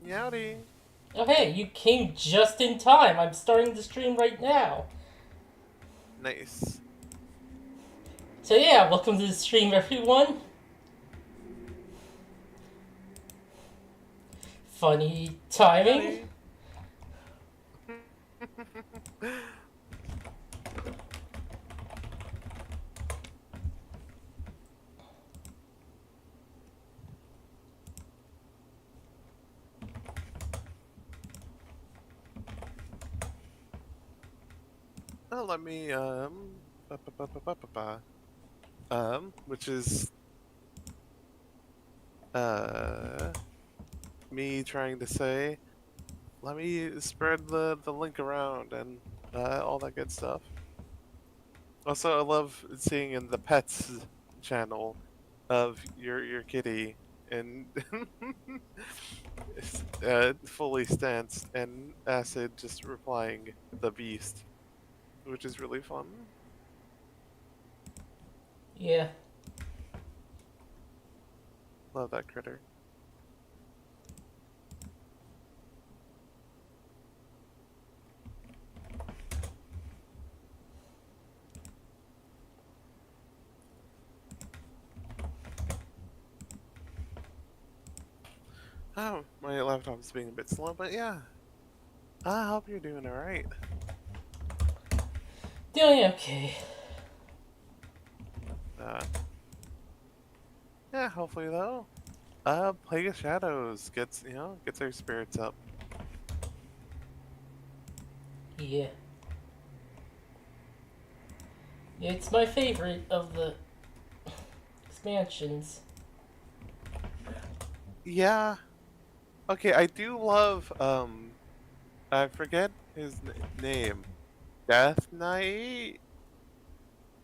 Howdy. Oh hey, you came just in time. I'm starting the stream right now. Nice. So yeah, welcome to the stream everyone. Funny timing. Howdy. Let me, ba, ba, ba, ba, ba, ba, ba. Which is, uh, me trying to say, let me spread the link around and, all that good stuff. Also, I love seeing in the pets channel of your kitty and fully stanced and Acid just replying the beast, which is really fun. Yeah. Love that critter. Oh, my laptop's being a bit slow, but yeah. I hope you're doing alright. Doing okay. Uh, yeah, hopefully though. Plague of Shadows gets our spirits up. Yeah. Yeah, it's my favorite of the expansions. Yeah. Okay, I do love, I forget his name. Death Knight?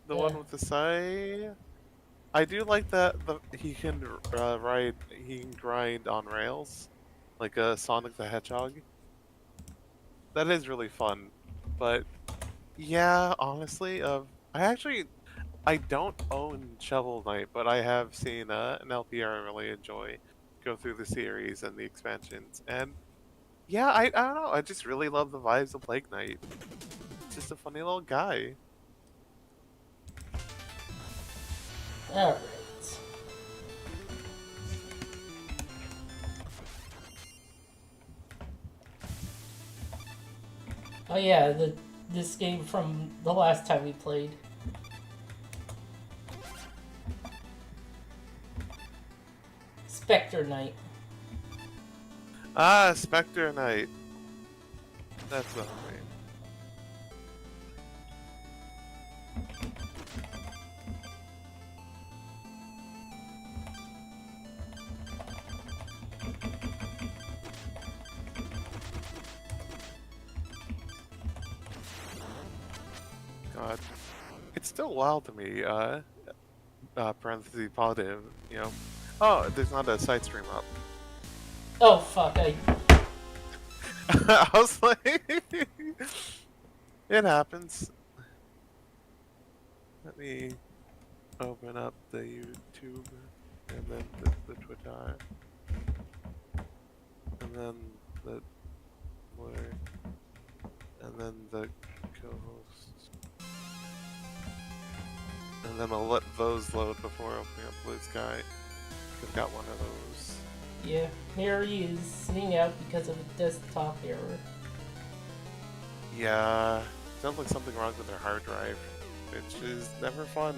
The Uh, one with the sai? I do like that he can he can grind on rails, like a Sonic the Hedgehog. That is really fun. But yeah, honestly, I don't own Shovel Knight, but I have seen an LPR I really enjoy go through the series and the expansions, and yeah, I don't know, I just really love the vibes of Plague Knight. It's just a funny little guy. Alright. Oh yeah, this game from the last time we played. Spectre Knight. Ah, Spectre Knight. That's what I mean. God, it's still wild to me. Parentheses positive. Oh, there's not a side stream up. Oh fuck, I was like, it happens. Let me open up the YouTube and then the Twitter and then the Blur and then the co-hosts and then I'll let those load before opening up Blue Sky. I've got one of those. yeah. Mary is sitting out because of a desktop error. Yeah, sounds like something wrong with their hard drive, which is never fun.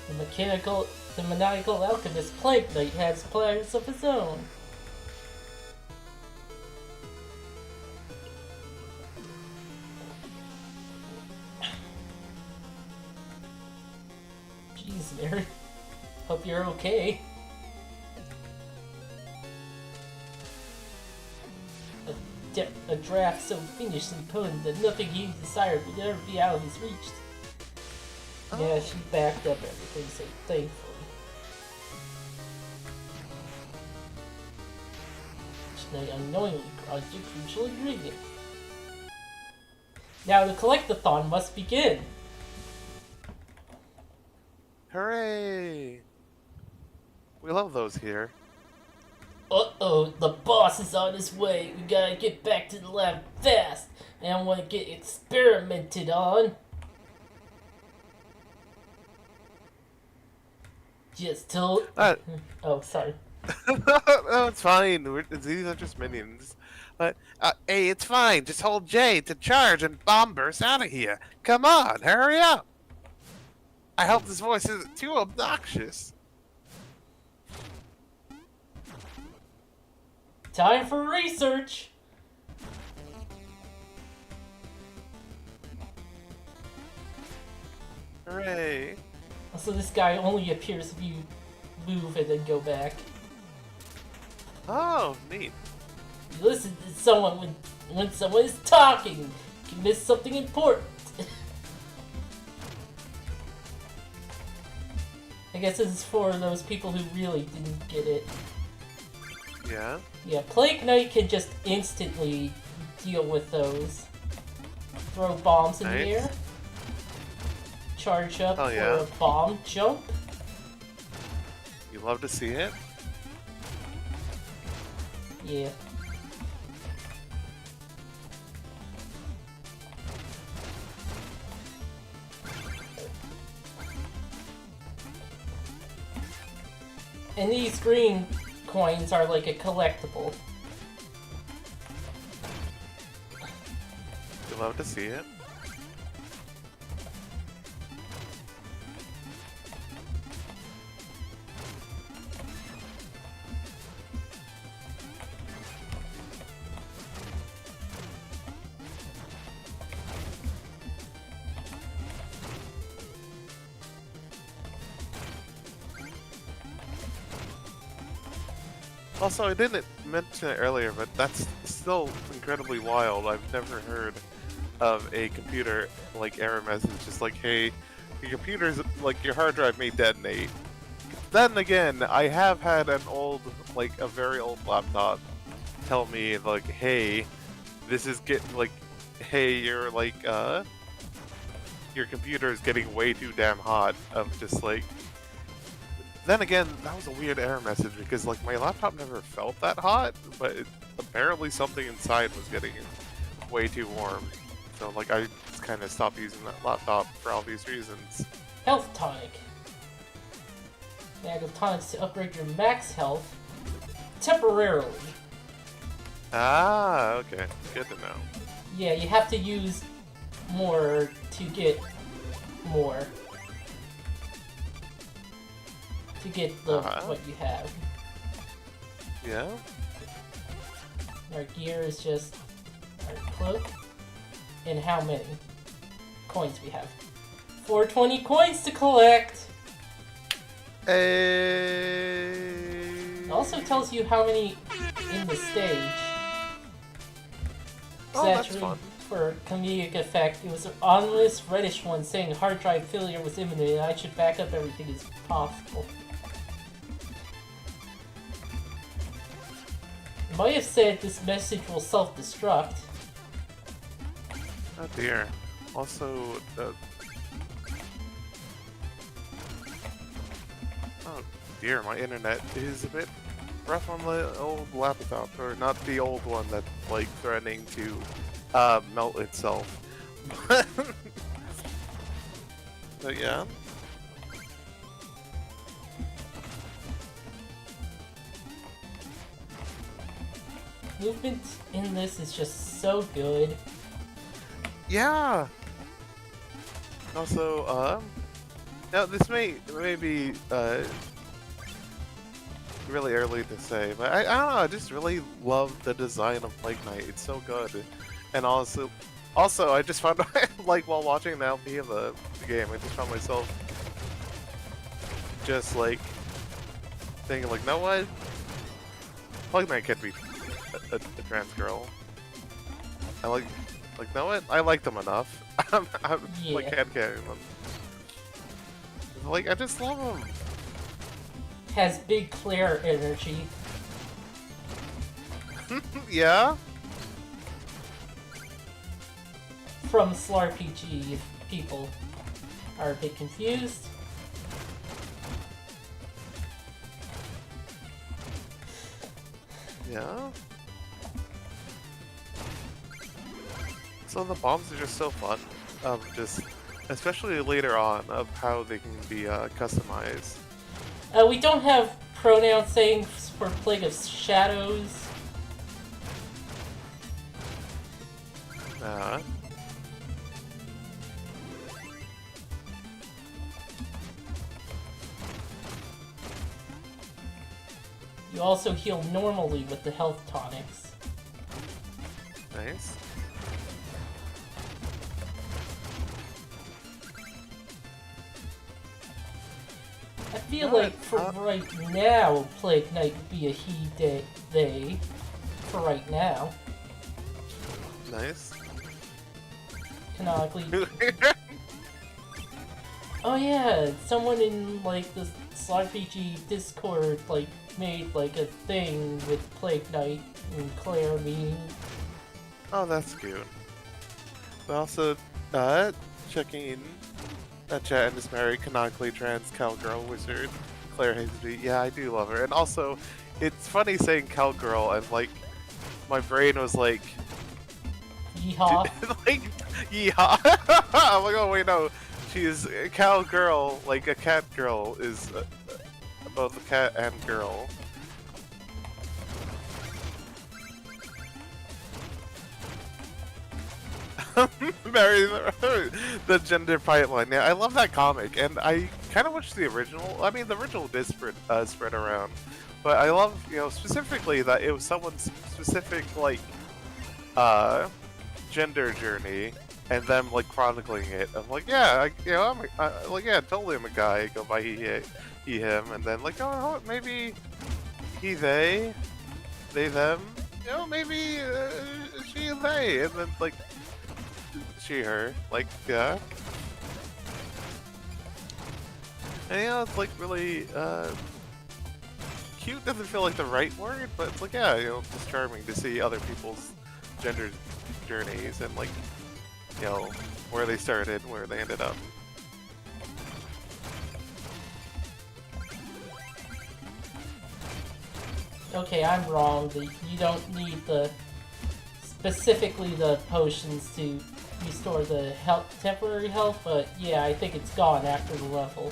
The maniacal alchemist Plague Knight has plans of his own. Jeez, Mary. Hope you're okay. A draft so fienishly potent that nothing he desired would ever be out of his reach. Yeah, she backed up everything, so thankfully. Knight unknowingly caused a crucial ingredient. Now the collectathon must begin. Hooray! We love those here. Uh-oh, the boss is on his way. We gotta get back to the lab fast. I don't want to get experimented on. Just told... Oh, sorry. No, it's fine. These are just minions. But, hey, it's fine. Just hold J to charge and bomb burst out of here. Come on, hurry up. I hope this voice isn't too obnoxious. Time for research. Hooray. So this guy only appears if you move and then go back. Oh, neat. You listen to someone when someone is talking. You can miss something important. I guess this is for those people who really didn't get it. Yeah? Yeah, Plague Knight can just instantly deal with those. Throw bombs in the Nice. air. Charge up Oh, for yeah. a bomb jump. You love to see it? Yeah. And these green coins are like a collectible. You love to see it? Also, I didn't mention it earlier, but that's still incredibly wild. I've never heard of a computer like error message just like, hey, your computer's like your hard drive may detonate. Then again, I have had an old, like a very old laptop tell me like, hey, this is getting like, hey, you're like, your computer is getting way too damn hot. Of just like. Then again, that was a weird error message because like my laptop never felt that hot, but apparently something inside was getting way too warm. So like I just kind of stopped using that laptop for obvious reasons. Health tonic. Bag of tonics to upgrade your max health temporarily. Ah, okay, good to know. Yeah, you have to use more to get more. To get the what you have. Yeah. Our gear is just our cloak. And how many coins we have? 420 coins to collect! It also tells you how many in the stage. Oh, that's Actually, fun. for comedic effect, it was an ominous reddish one saying hard drive failure was imminent and I should back up everything as possible. It might have said this message will self-destruct. Oh dear. Also, oh dear, my internet is a bit rough on the old laptop, or not the old one that's like threatening to melt itself. But yeah. Movement in this is just so good. Yeah. Also, now this may be really early to say, but I don't know. I just really love the design of Plague Knight. It's so good, and also I just found like while watching the LP of the game, I just found myself just like thinking like, know what? Plague Knight could be a trans girl. I like, know what? I like them enough. I'm like hand carrying them. Like, I just love them. Has big Claire energy. Yeah? From SLRPG, if people are a bit confused. Yeah. So the bombs are just so fun. Just especially later on of how they can be customized. We don't have pronoun sayings for Plague of Shadows. Uh, You also heal normally with the health tonics. nice. I feel Alright, like for right now, Plague Knight would be a they. For right now. Nice. Canonically. Oh yeah, someone in like the SlotPG Discord like made like a thing with Plague Knight and Claire meeting. Oh, that's cute. But also, checking chat and is married, canonically trans cowgirl wizard, Claire Hazelby. Yeah, I do love her. And also, it's funny saying cowgirl and like, my brain was like, Yeehaw. like, yeehaw. I'm like, oh wait, no. She's a cowgirl, like a cat girl is both a cat and girl. Mary the gender pipeline. Yeah, I love that comic, and I kind of wish the original. I mean, the original did spread around, but I love specifically that it was someone's specific like gender journey, and them like chronicling it. I'm like, yeah, I'm like, yeah, totally, I'm a guy. I go by he, him, and then like, oh, maybe he, they them. Maybe she and they, and then like. She, her, like, yeah. And it's like really, cute doesn't feel like the right word, but it's like, yeah, it's charming to see other people's gender journeys and like, where they started, where they ended up. Okay, I'm wrong. You don't need specifically the potions to restore the temporary health, but yeah, I think it's gone after the level.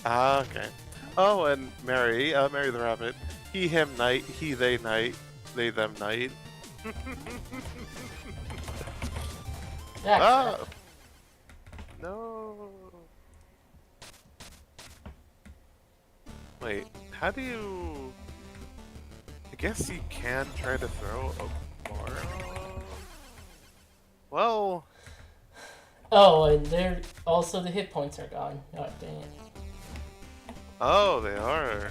Ah, okay. Oh, and Mary the rabbit. He, him, night. He, they, night. They, them, night. Ah! No. Wait, how do you... I guess you can try to throw a bar. Well... Oh, and also the hit points are gone. Oh, dang it. Oh, they are.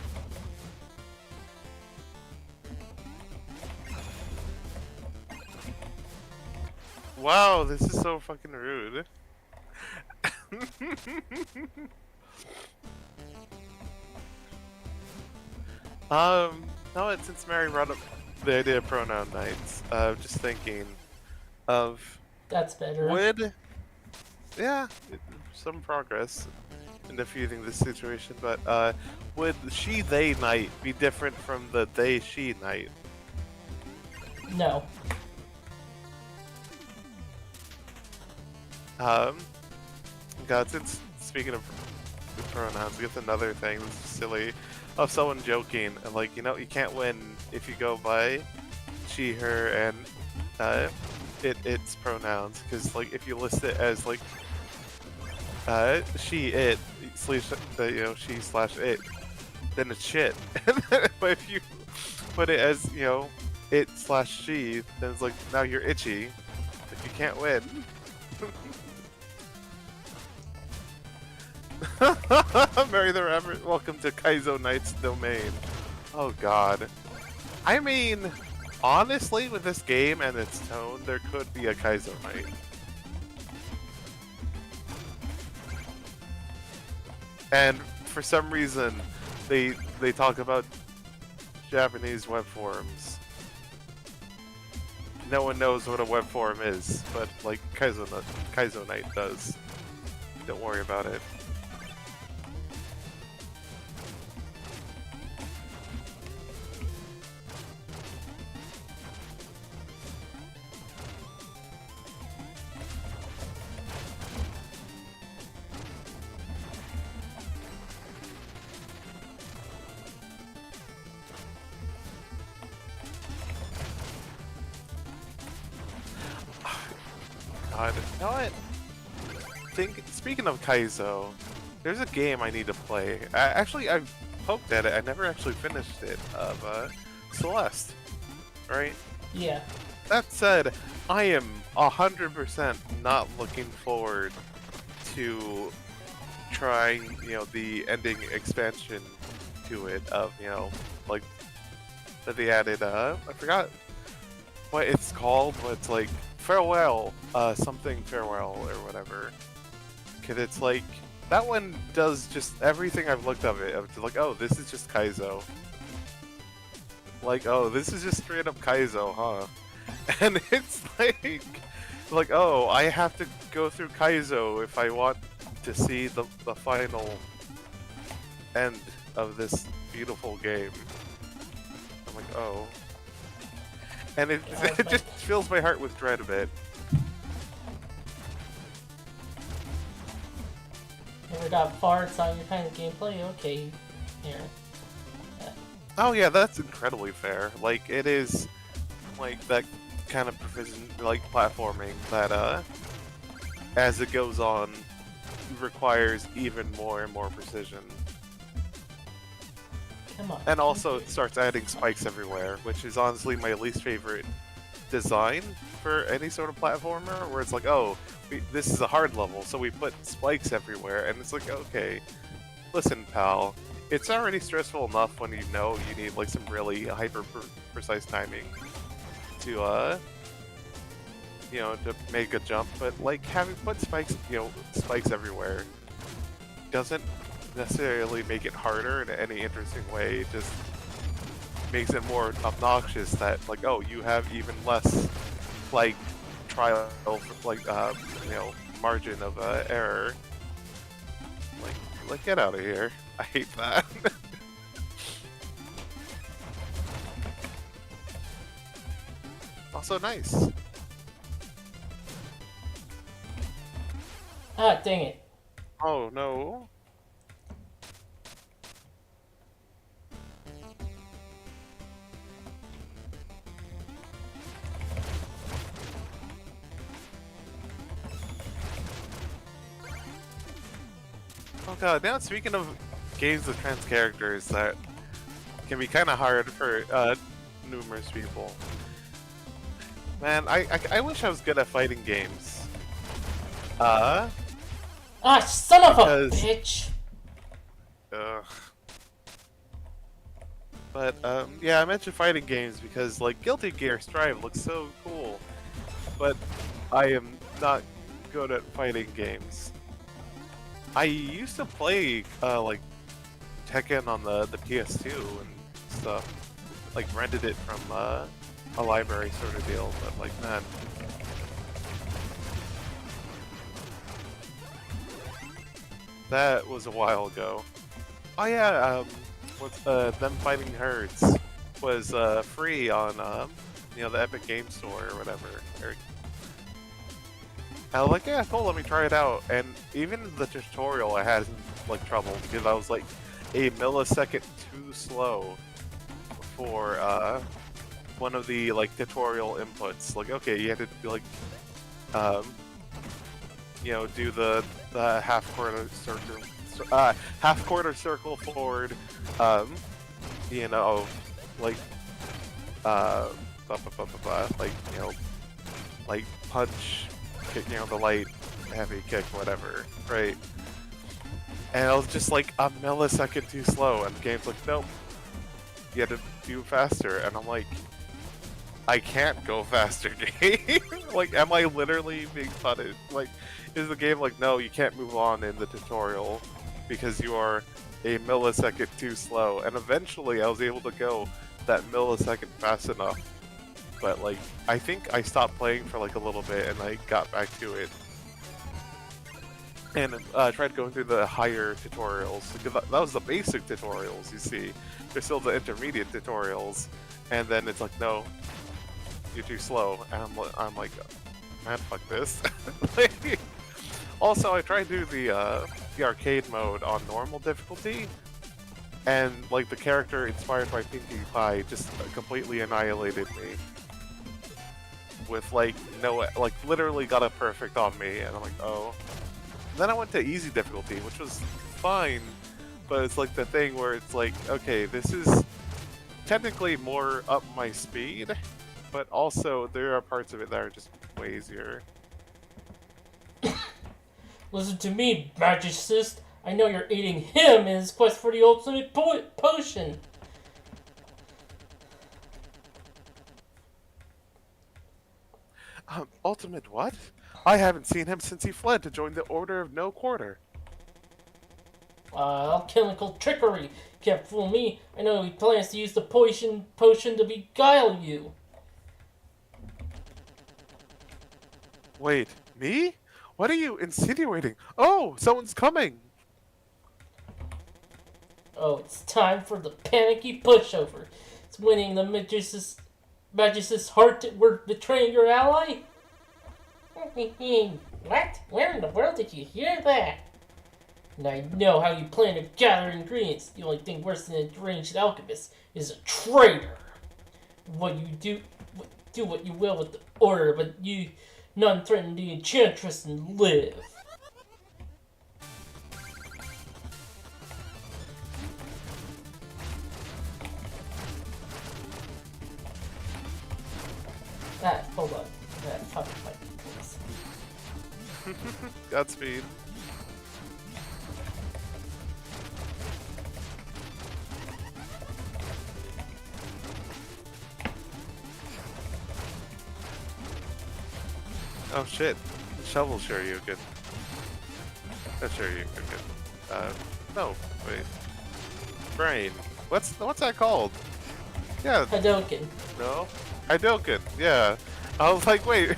Wow, this is so fucking rude. No, since Mary brought up the idea of pronoun nights, just thinking of That's better. Yeah, some progress in diffusing this situation, but would she, they night be different from the they, she night? No. God, since speaking of pronouns, it's another thing that's silly of someone joking and like, you can't win if you go by she, her, and its pronouns, because like if you list it as like she, it, she slash it, then it's shit. But if you put it as it slash she, then it's like now you're itchy if you can't win. Mary the Rabbit, welcome to Kaizo Knight's domain. Oh god. I mean, honestly, with this game and its tone, there could be a Kaizo Knight. And for some reason, they talk about Japanese web forums. No one knows what a web forum is, but like Kaizo Knight does. Don't worry about it. God, you know what? Speaking of Kaizo, there's a game I need to play. Actually, I've poked at it. I never actually finished it. Of Celeste, right? Yeah. That said, I am 100% not looking forward to trying, the ending expansion to it of, like that they added. I forgot what it's called, but it's like farewell, something farewell or whatever. Cause it's like that one does just everything I've looked of it. I'm just like, oh, this is just Kaizo. Like, oh, this is just straight up Kaizo, huh? And it's like, oh, I have to go through Kaizo if I want to see the final end of this beautiful game. I'm like, oh. And it just fills my heart with dread a bit. Never got farts on your kind of gameplay? Okay, here. Oh yeah, that's incredibly fair. Like, it is, like, that kind of precision, like, platforming that, as it goes on, requires even more and more precision. Come on. And also, it starts adding spikes everywhere, which is honestly my least favorite design for any sort of platformer, where it's like, oh, this is a hard level, so we put spikes everywhere, and it's like, okay, listen, pal, it's already stressful enough when you know you need, like, some really hyper-precise timing to, to make a jump, but, like, having put spikes, spikes everywhere doesn't necessarily make it harder in any interesting way. It just makes it more obnoxious that, like, oh, you have even less, like, trial, like, margin of error. Like, get out of here. I hate that. Also nice. Ah, dang it. Oh no. Oh god, now speaking of games with trans characters that can be kind of hard for numerous people. Man, I wish I was good at fighting games. Ah, son of a because- bitch! Ugh. But, yeah, I mentioned fighting games because, like, Guilty Gear Strive looks so cool. But I am not good at fighting games. I used to play, like, Tekken on the PS2 and stuff. Like, rented it from, a library sort of deal, but, like, man. That was a while ago. Oh yeah, them fighting herds was free on the Epic Game Store or whatever. I was like, yeah, cool, let me try it out. And even the tutorial I had like trouble because I was like a millisecond too slow for one of the like tutorial inputs. Like, okay, you had to like do the half quarter circle forward, like like punch, kick, the light, heavy kick, whatever, right? And I was just like a millisecond too slow, and the game's like, nope, you had to do faster, and I'm like, I can't go faster, game. Like, am I literally being punished? Like, is the game like, no, you can't move on in the tutorial because you are a millisecond too slow? And eventually I was able to go that millisecond fast enough. But, like, I think I stopped playing for, like, a little bit and I got back to it. And tried going through the higher tutorials, because that was the basic tutorials, you see. There's still the intermediate tutorials, and then it's like, no, you're too slow. And I'm like, man, fuck this. Also, I tried to do the arcade mode on normal difficulty, and like the character inspired by Pinkie Pie just completely annihilated me. with like no, like literally got a perfect on me, and I'm like, oh. And then I went to easy difficulty, which was fine, but it's like the thing where it's like, okay, this is technically more up my speed, but also there are parts of it that are just way easier. Listen to me, Magicist. I know you're aiding him in his quest for the ultimate potion. Ultimate what? I haven't seen him since he fled to join the Order of No Quarter. Alchemical trickery. Can't fool me. I know he plans to use the potion to beguile you. Wait, me? What are you insinuating? Oh, someone's coming! Oh, it's time for the panicky pushover. It's winning the Magicist's heart. We're betraying your ally? What? Where in the world did you hear that? And I know how you plan to gather ingredients. The only thing worse than a deranged alchemist is a traitor. What you do what you will with the order, but you none threaten the enchantress and live. Hold on. Fuck my place. Godspeed. Oh shit. Shovel Shoryuken. That's Shoryuken. No, wait. Brain. What's that called? Yeah. Hadouken. No? Hadouken, yeah. I was like, wait.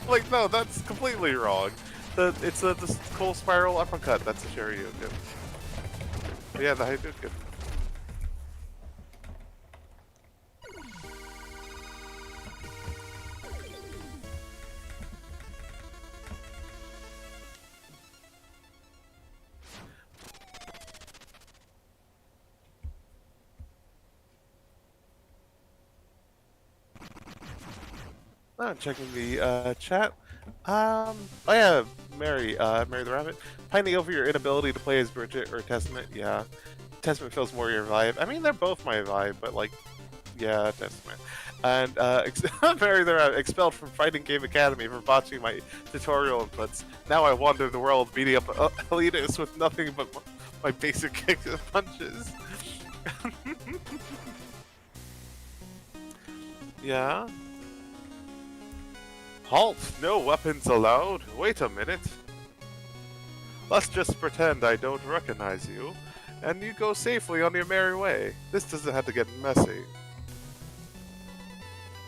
Like, no, that's completely wrong. It's the cool spiral uppercut. That's a Shoryuken. But yeah, the Hadouken. I'm checking the chat. Oh yeah, Mary the Rabbit. Pining over your inability to play as Bridget or Testament. Yeah, Testament feels more your vibe. I mean, they're both my vibe, but like, yeah, Testament. And Mary the Rabbit, expelled from Fighting Game Academy for botching my tutorial inputs. Now I wander the world beating up elitists with nothing but my basic kicks and punches. Yeah. Halt! No weapons allowed! Wait a minute! Let's just pretend I don't recognize you, and you go safely on your merry way. This doesn't have to get messy.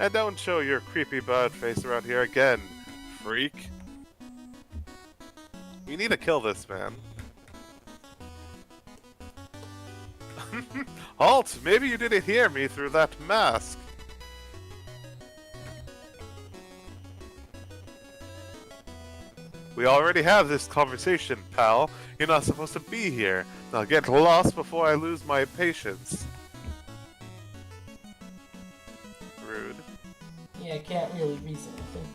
And don't show your creepy bird face around here again, freak. We need to kill this man. Halt! Maybe you didn't hear me through that mask. We already have this conversation, pal. You're not supposed to be here. Now get lost before I lose my patience. Rude. Yeah, I can't really reason with him.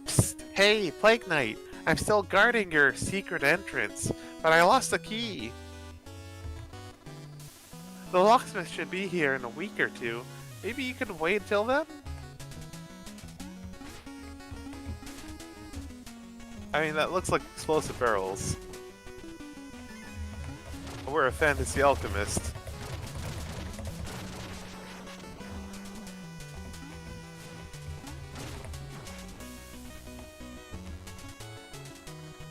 Psst. Hey, Plague Knight. I'm still guarding your secret entrance, but I lost the key. The locksmith should be here in a week or two. Maybe you can wait till then? I mean, that looks like explosive barrels. We're a fantasy alchemist.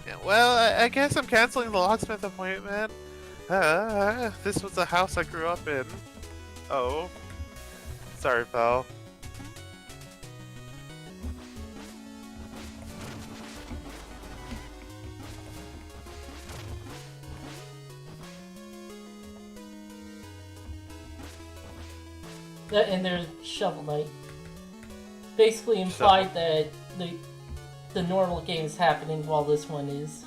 Yeah, well, I guess I'm canceling the locksmith appointment. This was the house I grew up in. Oh. Sorry, pal. And there's Shovel Knight. Basically implied that the normal game is happening while this one is.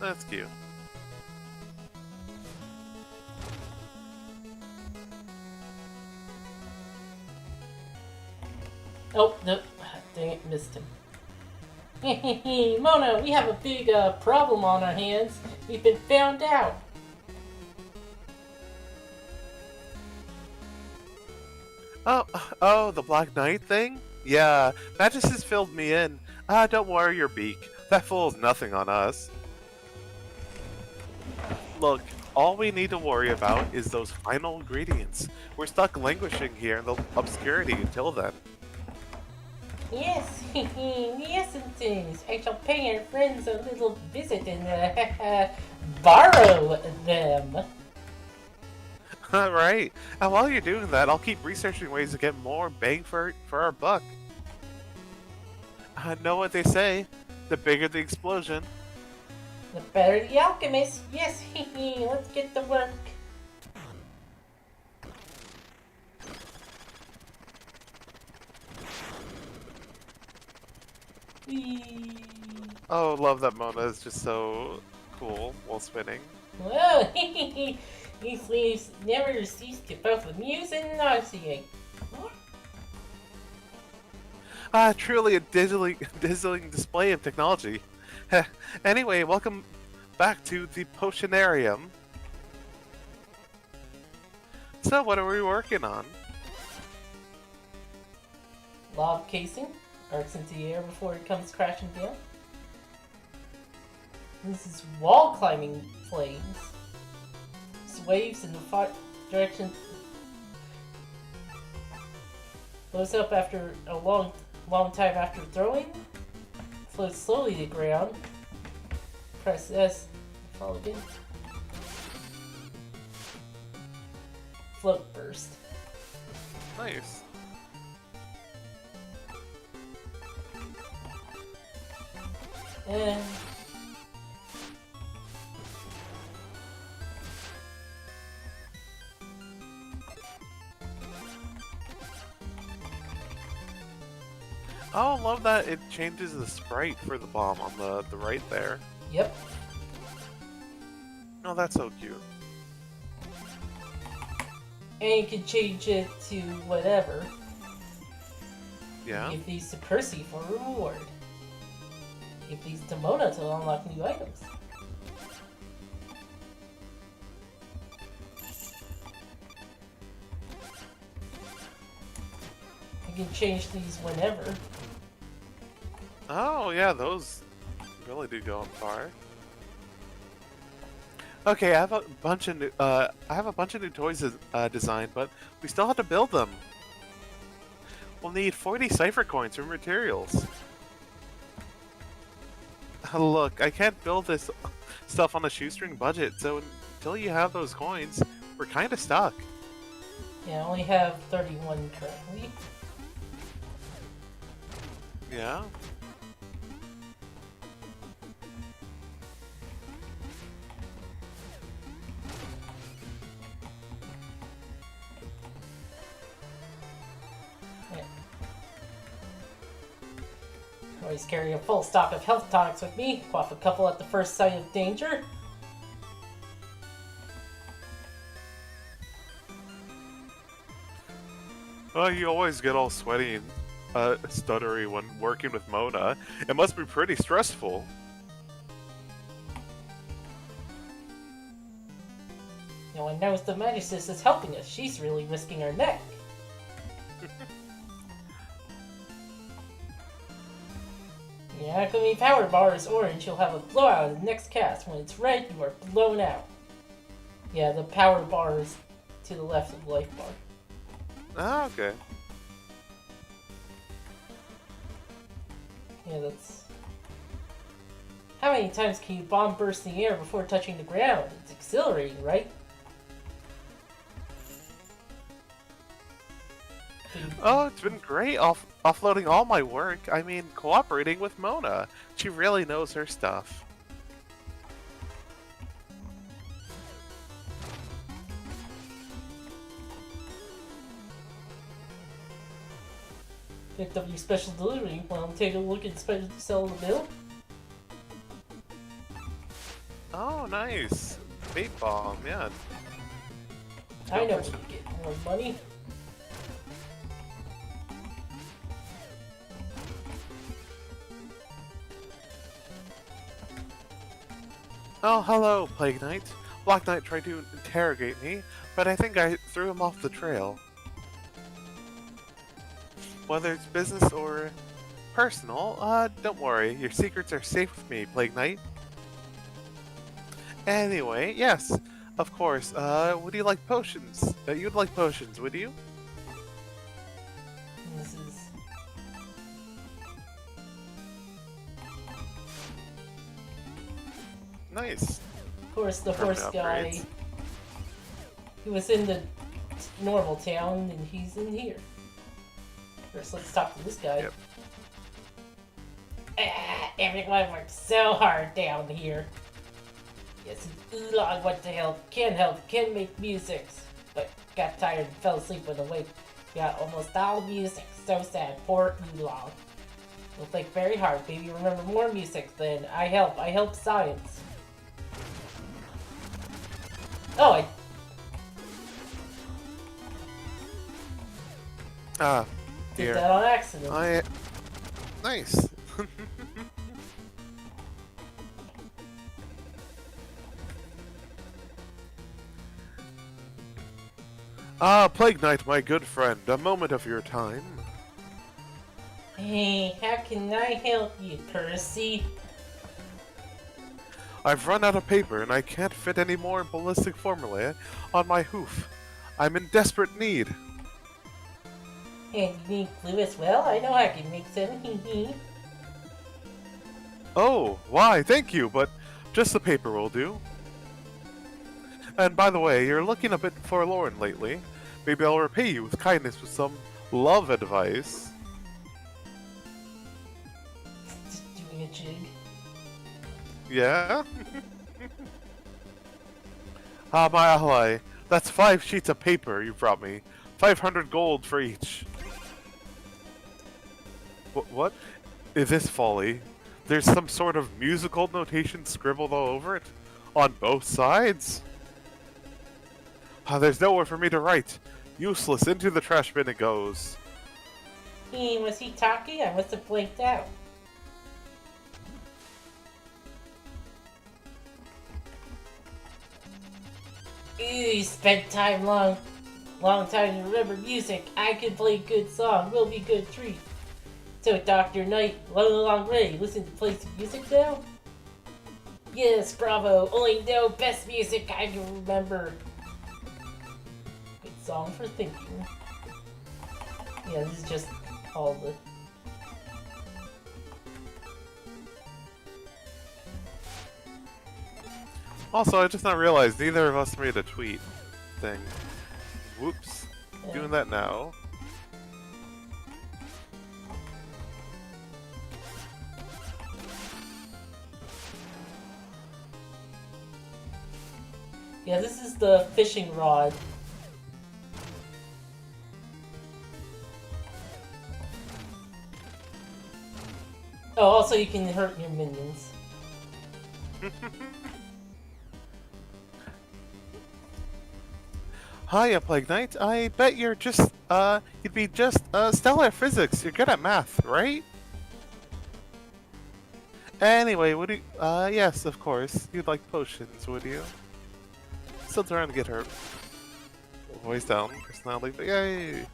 That's cute. Oh, no. Dang it, missed him. Mona, we have a big problem on our hands. We've been found out. Oh, the Black Knight thing? Yeah, Magus has filled me in. Don't worry your beak. That fool's nothing on us. Look, all we need to worry about is those final ingredients. We're stuck languishing here in the obscurity until then. Yes, yes, indeed. I shall pay our friends a little visit and borrow them. Right. And while you're doing that, I'll keep researching ways to get more bang for our buck. I know what they say. The bigger the explosion. The better the alchemist. Yes, let's get to work. Whee. Oh, love that Mona is just so cool while spinning. Whoa, these leaves never cease to both amuse and nauseate. Truly a dazzling display of technology. Anyway, welcome back to the Potionarium. So, what are we working on? Lob casing arcs into the air before it comes crashing down. This is wall climbing flames. Waves in the far direction. Blows up after a long time after throwing. Floats slowly to the ground. Press S. Fall again. Float burst. Nice. And Oh, I love that it changes the sprite for the bomb on the right there. yep. Oh, that's so cute. And you can change it to whatever. Yeah. Give these to Percy for a reward. Give these to Mona to unlock new items. You can change these whenever. Oh, yeah, those really do go up far. Okay, I have a bunch of new toys designed, but we still have to build them. We'll need 40 cipher coins for materials. Look, I can't build this stuff on a shoestring budget, so until you have those coins, we're kind of stuck. Yeah, I only have 31 currently. Yeah. Always carry a full stock of health tonics with me. Quaff a couple at the first sight of danger. Oh, you always get all sweaty and stuttery when working with Mona. It must be pretty stressful. No one knows the Magus is helping us. She's really risking her neck. The alchemy power bar is orange. You'll have a blowout in the next cast. When it's red, you are blown out. Yeah, the power bar is to the left of the life bar. Ah, okay. Yeah, that's... How many times can you bomb burst in the air before touching the ground? It's exhilarating, right? Oh, it's been great offloading all my work. I mean, cooperating with Mona. She really knows her stuff. Picked up your special delivery. Want to take a look at special sell the bill? Oh, nice. Bait bomb, yeah. I know we can get more money. Oh, hello, Plague Knight. Black Knight tried to interrogate me, but I think I threw him off the trail. Whether it's business or personal, don't worry. Your secrets are safe with me, Plague Knight. Anyway, yes, of course. Would you like potions? You'd like potions, would you? This is. Nice. Of course, the Permanent horse guy. upgrades. He was in the normal town, and he's in here. First, let's talk to this guy. Yep. Everyone works so hard down here. Yes, Oolong went to help, can make music, but got tired and fell asleep when awake. Got almost all music, so sad, poor Oolong. We'll think very hard, maybe remember more music then. I help science. Oh, I did Here. that on accident. Nice. Plague Knight, my good friend, a moment of your time. Hey, how can I help you, Percy? I've run out of paper and I can't fit any more ballistic formulae on my hoof. I'm in desperate need. And you need glue as well? I know I can make some. Oh, why, thank you, but just the paper will do. And by the way, you're looking a bit forlorn lately. Maybe I'll repay you with kindness with some love advice. Just doing a jig. Yeah? My ally. That's 5 sheets of paper you brought me. 500 gold for each. What? Is this folly? There's some sort of musical notation scribbled all over it? On both sides? There's nowhere for me to write. Useless, into the trash bin it goes. Hey, was he talking? I must have blanked out. Ooh, you spent long time to remember music. I can play good song, will be good treat. So, Dr. Knight, long way, listen to play some music now? Yes, bravo, only know best music I can remember. Good song for thinking. Yeah, this is just all the... Also, I just not realized neither of us made a tweet thing. Whoops. Yeah. Doing that now. Yeah, this is the fishing rod. Oh, also you can hurt your minions. Hiya, Plague Knight. I bet you'd be just, stellar at physics. You're good at math, right? Anyway, would you, yes, of course. You'd like potions, would you? Still trying to get her voice down, personality, but yay!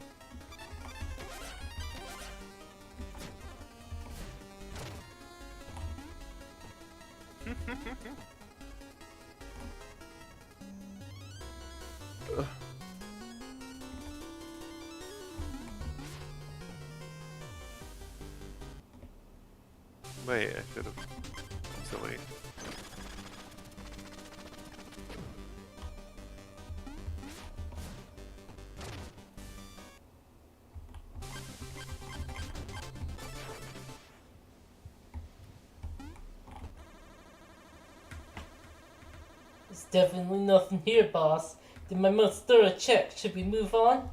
Wait, I should have. Silly. There's definitely nothing here, boss. Did my most thorough check. Should we move on?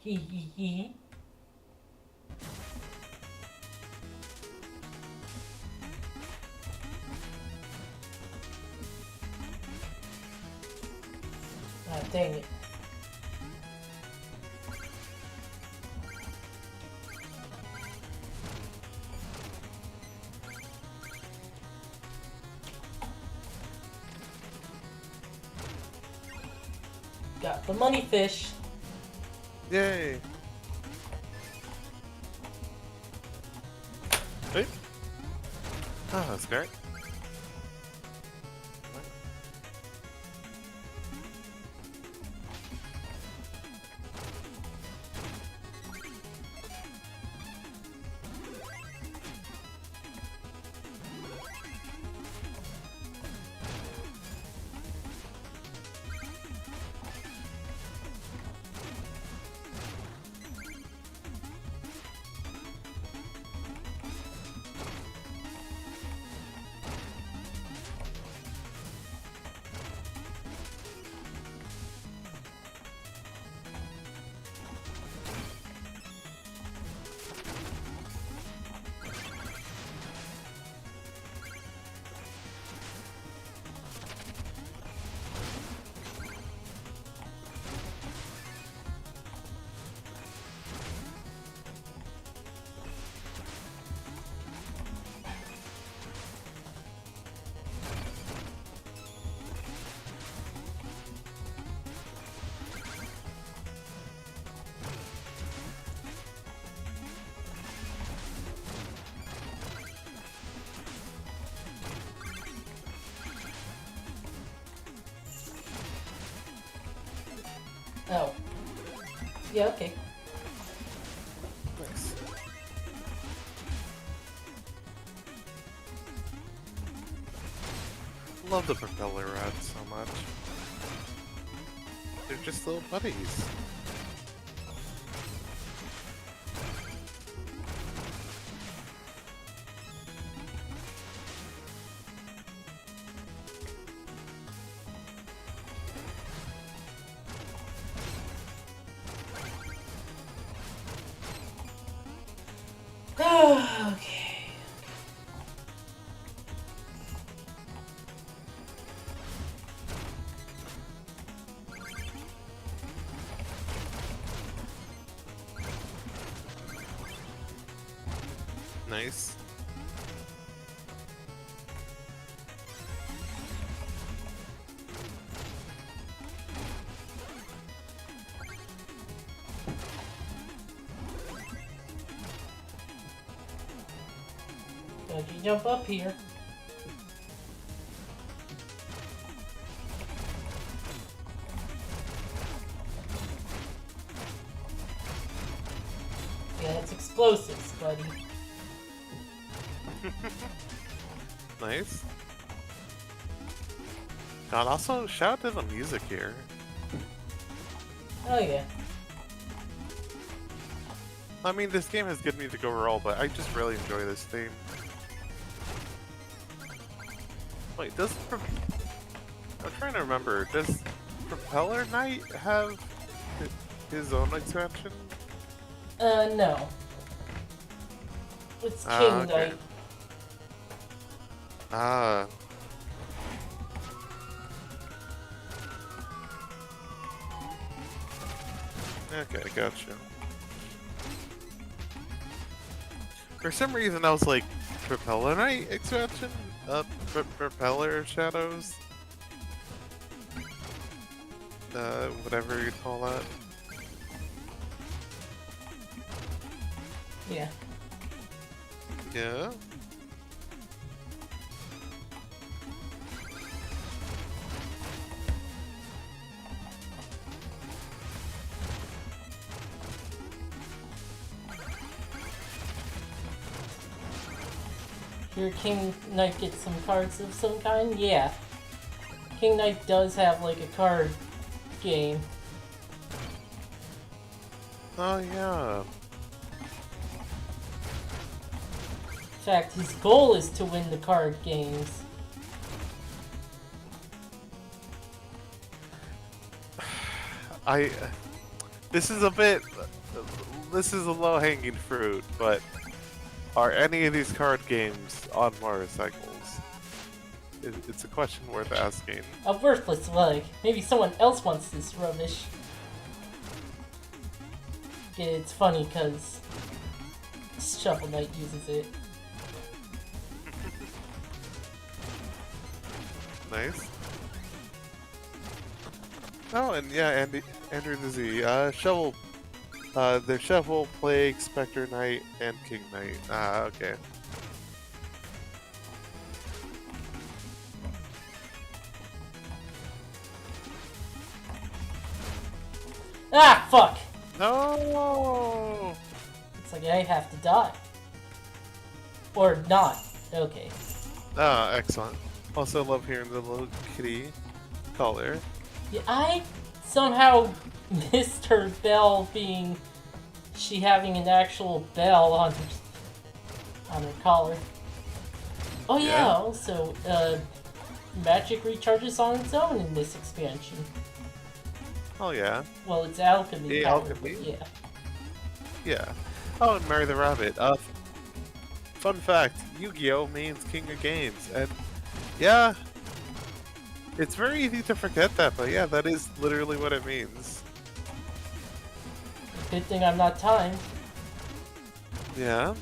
Hee hee hee. Got the money fish. Yay! Wait. Oh, that's great. Oh. Yeah, okay. Nice. Love the propeller rats so much. They're just little buddies. Okay. Nice. Don't you jump up here. Yeah, it's explosives, buddy. Nice. God, also shout out to the music here. Oh yeah. I mean, this game has good music overall, but I just really enjoy this theme. Wait, I'm trying to remember, does Propeller Knight have his own expansion? No. It's King Ah, okay. Knight. Ah. Okay, gotcha. For some reason, I was like, Propeller Knight expansion? Propeller Shadows? Whatever you call that. Yeah. Yeah? Your King Knight gets some cards of some kind? Yeah. King Knight does have like a card game. Oh, yeah. In fact, his goal is to win the card games. This is a bit. This is a low hanging fruit, but are any of these card games on motorcycles? It's a question worth asking. A worthless leg. Maybe someone else wants this rubbish. Yeah, it's funny because Shovel Knight uses it. Nice. Oh, and yeah, Andrew the Z. Shovel. There's Shovel, Plague, Spectre Knight, and King Knight. Ah, okay. Ah, fuck! No. It's like I have to die. Or not. Okay. Ah, excellent. Also love hearing the little kitty color. Yeah, I somehow missed her bell being... she having an actual bell on her collar. Oh yeah, Yeah. also, magic recharges on its own in this expansion. Oh yeah, Well, it's alchemy Yeah, powered, alchemy. but yeah. yeah. Oh, and Mary the Rabbit. Fun fact: Yu-Gi-Oh means King of Games, and yeah, it's very easy to forget that, but yeah, that is literally what it means. Good thing I'm not timed. Yeah.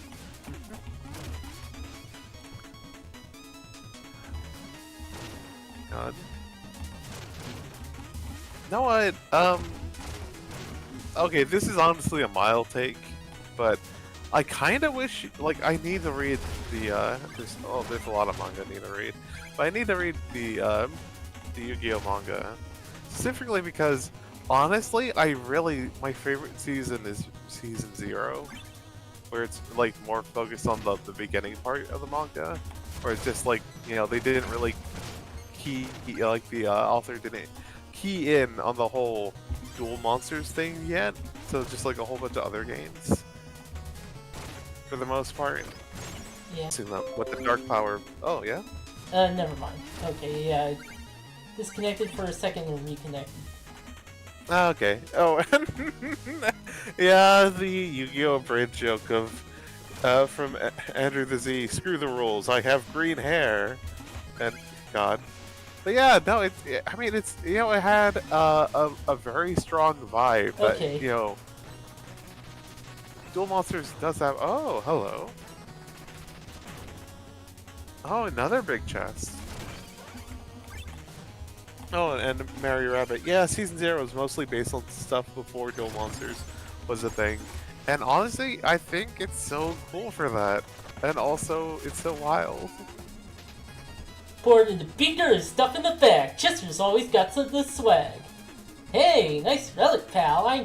God. Know what? Okay, this is honestly a mild take, but I kind of wish, like, I need to read the, there's a lot of manga I need to read, but I need to read the Yu-Gi-Oh manga, specifically because, honestly, my favorite season is Season 0, where it's, like, more focused on the beginning part of the manga, where it's just, like, you know, they didn't really the author didn't key in on the whole Duel Monsters thing yet, so just like a whole bunch of other games for the most part. Yeah. Seeing that with the Dark Power. Oh yeah. Never mind. Okay, yeah. Disconnected for a second and reconnected. Ah, okay. Oh, yeah, the Yu-Gi-Oh bridge joke of from Andrew the Z. Screw the rules. I have green hair, and God. But yeah, no, I mean, it's, you know, it had a very strong vibe. But, Okay. you know, Duel Monsters does have. Oh, hello. Oh, another big chest. Oh, and Mary Rabbit. Yeah, Season 0 was mostly based on stuff before Duel Monsters was a thing. And honestly, I think it's so cool for that. And also, it's so wild. Poured into beakers, stuff in the bag. Chester's always got some of the swag. Hey, nice relic, pal. I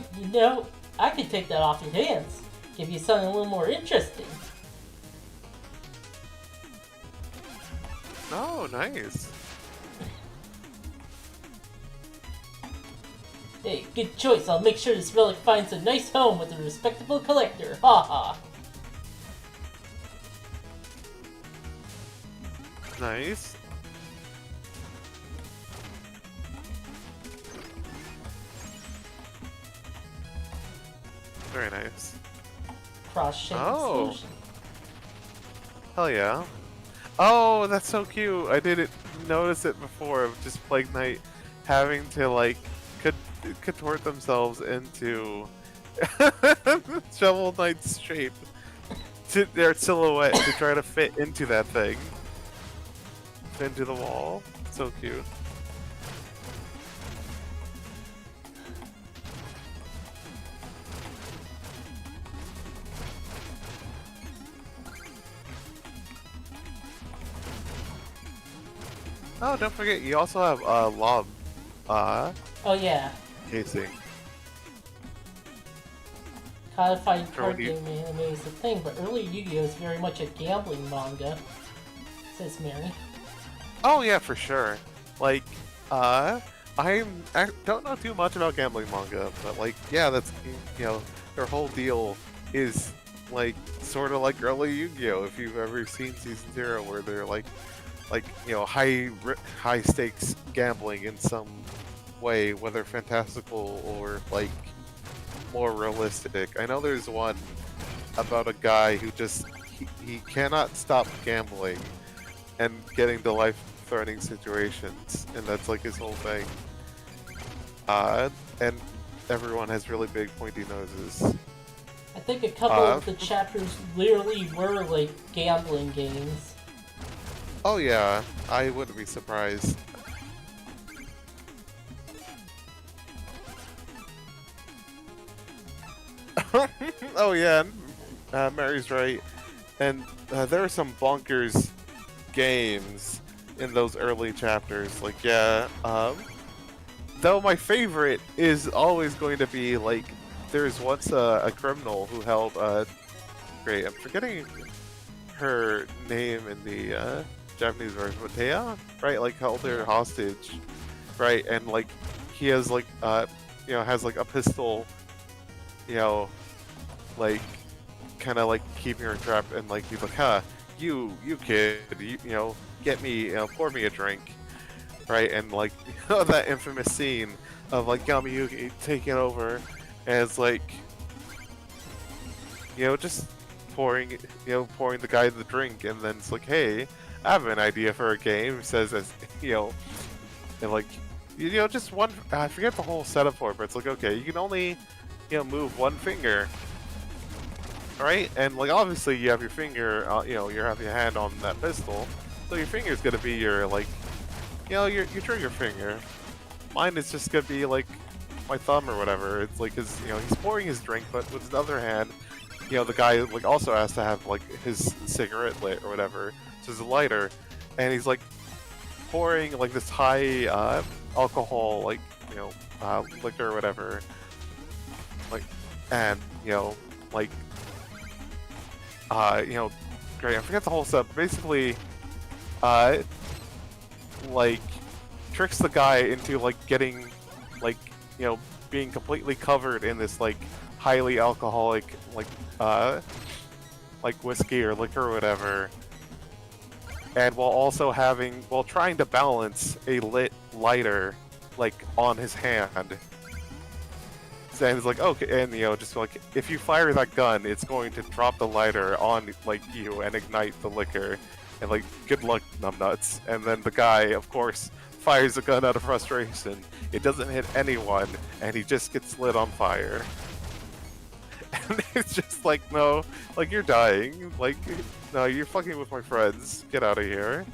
could take that off your hands. Give you something a little more interesting. Oh, nice. Hey, good choice. I'll make sure this relic finds a nice home with a respectable collector. Ha ha. Nice. Very nice. Cross-shaped Oh. solution. Hell yeah. Oh, that's so cute. I didn't notice it before of just Plague Knight having to, like, contort themselves into Shovel Knight's shape, to their silhouette, to try to fit into that thing. Fit into the wall. So cute. Oh, don't forget, you also have Lob Oh yeah. casing. Codified For card when you- game anime is a thing, but early Yu-Gi-Oh! Is very much a gambling manga, says Mary. Oh yeah, for sure. Like, I don't know too much about gambling manga, but like, yeah, that's, you know, their whole deal is like sort of like early Yu-Gi-Oh! If you've ever seen Season 0, where they're like you know, high stakes gambling in some way, whether fantastical or like more realistic. I know there's one about a guy who just he cannot stop gambling and getting to life-threatening situations, and that's like his whole thing. And everyone has really big pointy noses. I think a couple of the chapters literally were like gambling games. Oh yeah, I wouldn't be surprised. Oh yeah, Mary's right. And there are some bonkers games in those early chapters. Like, yeah, though my favorite is always going to be like, there's once a criminal who held great. I'm forgetting her name in the Japanese version, Matea, right? Like held her hostage, right? And like he has like has like a pistol, you know, like kind of like keeping her trapped, and like he's like, huh, you kid, get me, pour me a drink, right? And like that infamous scene of like Gamiyuki taking over, and it's like, just pouring the guy the drink, and then it's like, hey, I have an idea for a game. Says as and like, just one. I forget the whole setup for it, but it's like, okay, you can only, move one finger, right? And like, obviously, you have your finger, you have your hand on that pistol, so your finger is gonna be your like, your trigger finger. Mine is just gonna be like my thumb or whatever. It's like, cause he's pouring his drink, but with his other hand, the guy like also has to have like his cigarette lit or whatever, so it's a lighter, and he's like pouring like this high alcohol, like liquor or whatever, like, and like great. I forget the whole stuff. Basically, like tricks the guy into like getting like being completely covered in this like highly alcoholic like whiskey or liquor or whatever, and while trying to balance a lit lighter like on his hand. And it's like, okay, and just like, if you fire that gun, it's going to drop the lighter on like you and ignite the liquor, and like, good luck, numbnuts. And then the guy, of course, fires the gun out of frustration. It doesn't hit anyone, and he just gets lit on fire. And it's just like, no, like, you're dying. Like, no, you're fucking with my friends. Get out of here.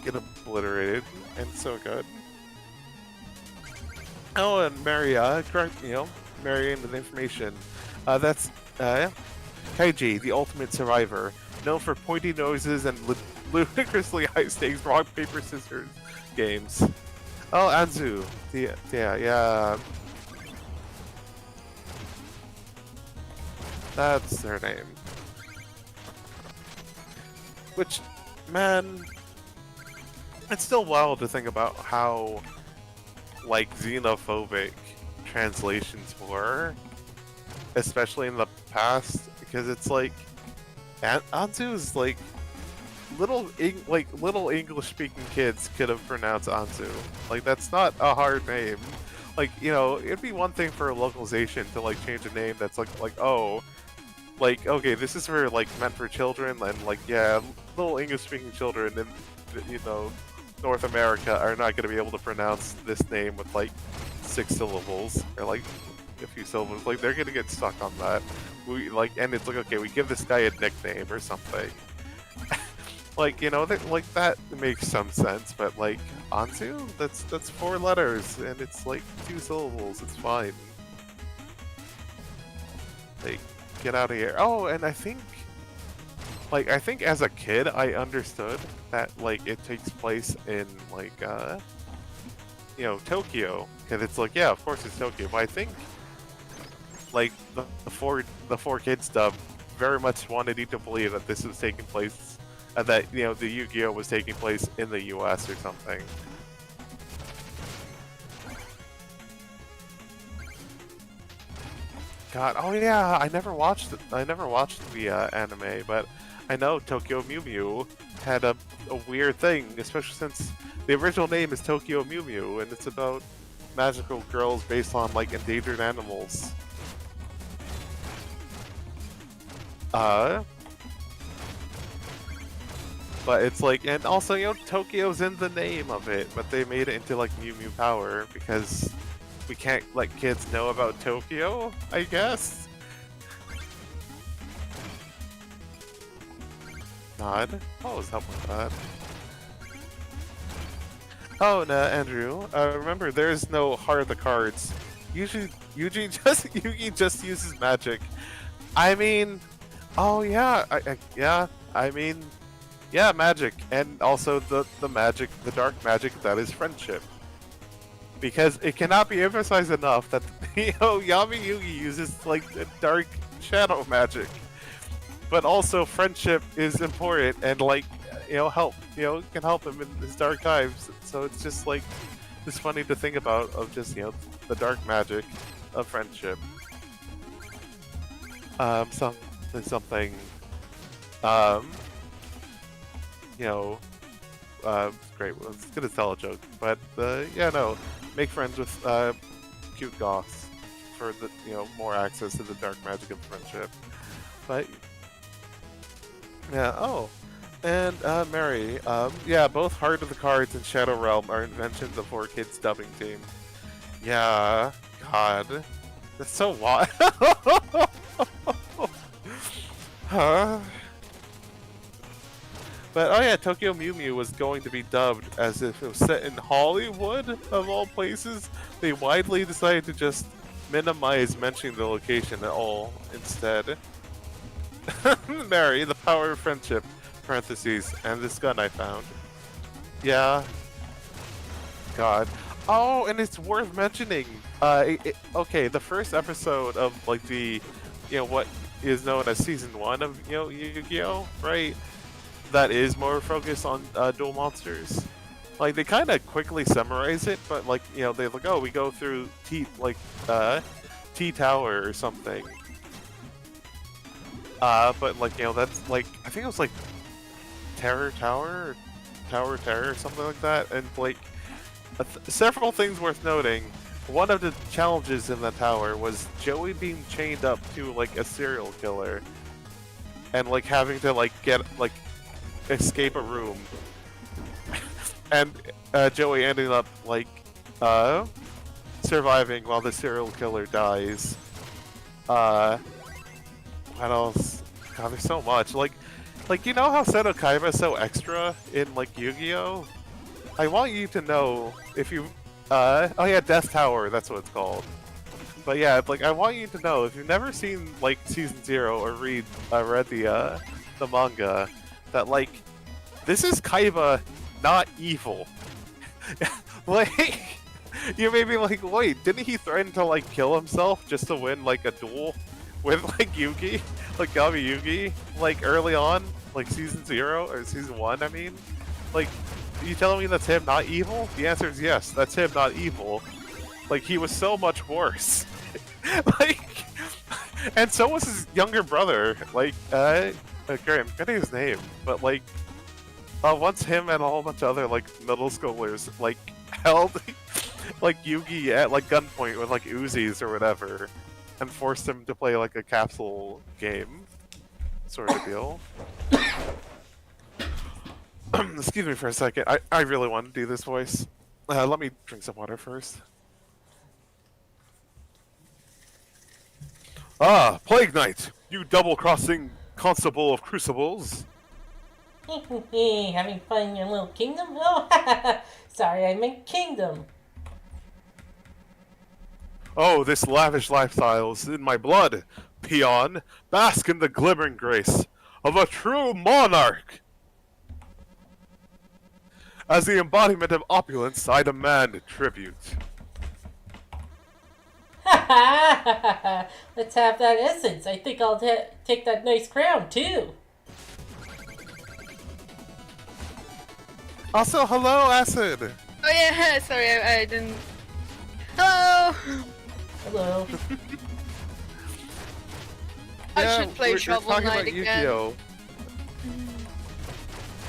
Get obliterated. And so good. Oh, and Maria, correct, Marion with information. That's Kaiji, the ultimate survivor, known for pointy noses and ludicrously high-stakes rock, paper, scissors games. Oh, Anzu. Yeah. That's their name. Which, man, it's still wild to think about how like xenophobic translations were, especially in the past, because it's like Anzu is like little English speaking kids could have pronounced Anzu. Like, that's not a hard name. Like, it'd be one thing for a localization to like change a name that's like, oh, like, okay, this is for like meant for children, and like, yeah, little English speaking children in North America are not going to be able to pronounce this name with like 6 syllables or like a few syllables. Like, they're going to get stuck on that. And it's like, okay, we give this guy a nickname or something. Like, like, that makes some sense. But like, Anzu, that's 4 letters and it's like 2 syllables. It's fine. Like, get out of here. Oh, and I think as a kid, I understood that, like, it takes place in, like, Tokyo. Because it's like, yeah, of course it's Tokyo. But I think, like, the four kids dub very much wanted you to believe that this was taking place, that, the Yu-Gi-Oh! Was taking place in the US or something. God, oh yeah, I never watched the anime, but I know Tokyo Mew Mew had a weird thing, especially since the original name is Tokyo Mew Mew, and it's about magical girls based on like endangered animals. But it's like, and also, Tokyo's in the name of it, but they made it into like Mew Mew Power because we can't let kids know about Tokyo, I guess. Nod. What was helping with that? Oh, no, Andrew. Remember, there's no Heart of the Cards Yugi just uses magic. I mean, oh yeah, I mean, yeah, magic, and also the magic, the dark magic that is friendship. Because it cannot be emphasized enough that Yami Yugi uses like the dark shadow magic, but also friendship is important and like help can help him in his dark times. So it's just like it's funny to think about of just the dark magic of friendship. Something you know great. Well, it's gonna tell a joke, but yeah, no, make friends with cute goths for the more access to the dark magic of friendship. But yeah, oh, and Mary, yeah, both Heart of the Cards and Shadow Realm are inventions of 4Kids dubbing team. Yeah, God, that's so wild. Huh? But oh yeah, Tokyo Mew Mew was going to be dubbed as if it was set in Hollywood, of all places. They widely decided to just minimize mentioning the location at all instead. Mary, the power of friendship, parentheses, and this gun I found. Yeah. God. Oh, and it's worth mentioning. Okay, the first episode of like the, what is known as season 1 of Yu-Gi-Oh, right? That is more focused on dual monsters. Like they kind of quickly summarize it, but like they're like, oh, we go through T Tower or something. But like that's like I think it was like Terror Tower or Tower Terror or something like that, and like several things worth noting. One of the challenges in the tower was Joey being chained up to like a serial killer, and like having to like get like escape a room, and Joey ended up like surviving while the serial killer dies. What else? God, there's so much. Like you know how Seto Kaiba is so extra in like Yu-Gi-Oh? I want you to know if you oh yeah, Death Tower, that's what it's called. But yeah, like I want you to know if you've never seen like season 0 or read the manga, that like this is Kaiba not evil. Like you may be like, wait, didn't he threaten to like kill himself just to win like a duel with like Yugi, like Gabi Yugi, like early on, like season 0 or season 1? I mean, like, are you telling me that's him not evil? The answer is yes, that's him not evil. Like he was so much worse. Like, and so was his younger brother. Like, great, I'm forgetting his name, but like, once him and a whole bunch of other like middle schoolers like held like Yugi at like gunpoint with like Uzis or whatever, and forced him to play like a capsule game, sort of deal. Excuse me for a second. I really want to do this voice. Let me drink some water first. Ah, Plague Knight! You double-crossing constable of crucibles! Having fun in your little kingdom? Oh, sorry, I meant kingdom. Oh, this lavish lifestyle is in my blood! Peon, bask in the glimmering grace of a true monarch! As the embodiment of opulence, I demand tribute. Let's have that essence. I think I'll take that nice crown too. Also, hello, Acid! Oh yeah, sorry, I didn't... Hello! Hello. I should play we're Shovel talking Knight about again. Yu-Gi-Oh!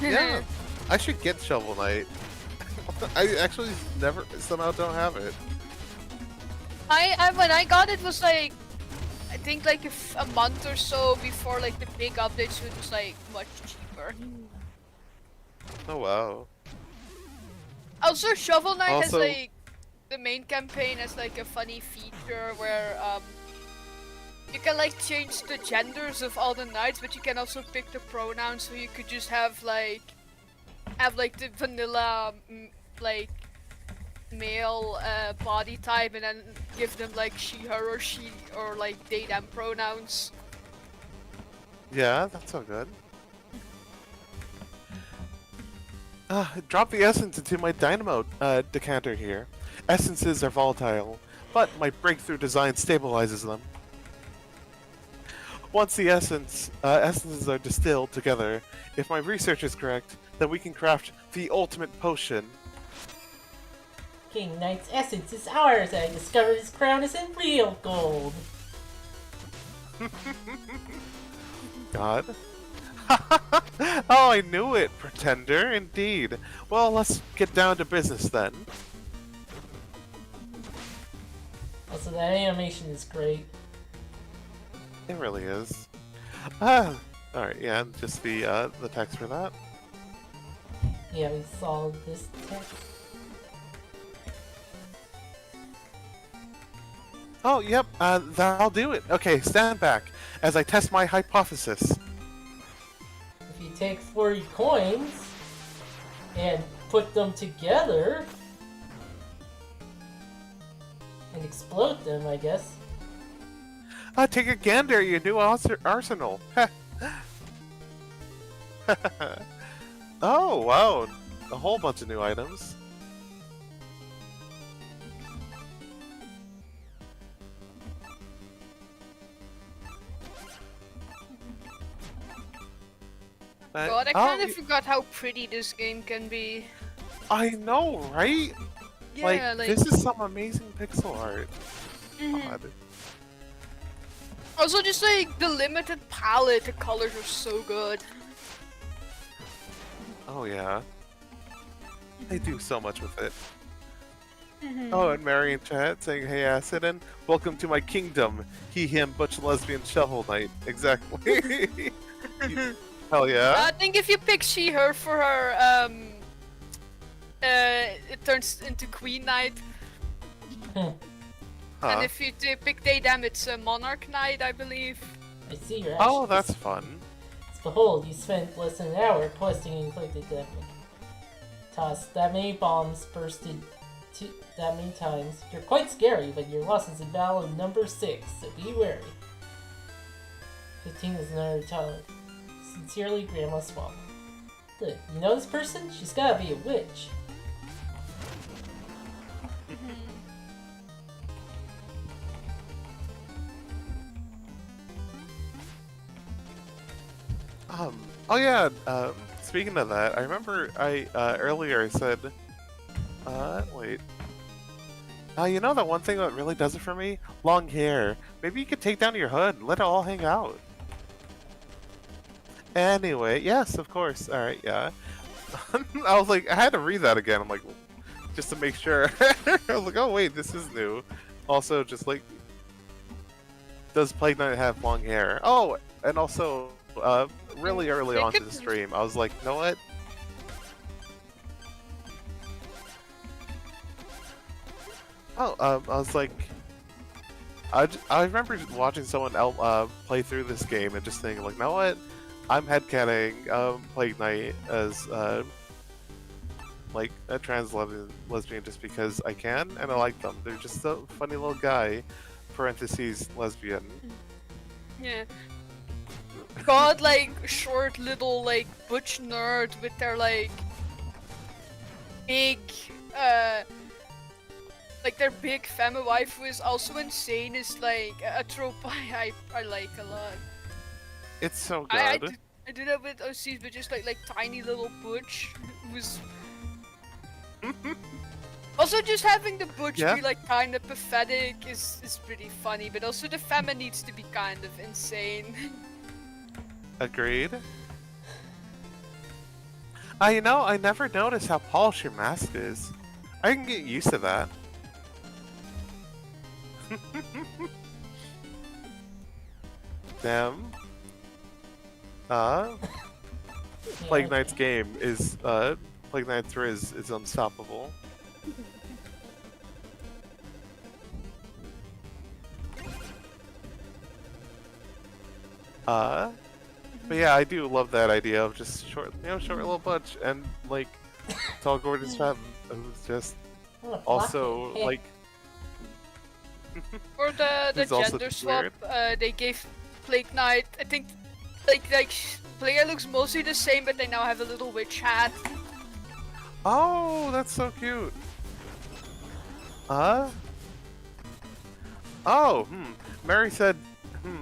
Yeah, I should get Shovel Knight. I actually somehow don't have it. I when I got it was like, I think like a month or so before like the big update, so it was like much cheaper. Oh wow. Also, Shovel Knight has Also- like, the main campaign has like a funny feature where you can like change the genders of all the knights, but you can also pick the pronouns, so you could just have like the vanilla like male body type and then give them like she, her, or she, or like they, them pronouns. Yeah, that's so good. Drop the essence into my dynamo decanter here. Essences are volatile, but my breakthrough design stabilizes them. Once the essences are distilled together, if my research is correct, then we can craft the ultimate potion. King Knight's essence is ours. I discovered his crown is in real gold. God. Oh, I knew it, pretender, indeed. Well, let's get down to business then. Also, that animation is great. It really is. Alright, yeah, just the text for that. Yeah, we saw this text. Oh, yep, that'll do it. Okay, stand back as I test my hypothesis. If you take 40 coins and put them together and explode them, I guess. Take a gander at your new arsenal. Oh, wow, a whole bunch of new items. God, I oh, kind of forgot how pretty this game can be. I know, right? Yeah, like, this is some amazing pixel art. Mhm. God. Also, just like the limited palette, the colors are so good. Oh yeah. They do so much with it. Mhm. Oh, and Mary in chat saying, "Hey, Acid, and welcome to my kingdom. He, him, butch, lesbian, shovel knight." Exactly. Hell yeah. I think if you pick she, her for her, it turns into Queen Knight. Huh. And if you pick they, them, it's a Monarch Knight, I believe. I see your Oh, actions. that's fun. Behold, you spent less than an hour questing and collected that many. Tossed that many bombs, bursted that many times. You're quite scary, but your losses in battle are number 6, so be wary. 15 is another tolerant. Sincerely, Grandma Swamp. Good. You know this person? She's gotta be a witch. Oh yeah, speaking of that, I remember earlier I said, wait. You know that one thing that really does it for me? Long hair. Maybe you could take down your hood and let it all hang out. Anyway, yes, of course. Alright, yeah. I was like, I had to read that again. I'm like, just to make sure. I was like, oh wait, this is new. Also, just like, does Plague Knight have long hair? Oh, and also, really early on to the stream, I was like, you know what? Oh, I was like, I remember watching someone else play through this game and just thinking, like, you know what? I'm headcanon Plague Knight as like a trans lesbian just because I can and I like them. They're just a funny little guy. Parentheses lesbian. Yeah. God, like short little like butch nerd with their like big like their big femme wife who is also insane is like a trope I like a lot. It's so good. I do that with OCs, but just like tiny little butch who's also just having the butch be like kind of pathetic is pretty funny, but also the femme needs to be kind of insane. Agreed. You know, I never noticed how polished your mask is. I can get used to that. Damn. Plague Knight's game is, Plague Knight 3 is unstoppable. But yeah, I do love that idea of just short little butch and like tall Gordon's fat who's just Oh, block Also, it. like, For the It's also gender just swap, weird. they gave Plague Knight, I think, player looks mostly the same, but they now have a little witch hat. oh, that's so cute. Huh? Oh, Mary said,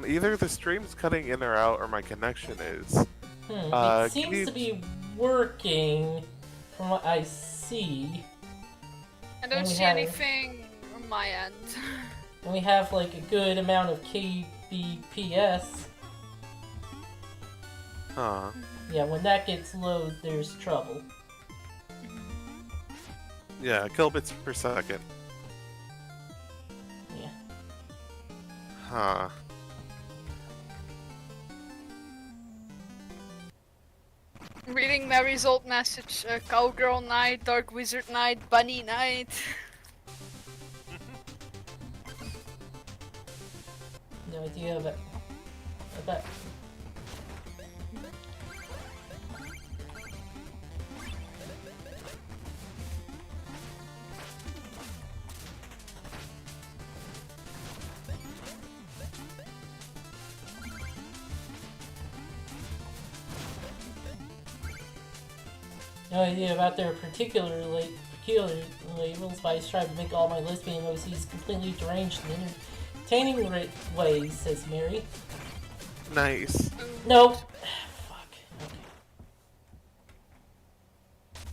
either the stream's cutting in or out, or my connection is. It can seems you- to be working from what I see. I don't And we see have- anything on my end. And we have like a good amount of kbps. Huh. Yeah, when that gets low, there's trouble. Yeah, kilobits per second. Yeah. Huh. Reading Mary's old message, Cowgirl Knight, Dark Wizard Knight, Bunny Knight. No idea about that. No idea about their peculiar labels, but I strive to make all my lesbian OCs completely deranged and entertaining ways, says Mary. Nice. Nope. Fuck. Okay.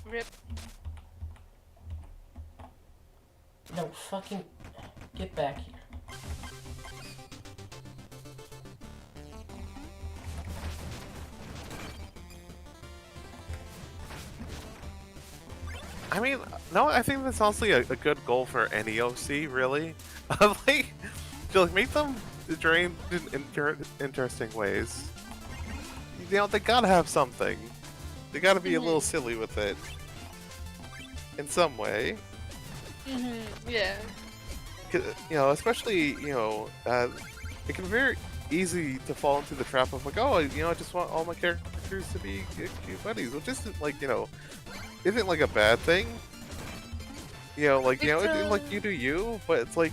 Rip. No, fucking... Get back here. I mean, no, I think that's honestly a good goal for any OC, really. Like, make them drained in interesting ways. You know, they gotta have something. They gotta be a little silly with it. In some way. Yeah. You know, especially, you know, it can be very easy to fall into the trap of like, oh, you know, I just want all my characters to be cute buddies, which isn't like, you know, isn't like a bad thing. You know, like, you know, like you do you, but it's like,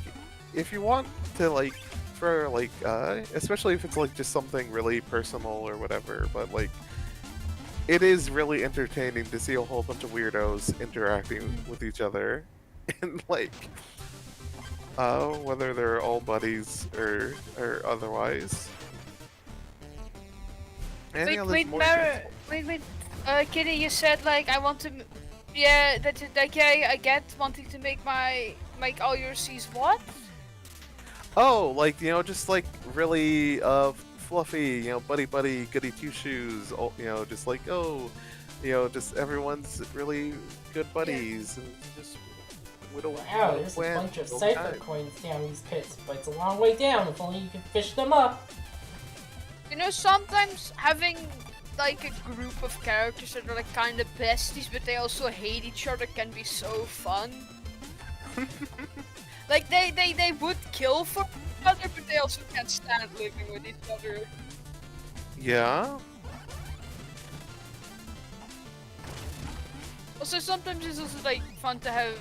if you want to like, for like, especially if it's like just something really personal or whatever, but like, it is really entertaining to see a whole bunch of weirdos interacting with each other, and like, whether they're all buddies or otherwise. And, you know, there's more wait, Kitty, you said like I want to, yeah, I get wanting to make all your C's what? Oh, like, you know, just like really fluffy, you know, buddy goody two shoes, you know, just like, oh, you know, just everyone's really good buddies and just whittle Wow, there's a wham bunch of all the cipher time. coins down these pits, but it's a long way down if only you can fish them up. You know, sometimes having like a group of characters that are like kind of besties, but they also hate each other can be so fun. Like they would kill for each other, but they also can't stand living with each other. Yeah. Also, sometimes it's also like fun to have.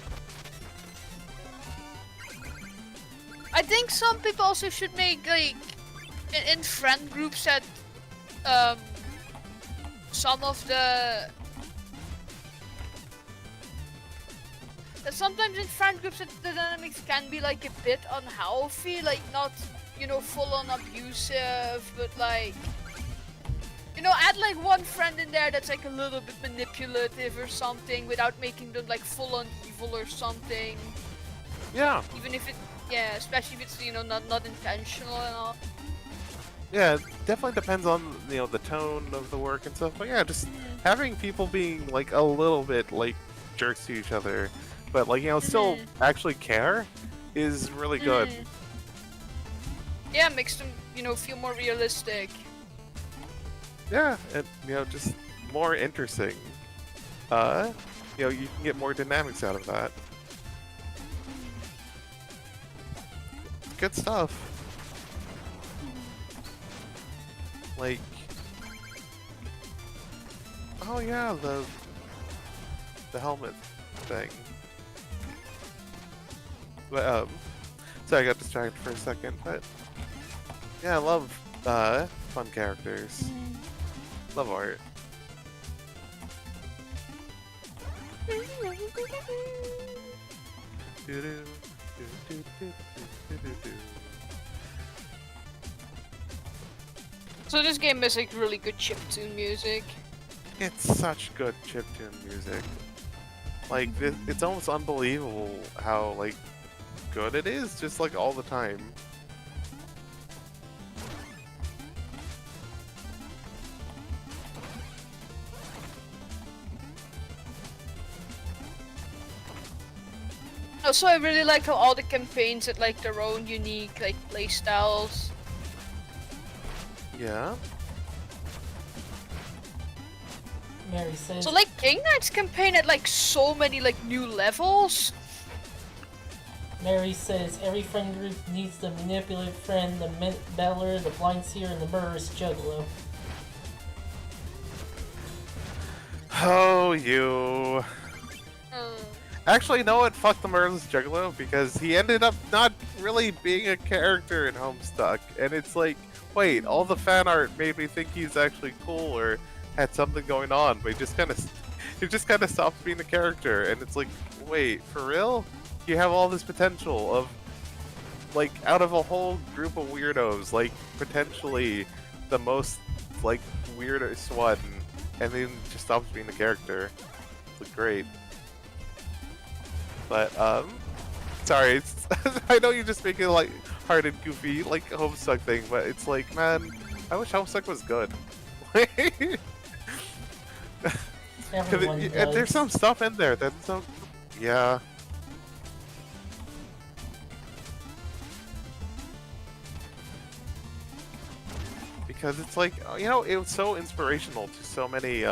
I think some people also should make like in friend groups that some of the sometimes in friend groups the dynamics can be like a bit unhealthy, like not, you know, full on abusive, but like, you know, add like one friend in there that's like a little bit manipulative or something without making them like full on evil or something. Yeah. Even if it, yeah, especially if it's, you know, not intentional and all. Yeah, it definitely depends on, you know, the tone of the work and stuff. But yeah, just having people being like a little bit like jerks to each other, but like, you know, still actually care is really good. Yeah, makes them, you know, feel more realistic. Yeah, and you know, just more interesting. You know, you can get more dynamics out of that. Good stuff. Like, oh yeah, the helmet thing. But sorry, I got distracted for a second. But yeah, I love fun characters. Love art. So this game is like really good chiptune music. It's such good chiptune music. Like it's almost unbelievable how like good it is, just like all the time. Also, I really like how all the campaigns had like their own unique like playstyles. Yeah. Mary says. So like King Knight's campaign had like so many like new levels. Mary says every friend group needs the manipulative friend, the battler, the blind seer, and the murderous juggalo. Oh, you. Actually, no, what? Fuck the Murderous Juggalo, because he ended up not really being a character in Homestuck, and it's like, wait, all the fan art made me think he's actually cool or had something going on, but he just kind of stopped being a character, and it's like, wait, for real? You have all this potential of, like, out of a whole group of weirdos, like, potentially the most, like, weirdest one, and then just stops being a character. It's like, great. But, sorry, it's, I know you just make it, like, hard and goofy, like, Homestuck thing, but it's like, man, I wish Homestuck was good. Everyone and does. there's some stuff in there that's so, yeah. Because it's like, you know, it was so inspirational to so many,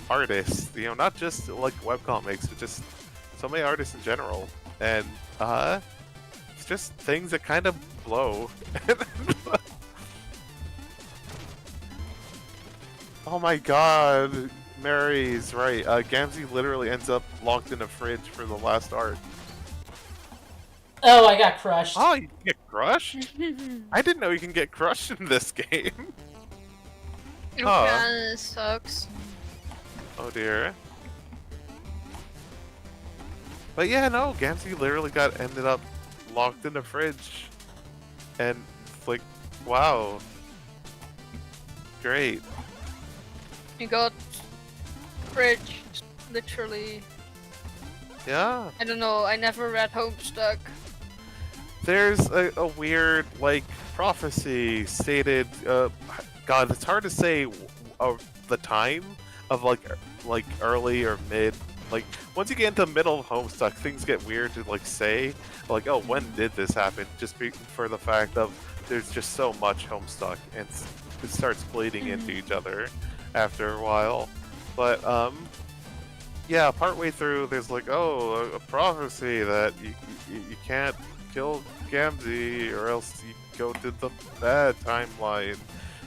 artists, you know, not just, like, webcomics, but just so many artists in general, and it's just things that kind of blow. Oh my god, Mary's right. Gamzee literally ends up locked in a fridge for the last art. Oh, I got crushed. Oh, you can get crushed? I didn't know you can get crushed in this game. It Huh. kinda sucks. Oh dear. But yeah, no, Gamzee literally ended up locked in the fridge. And it's like, wow. Great. You got fridge, literally. Yeah. I don't know, I never read Homestuck. There's a weird, like, prophecy stated, God, it's hard to say the time of, like early or mid. Like, once you get into the middle of Homestuck, things get weird to, like, say. Like, oh, when did this happen? Just for the fact of there's just so much Homestuck, and it starts bleeding into each other after a while. But, yeah, partway through, there's like, oh, a prophecy that you can't kill Gamzee or else you go to the bad timeline.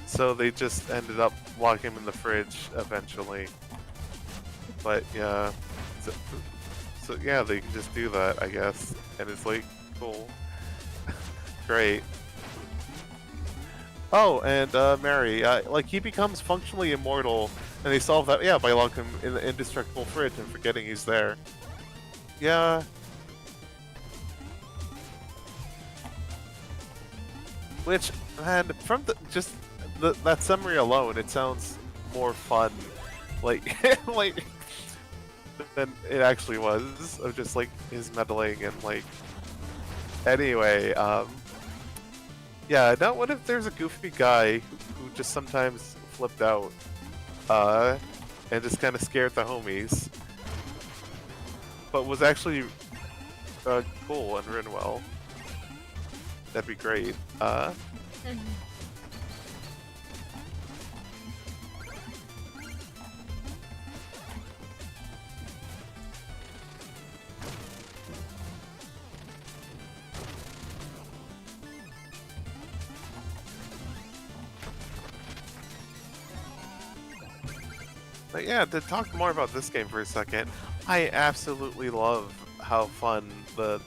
So they just ended up locking him in the fridge eventually. But yeah, so yeah, they can just do that, I guess, and it's like, cool, great. Oh, and Mary, like he becomes functionally immortal, and they solve that, yeah, by locking him in the indestructible fridge and forgetting he's there. Yeah. Which, man, from that summary alone, it sounds more fun, like, like, than it actually was, of just, like, his meddling and, like, anyway, yeah, now what if there's a goofy guy who just sometimes flipped out, and just kind of scared the homies, but was actually, cool and written well? That'd be great. But yeah, to talk more about this game for a second, I absolutely love how fun the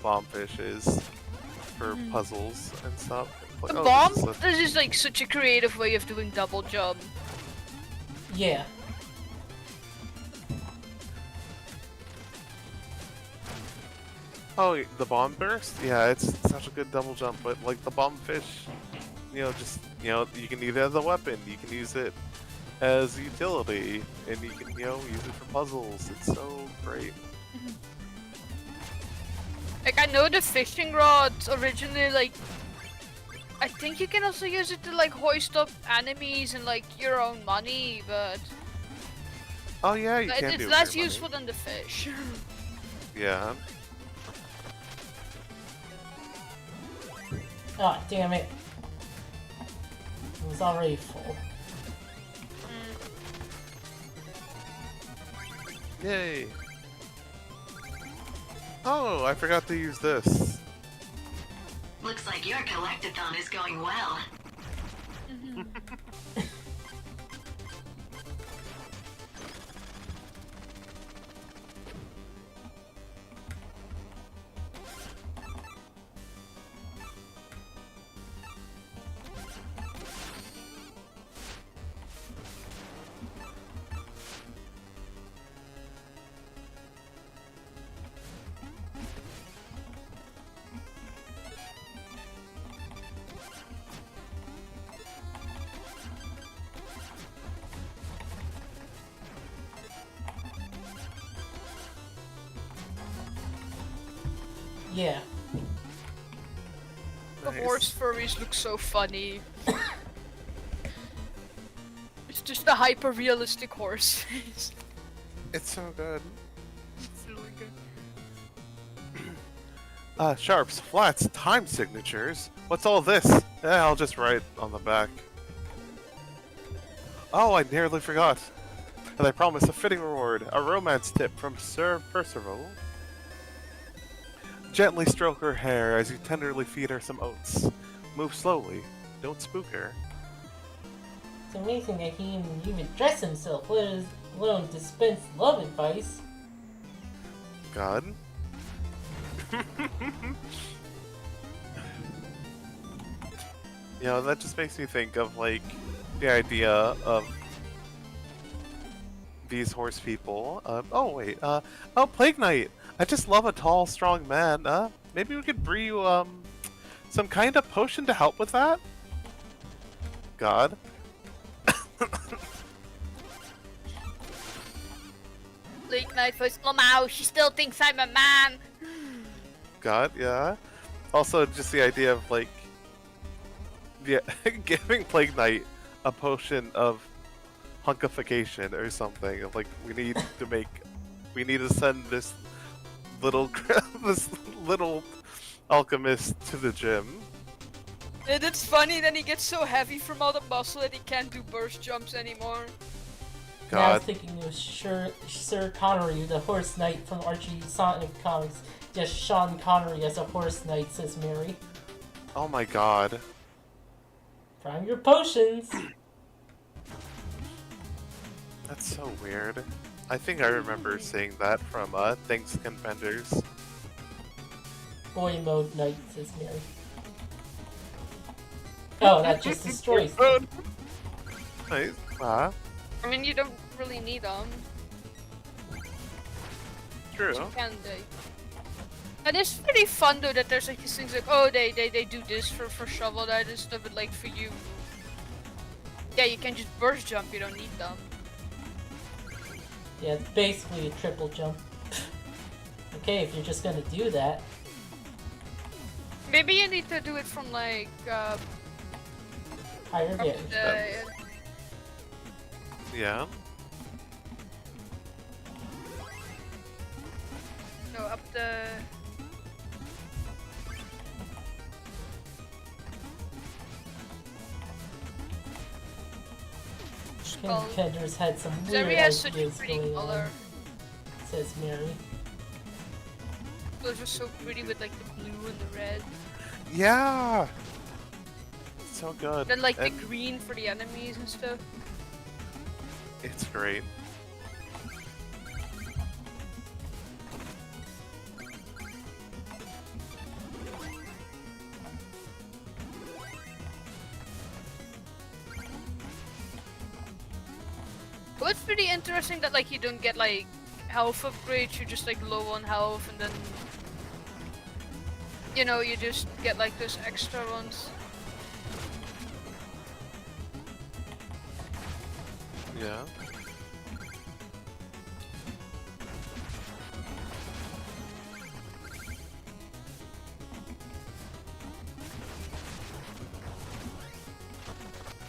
bombfish is for puzzles and stuff. Like, The oh, bomb this is a- is just like such a creative way of doing double jump. Yeah. Oh, the bomb burst? Yeah, it's such a good double jump, but like the bombfish, just you can use it as a weapon, you can use it as a utility, and you can use it for puzzles. It's so great. Like, I know the fishing rods originally, like, I think you can also use it to, like, hoist up enemies and, like, your own money, but Oh yeah, you can do it's it less for your useful money. than the fish. Yeah. Ah, damn it. It was already full. Yay. Oh, I forgot to use this. Looks like your collectathon is going well. Yeah. The Nice. horse furries look so funny. It's just a hyper realistic horse. It's so good. It's really good. Sharps, flats, time signatures. What's all this? I'll just write on the back. Oh, I nearly forgot. And I promise a fitting reward, a romance tip from Sir Percival. Gently stroke her hair as you tenderly feed her some oats. Move slowly, don't spook her. It's amazing that he can even dress himself, let alone dispense love advice. God. That just makes me think of, like, the idea of these horse people. Oh, wait. Plague Knight! I just love a tall, strong man. Maybe we could brew you, some kind of potion to help with that? God. Late night voice, Lamau, she still thinks I'm a man. God, yeah. Also, just the idea of, like, giving Plague Knight a potion of hunkification or something. Like, we need to send this little this little alchemist to the gym. And it's funny, then he gets so heavy from all the muscle that he can't do burst jumps anymore. Now I was God, thinking of Sir Connery, the horse knight from Archie Sonic comics. Just Sean Connery as a horse knight, says Mary. oh my God. Prime your potions! That's so weird. I think I remember seeing that from Thanks Contenders. Boy mode knight, says Mary. Oh, that just destroys them. Nice. I mean, you don't really need them. True. You can, and it's pretty fun though that there's like these things like, oh, they do this for Shovel Knight and stuff, but like for you, yeah, you can just burst jump, you don't need them. Yeah, it's basically a triple jump. Okay, if you're just gonna do that. Maybe you need to do it from like, Higher up damage. the, Yeah. no, up the, skull. Contenders had some weird Zeri has such a ideas pretty going color. on, says Mary. Those are so pretty with like the blue and the red. Yeah. So good. Then like And the green for the enemies and stuff. it's great. Well, it's pretty interesting that like you don't get like health upgrades. You're just like low on health, and then you know you just get like those extra ones. Yeah.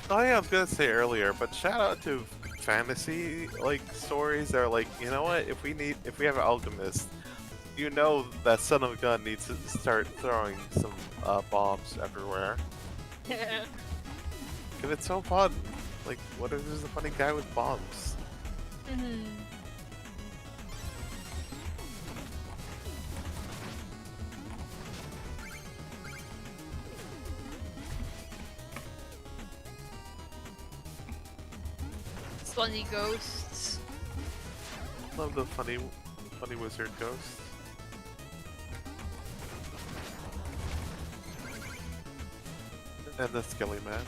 Oh yeah, I was gonna say earlier, but shout out to fantasy like stories that are like, you know what? If we have an alchemist, you know that son of a gun needs to start throwing some bombs everywhere. Yeah. Cause it's so fun. Like, what if there's a funny guy with bombs? Mhm. Funny ghosts. Love the funny wizard ghost. And the Skelly Man.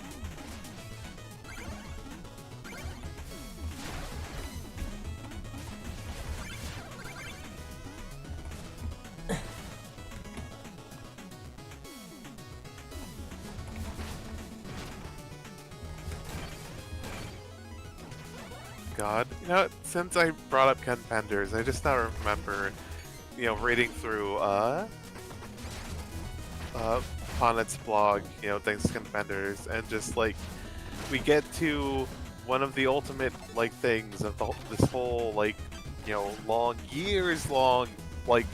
God, you know, since I brought up Ken Penders, I just now remember, you know, reading through Ponet's blog, you know, thanks to Ken Penders, and just like we get to one of the ultimate like things of this whole like, you know, years long like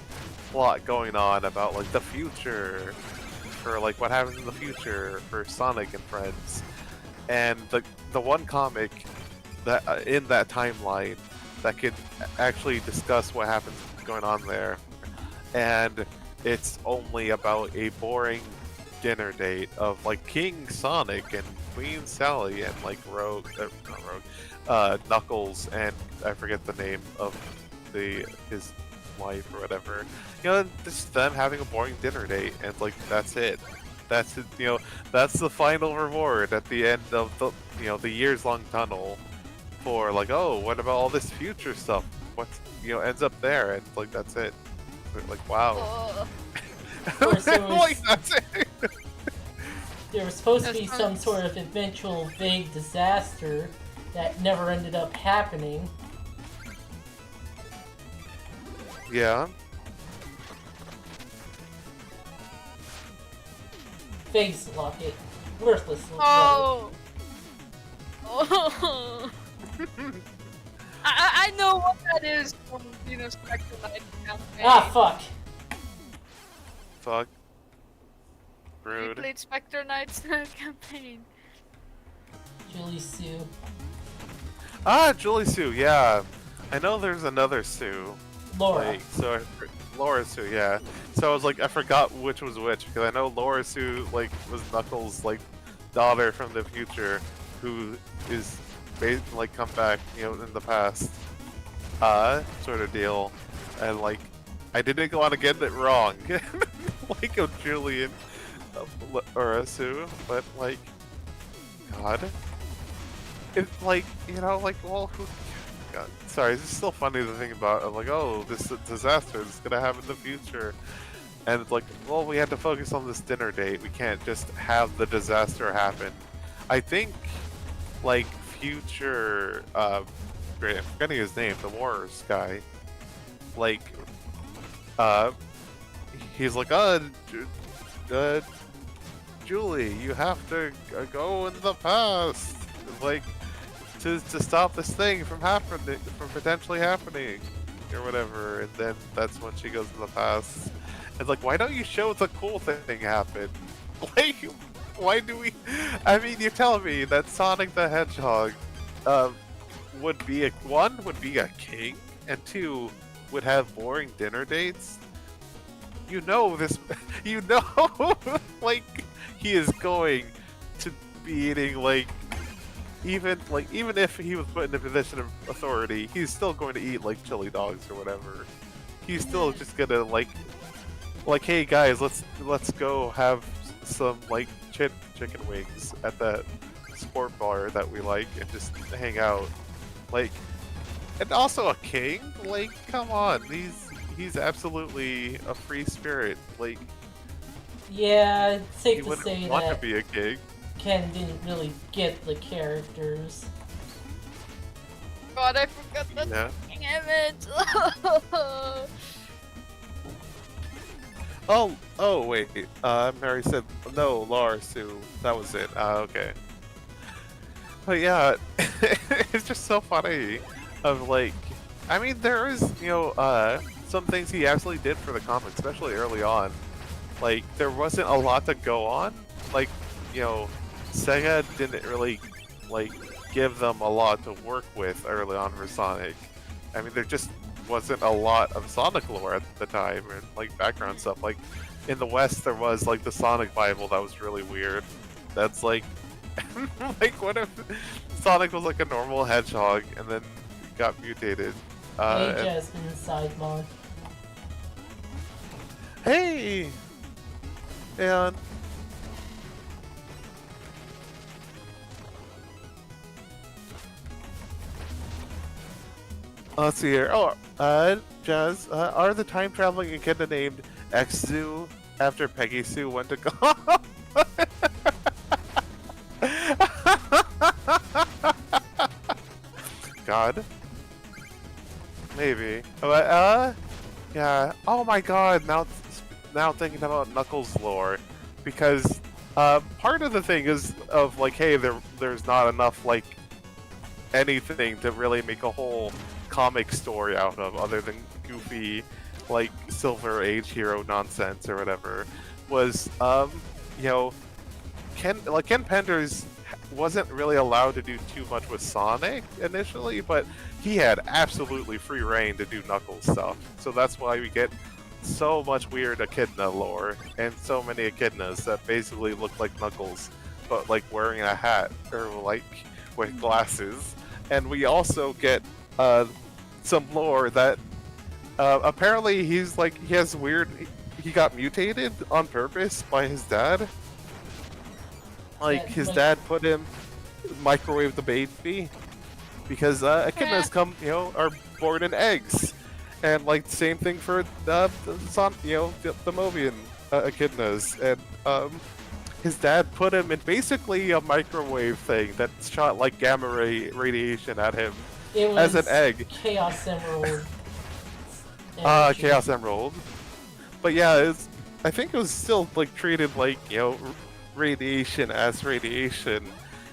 plot going on about like the future, for like what happens in the future for Sonic and friends, and the one comic that in that timeline that could actually discuss what happens going on there, and it's only about a boring dinner date of like King Sonic and Queen Sally and like Knuckles and I forget the name of his wife or whatever. You know, just them having a boring dinner date, and like that's it. That's it. You know, that's the final reward at the end of the the years-long tunnel. For like, oh, what about all this future stuff? What's ends up there, and like that's it. Like, wow. Or so it was- like that's it. There was supposed to be That's some nice. sort of eventual vague disaster that never ended up happening. Yeah. Face locket. Worthless. Oh. Oh. I know what that is from Spectre Knight campaign. Ah, fuck. Fuck. We Rude. played Spectre Knight's campaign. Julie Sue. Ah, Julie Sue. Yeah. I know there's another Sue. Laura. Like, so Laura Sue, yeah. So I was like, I forgot which was which, because I know Laura Sue like was Knuckles' like daughter from the future, who is basically like come back, in the past, sort of deal, and like I didn't want to get it wrong, like of Julian or a Sue, but like, God, it's like like well, who? God, sorry, it's just still funny to think about. I'm like, oh, this disaster is gonna happen in the future, and it's like, well, we had to focus on this dinner date. We can't just have the disaster happen. I think, like, future, great, I'm forgetting his name, the Wars guy, like, he's like, Julie, you have to go in the past, like, to stop this thing from potentially happening, or whatever. And then that's when she goes in the past. It's like, why don't you show the cool thing happen? Like, why do we? I mean, you're telling me that Sonic the Hedgehog, would be a king, and two, would have boring dinner dates. You know this. You know, like, he is going to be eating like. Even if he was put in a position of authority, he's still going to eat like chili dogs or whatever. He's still just gonna like, hey guys, let's go have some like chicken wings at that sport bar that we like and just hang out. Like, and also a king. Like, come on, he's absolutely a free spirit. Like, Yeah, it's he safe to wouldn't say want to that be a king. Ken didn't really get the characters. God, I forgot that Yeah. fucking image. Oh, wait. Mary said no, Laura Sue. That was it. Okay. But yeah, it's just so funny. Of like, I mean, there is some things he absolutely did for the comic, especially early on. Like, there wasn't a lot to go on. Like, Sega didn't really like give them a lot to work with early on for Sonic. I mean, there just wasn't a lot of Sonic lore at the time, and like background stuff. Like in the West, there was like the Sonic Bible that was really weird. That's like, like what if Sonic was like a normal hedgehog and then got mutated? Hey, And- Jasmine Sidemon. Hey, and let's see here. Oh, Jazz, are the time traveling echidna named X-Zoo after Peggy Sue went to go? God. Maybe. But, yeah. Oh my god, now thinking about Knuckles lore. Because, part of the thing is of, like, hey, there's not enough, like, anything to really make a whole comic story out of other than goofy, like, Silver Age hero nonsense or whatever. Was, Ken Penders wasn't really allowed to do too much with Sonic initially, but he had absolutely free reign to do Knuckles stuff. So that's why we get so much weird echidna lore and so many echidnas that basically look like Knuckles, but like wearing a hat or like with glasses. And we also get some lore that apparently he got mutated on purpose by his dad. Like, Yeah, his like- dad put him microwave the baby because echidnas are born in eggs, and like same thing for the Mobian echidnas, and his dad put him in basically a microwave thing that shot like gamma ray radiation at him It was as an egg. Chaos Emerald. Chaos Emerald. But yeah, I think it was still like treated like radiation as radiation.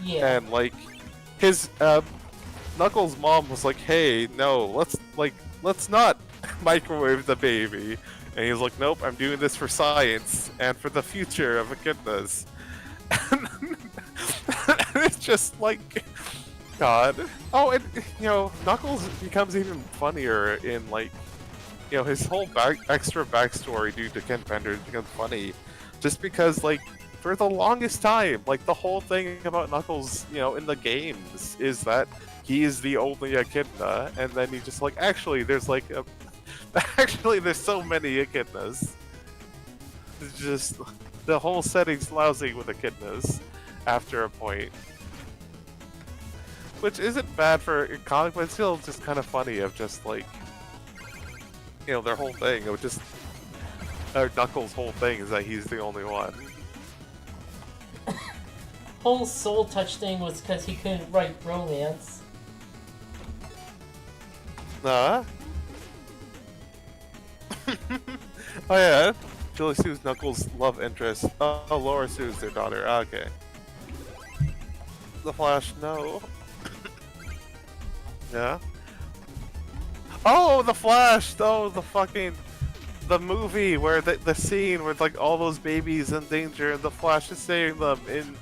Yeah. And like his Knuckles' mom was like, "Hey, no, let's not microwave the baby." And he's like, "Nope, I'm doing this for science and for the future of echidnas." It's just like, God. Oh, and Knuckles becomes even funnier in like, his whole extra backstory due to Ken Penders becomes funny, just because like, for the longest time, like the whole thing about Knuckles, in the games is that he is the only echidna, and then he just like, actually, there's like actually there's so many echidnas. It's just the whole setting's lousy with echidnas after a point, which isn't bad for a comic, but it's still just kind of funny of just like, their whole thing of just Knuckles' whole thing is that he's the only one. Whole Soul Touch thing was because he couldn't write romance. Nah. Oh yeah, Julie Sue's Knuckles' love interest. Oh, Laura Sue's their daughter. Okay. The Flash, no. Yeah. Oh, the Flash! Oh, the movie where the scene where like all those babies in danger and the Flash is saving them in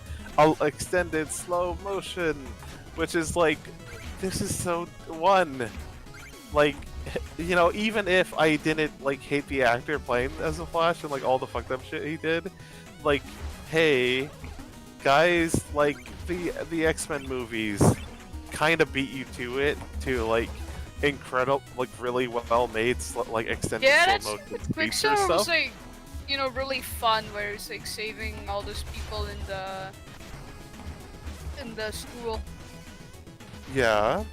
extended slow motion, which is like, this is so like, even if I didn't like hate the actor playing as the Flash and like all the fucked up shit he did, like, hey guys, like the X-Men movies kind of beat you to it, to like incredible, like really well made like extended slow motion feature Pixar was stuff. like, really fun, where it's like saving all those people in the school. Yeah.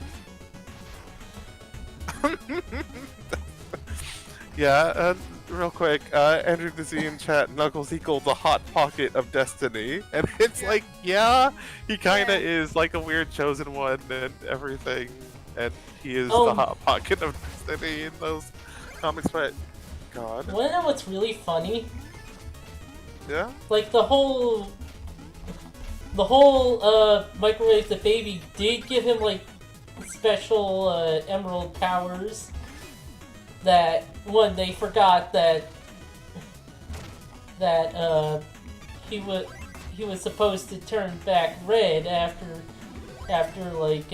Yeah, real quick, Andrew Dizzy in chat, Knuckles equals the hot pocket of destiny. And it's Yeah. like, yeah, he kinda Yeah. is like a weird chosen one and everything. And he is Oh. the hot pocket of destiny in those comics, but God. Wanna know what's really funny? Yeah? Like the whole microwave the baby did give him like special emerald powers. That one they forgot that he was supposed to turn back red after like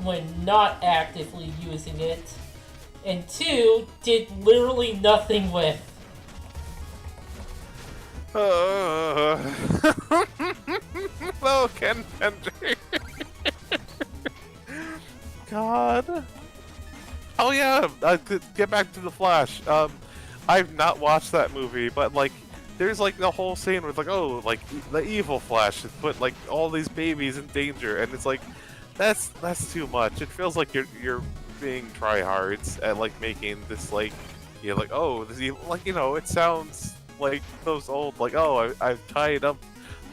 when not actively using it, and two did literally nothing with. Oh, Ken Pendry. God. Oh yeah, get back to the Flash. I've not watched that movie, but like, there's like the whole scene where it's like, oh, like the evil Flash has put like all these babies in danger, and it's like, that's too much. It feels like you're being tryhards at like making this like, you know, like, oh, this evil, like, you know, it sounds like those old like, oh, I've tied up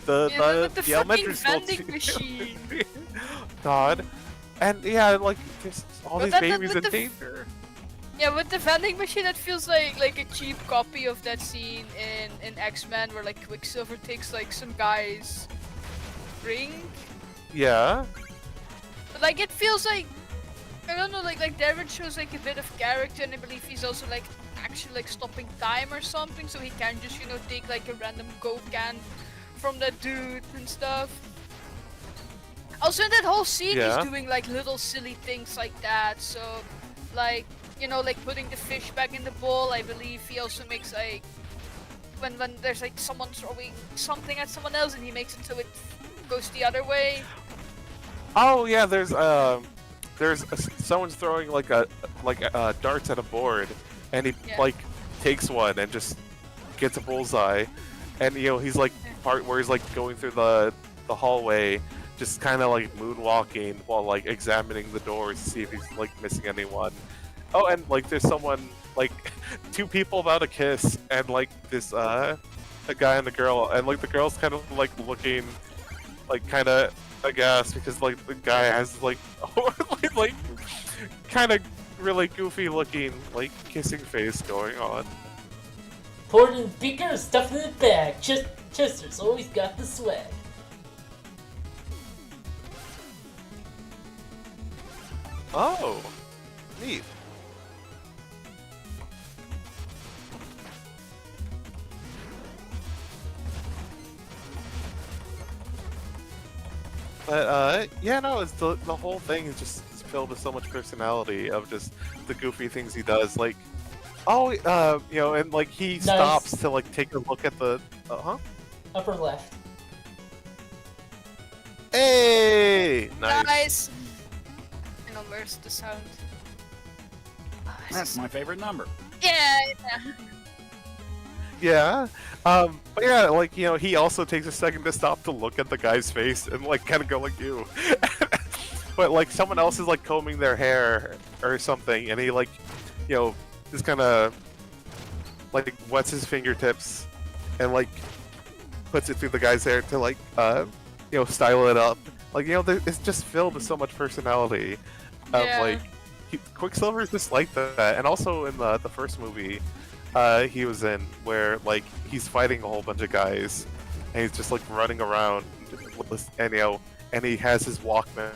the the elementary fucking school vending machine. God. And yeah, like there's all But these that- babies with in the danger. Yeah, with the vending machine, it feels like a cheap copy of that scene in X-Men where like Quicksilver takes like some guy's ring. Yeah. But like it feels like, I don't know, like Darren shows like a bit of character, and I believe he's also like actually like stopping time or something, so he can just, you know, take like a random Coke can from that dude and stuff. Also in that whole scene Yeah. he's doing like little silly things like that, so like, you know, like putting the fish back in the bowl. I believe he also makes like when there's like someone throwing something at someone else and he makes it so it goes the other way. Oh yeah, there's someone's throwing like darts at a board, and he Yeah. like takes one and just gets a bullseye, and you know he's like part where he's like going through the hallway, just kind of like moonwalking while like examining the doors to see if he's like missing anyone. Oh, and like there's someone like two people about to kiss, and like this a guy and a girl, and like the girl's kind of like looking like kind of aghast because like the guy has like like kind of really goofy looking like kissing face going on. Poured in bigger stuff in the bag. Chester's always got the swag. Oh, neat. But yeah, no, it's the whole thing is just filled with so much personality of just the goofy things he does. Like, oh, you know, and like he stops to like take a look at the, Upper left. Hey, nice. Nice. And where's the sound? That's my favorite number. Yeah. Yeah. But yeah, like, you know, he also takes a second to stop to look at the guy's face and like kind of go like you. But like someone else is like combing their hair or something, and he like, you know, just kind of like wets his fingertips and like puts it through the guy's hair to like, you know, style it up. Like, you know, it's just filled with so much personality. Of Yeah. like, Quicksilver is just like that, and also in the first movie. He was in where like he's fighting a whole bunch of guys, and he's just like running around, and you know, and he has his Walkman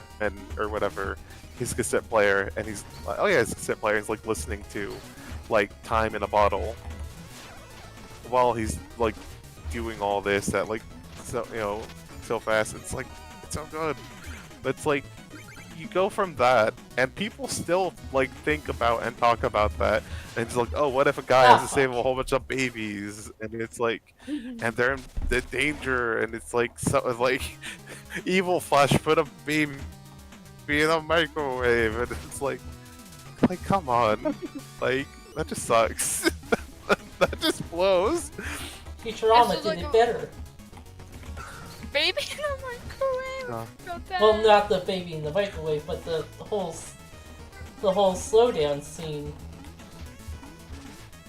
or whatever, his cassette player, and he's oh yeah, his cassette player is like listening to like Time in a Bottle while he's like doing all this at like so, you know, so fast. It's like it's so good, but it's like you go from that, and people still like think about and talk about that, and it's like, oh, what if a guy has to save a whole bunch of babies, and it's like, and they're in danger, and it's like, so like, evil Flash put a baby in a microwave, and it's like come on, like that just sucks. That just blows. Futurama It's did like it a- better. Baby in a microwave. Yeah. Got that. Well, not the baby in the microwave, but the whole the whole slowdown scene.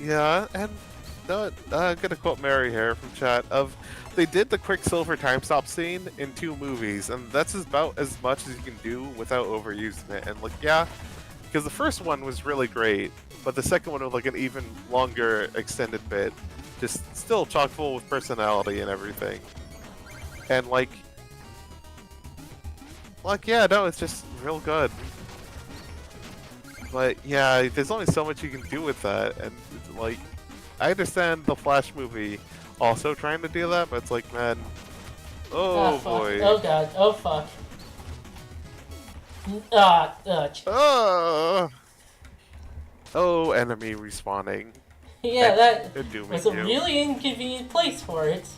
Yeah, and I'm gonna quote Mary here from chat of they did the Quicksilver time stop scene in 2 movies, and that's about as much as you can do without overusing it. And like, yeah, because the first one was really great, but the second one was like an even longer extended bit, just still chock full with personality and everything. And like yeah, no, it's just real good. But yeah, there's only so much you can do with that, and like, I understand the Flash movie also trying to do that, but it's like, man, oh fuck. boy, Oh god. Oh fuck. oh, enemy respawning. Yeah, that They're dooming was a you. really inconvenient place for it.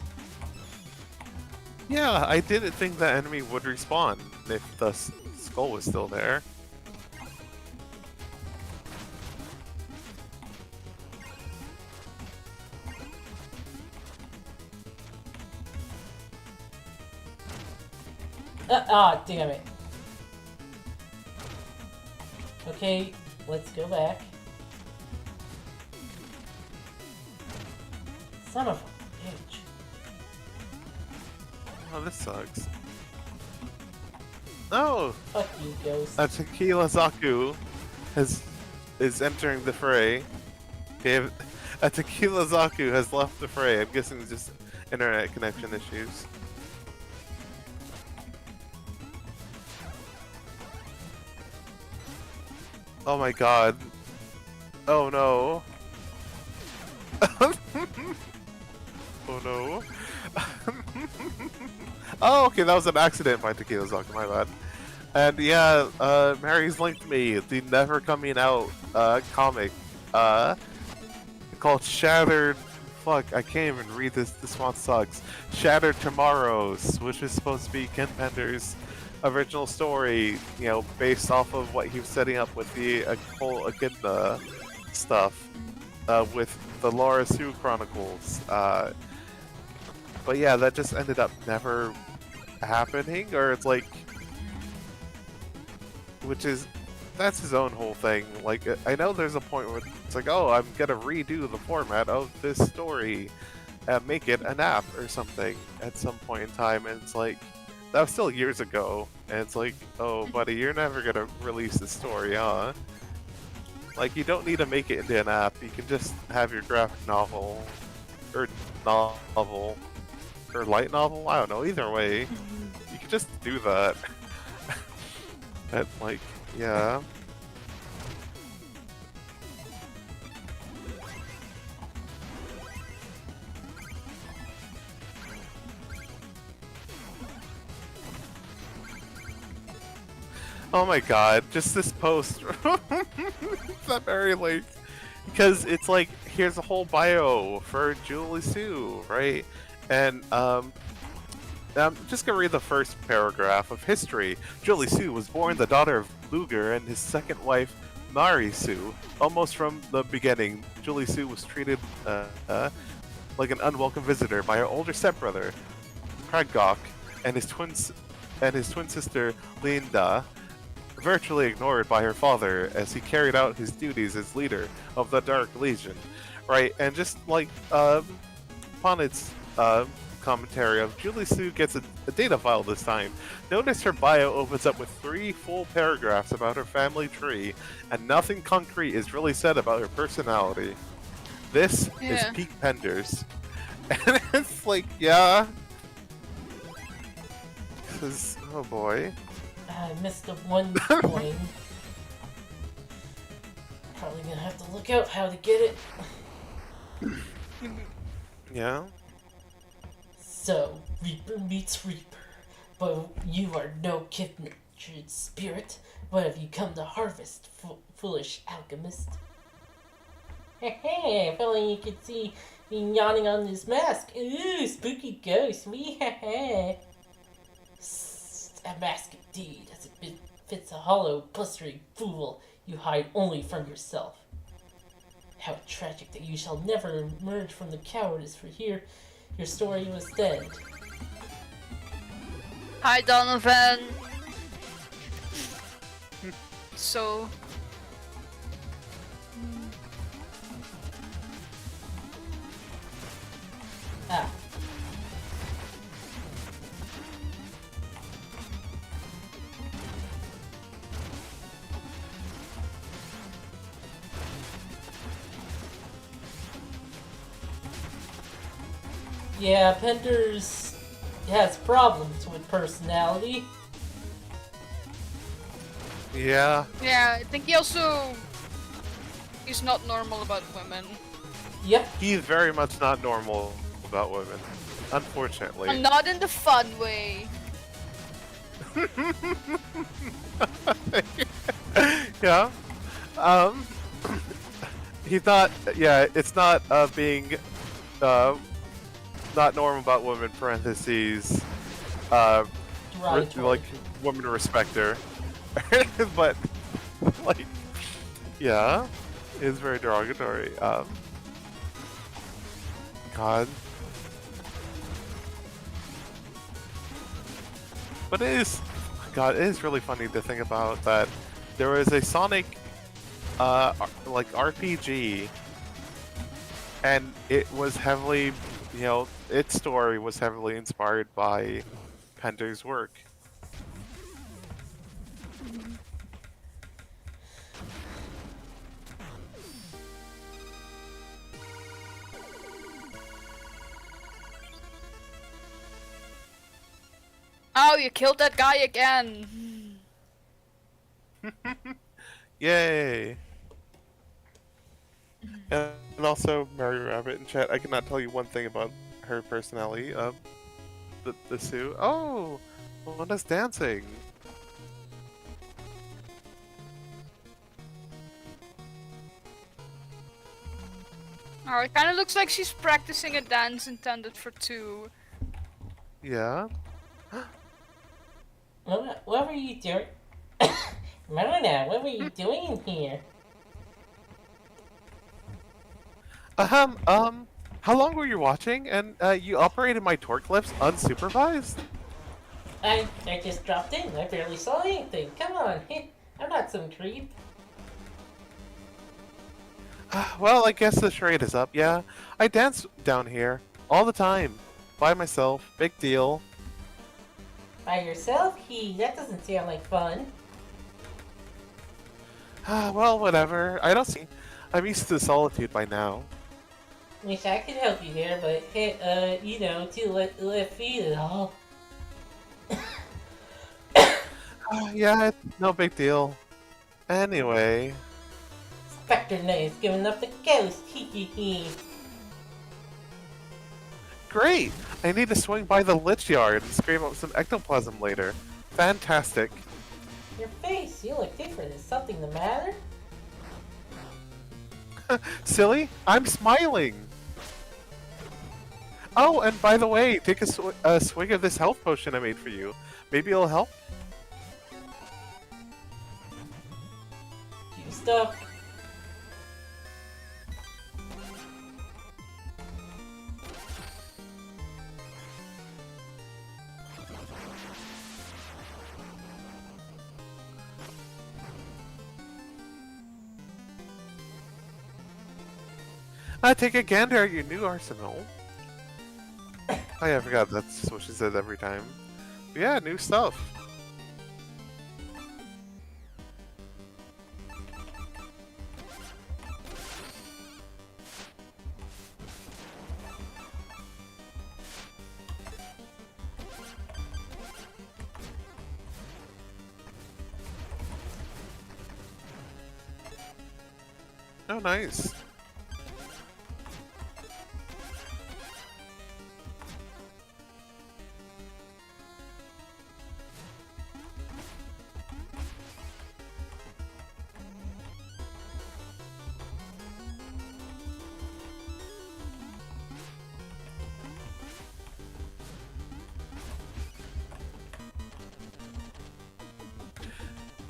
Yeah, I didn't think that enemy would respawn if the skull was still there. Damn it. Okay, let's go back. Son of a bitch. Oh, this sucks. No! Fuck you, Ghost. A Tequila Zaku is entering the fray. Okay, a Tequila Zaku has left the fray. I'm guessing it's just internet connection issues. Oh my god. Oh no. Oh no. Oh, okay, that was an accident by Tequila Zaku, my bad. And yeah, Mary's linked me the never coming out comic called Shattered. Fuck, I can't even read this. This one sucks. Shattered Tomorrows, which is supposed to be Ken Pender's original story, you know, based off of what he was setting up with the whole Echidna stuff with the Laura Sue Chronicles. But yeah, that just ended up never happening, or it's like, which is, that's his own whole thing. Like, I know there's a point where it's like, oh, I'm gonna redo the format of this story and make it an app or something at some point in time, and it's like, that was still years ago, and it's like, oh, buddy, you're never gonna release the story, huh? Like, you don't need to make it into an app, you can just have your graphic novel, or or light novel, I don't know, either way, you can just do that. And like, yeah. Oh my god, just this post. It's not very late. Because it's like, here's a whole bio for Julie Sue, right? And I'm just gonna read the first paragraph of history. Julie Sue was born the daughter of Luger and his second wife, Mari Sue. Almost from the beginning, Julie Sue was treated like an unwelcome visitor by her older stepbrother, Kragok, and his twin sister, Linda, virtually ignored by her father as he carried out his duties as leader of the Dark Legion, right? And just like upon its commentary of Julie Sue gets a data file this time. Notice her bio opens up with 3 full paragraphs about her family tree, and nothing concrete is really said about her personality. This is peak Penders. And it's like, yeah. Because, oh boy. I missed the one coin. Probably gonna have to look out how to get it. Yeah. So, Reaper meets Reaper. But you are no kindred spirit. What have you come to harvest, foolish alchemist? Hey, if only you could see me yawning on this mask. Ooh, spooky ghost. Me, A mask indeed, as it fits a hollow, blustering fool you hide only from yourself. How tragic that you shall never emerge from the cowardice, for here your story was dead. Hi, Donovan. So, Yeah, Penders has problems with personality. Yeah. Yeah, I think he also is not normal about women. Yep. He's very much not normal about women. Unfortunately. And not in the fun way. Yeah. Um he's not it's not being not normal about women parentheses Derogatory. like women respecter. But like yeah, it's very derogatory. God. But it is, God, it is really funny to think about that there was a Sonic, like RPG, and it was heavily, its story was heavily inspired by Pender's work. Oh, you killed that guy again. Yay! And also, Mario Rabbit in chat, I cannot tell you one thing about her personality. The Sue. Oh, Mona's dancing. Oh, it kind of looks like she's practicing a dance intended for two. Yeah. What were you doing? Mona, what were you doing here? How long were you watching? And you operated my torque lifts unsupervised? I just dropped in. I barely saw anything. Come on. I'm not some creep. Well, I guess the charade is up, yeah. I dance down here all the time. By myself. Big deal. By yourself? That doesn't sound like fun. Well, whatever. I don't see. I'm used to solitude by now. Wish I could help you there, but too left feet and all. Yeah, it's no big deal. Anyway. Spectre Knight's giving up the ghost. Hee hee hee. Great! I need to swing by the Lich Yard and scrape up some ectoplasm later. Fantastic. Your face, you look different. Is something the matter? Silly? I'm smiling! Oh, and by the way, take a swig of this health potion I made for you. Maybe it'll help? You stuff. Take a gander at your new arsenal. Oh yeah, I forgot that's what she says every time. But yeah, new stuff. Oh, nice.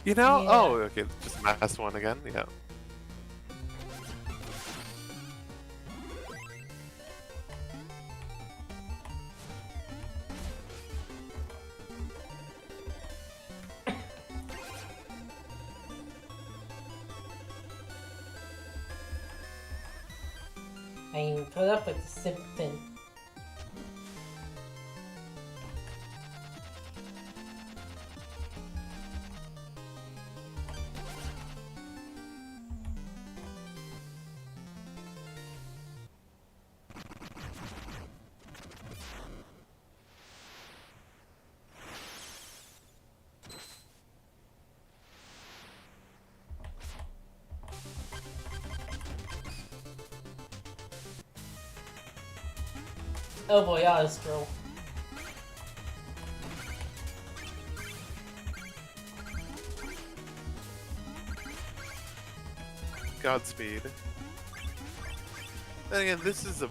You know? Yeah. Oh, okay, just mass one again. Yeah. I even put up with the simpleton. Oh boy, auto scroll. Godspeed. Then again, this is a,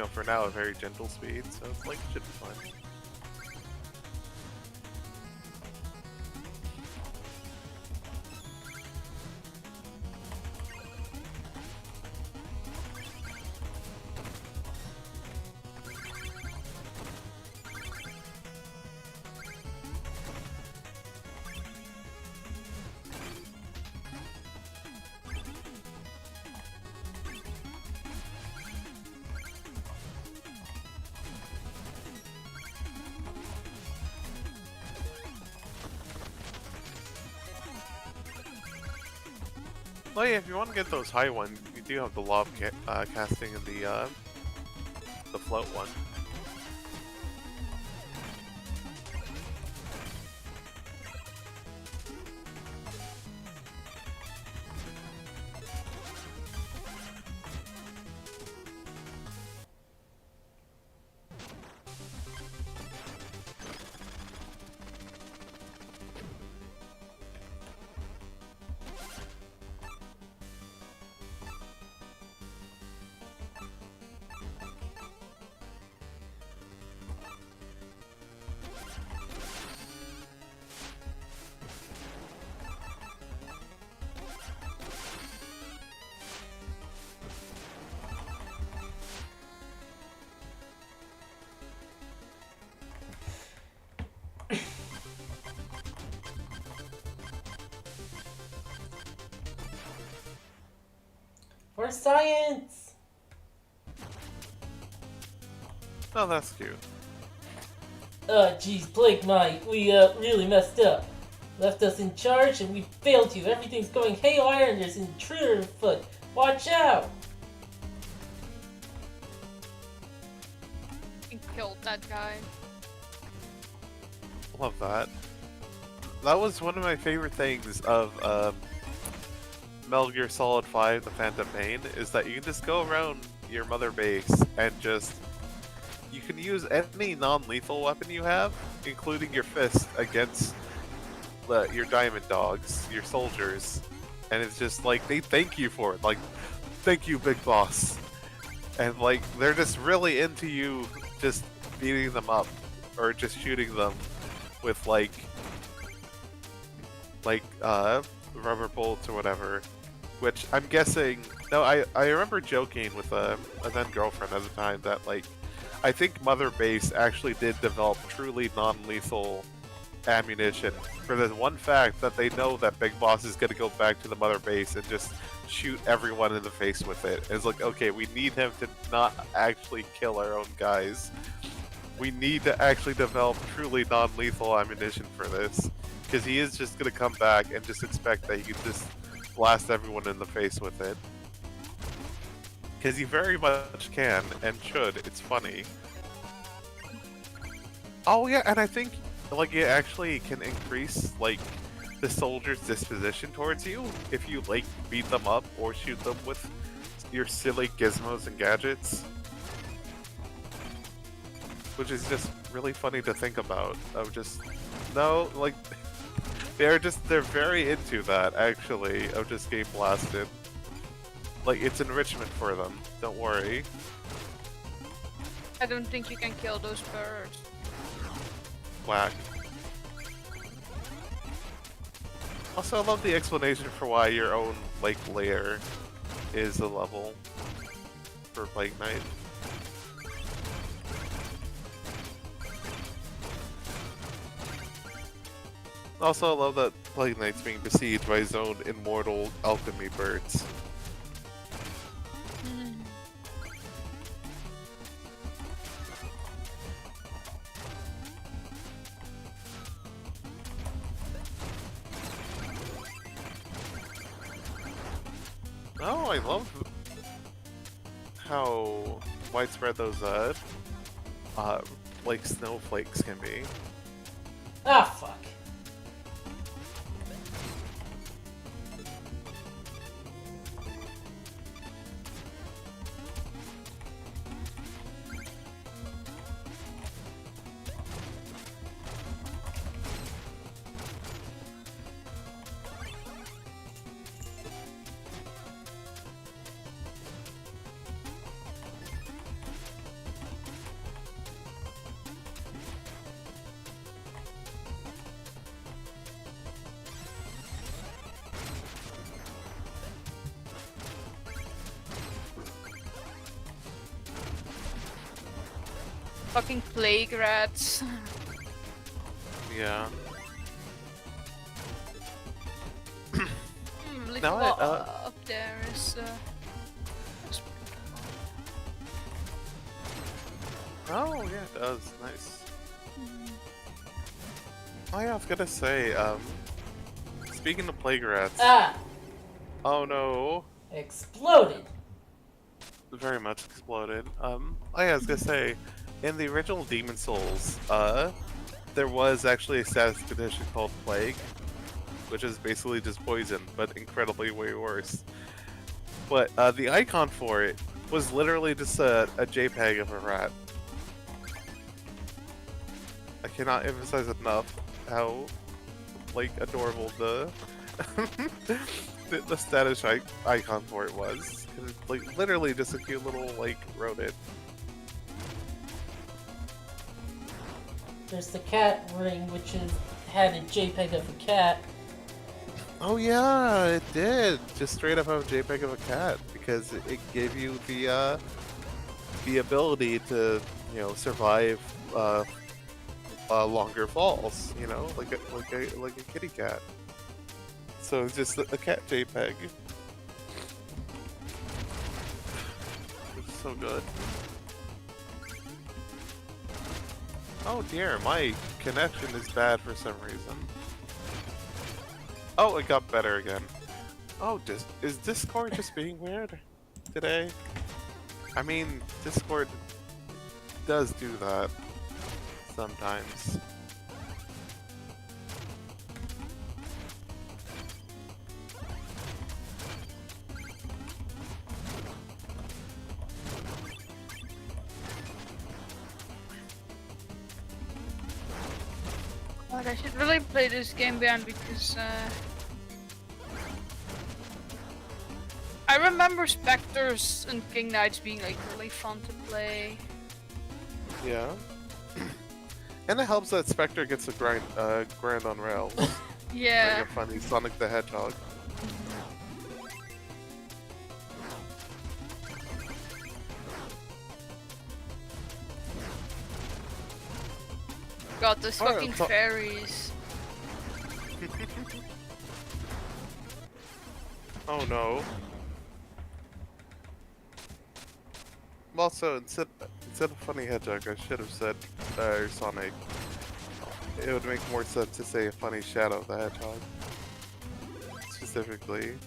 for now, a very gentle speed, so it's like, should be fine. Well, yeah, if you want to get those high ones, you do have the lob casting and the float one. For science! Oh, that's cute. Geez, Plague Knight, we, really messed up. Left us in charge and we failed you. Everything's going haywire and there's an intruder afoot. Watch out! You killed that guy. Love that. That was one of my favorite things of Metal Gear Solid 5: The Phantom Pain, is that you can just go around your mother base and just... You can use any non-lethal weapon you have, including your fist, against your diamond dogs, your soldiers. And it's just like, they thank you for it. Like, thank you, Big Boss. And like, they're just really into you just beating them up, or just shooting them with like rubber bullets or whatever. Which I'm guessing, no, I remember joking with a then girlfriend at the time that like, I think Mother Base actually did develop truly non-lethal ammunition for the one fact that they know that Big Boss is going to go back to the Mother Base and just shoot everyone in the face with it. And it's like, okay, we need him to not actually kill our own guys. We need to actually develop truly non-lethal ammunition for this, because he is just going to come back and just expect that he can just blast everyone in the face with it. Because he very much can and should. It's funny. Oh yeah, and I think like it actually can increase like the soldier's disposition towards you if you like beat them up or shoot them with your silly gizmos and gadgets. Which is just really funny to think about. Of just no, like they're very into that actually, of just getting blasted. Like, it's enrichment for them, don't worry. I don't think you can kill those birds. Whack. Also, I love the explanation for why your own, like, lair is a level for Plague Knight. Also, I love that Plague Knight's being besieged by his own immortal alchemy birds. Oh, I love how widespread those, like snowflakes can be. Ah, fuck. fucking plague rats. Yeah. Little No, up there is. Oh yeah, it does. Nice. Oh yeah, I was gonna say. Speaking of plague rats. Ah! Oh no. Exploded! Very much exploded. Oh yeah, I was gonna say, in the original Demon Souls, there was actually a status condition called Plague, which is basically just poison, but incredibly way worse. But the icon for it was literally just a JPEG of a rat. I cannot emphasize enough how, like, adorable the the status icon for it was. 'Cause it's, like, literally just a cute little, like, rodent. There's the cat ring, which had a JPEG of a cat. Oh yeah, it did. Just straight up have a JPEG of a cat because it gave you the ability to, you know, survive longer falls. You know, like a kitty cat. So it's just a cat JPEG. It's so good. Oh dear, my connection is bad for some reason. Oh, it got better again. Oh, is Discord just being weird today? I mean, Discord does do that sometimes. God, I should really play this game again because I remember Spectres and King Knights being like really fun to play. Yeah. And it helps that Spectre gets a grind on rails. Yeah. Like a funny Sonic the Hedgehog. God, those Oh, yeah, fucking so- fairies. Oh no. Also, instead of funny hedgehog, I should have said Sonic. It would make more sense to say a funny Shadow the Hedgehog. Specifically.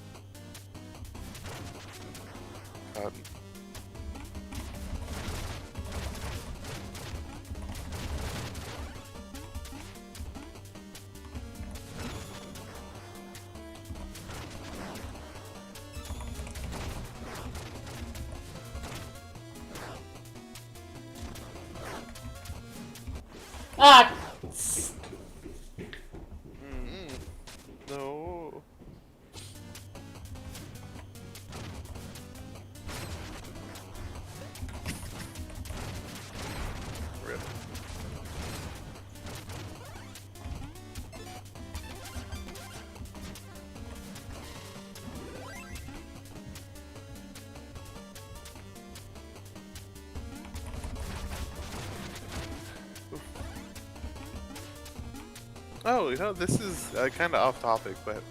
God. Ah! No. Rip. Oh, you know, this is kind of off topic, but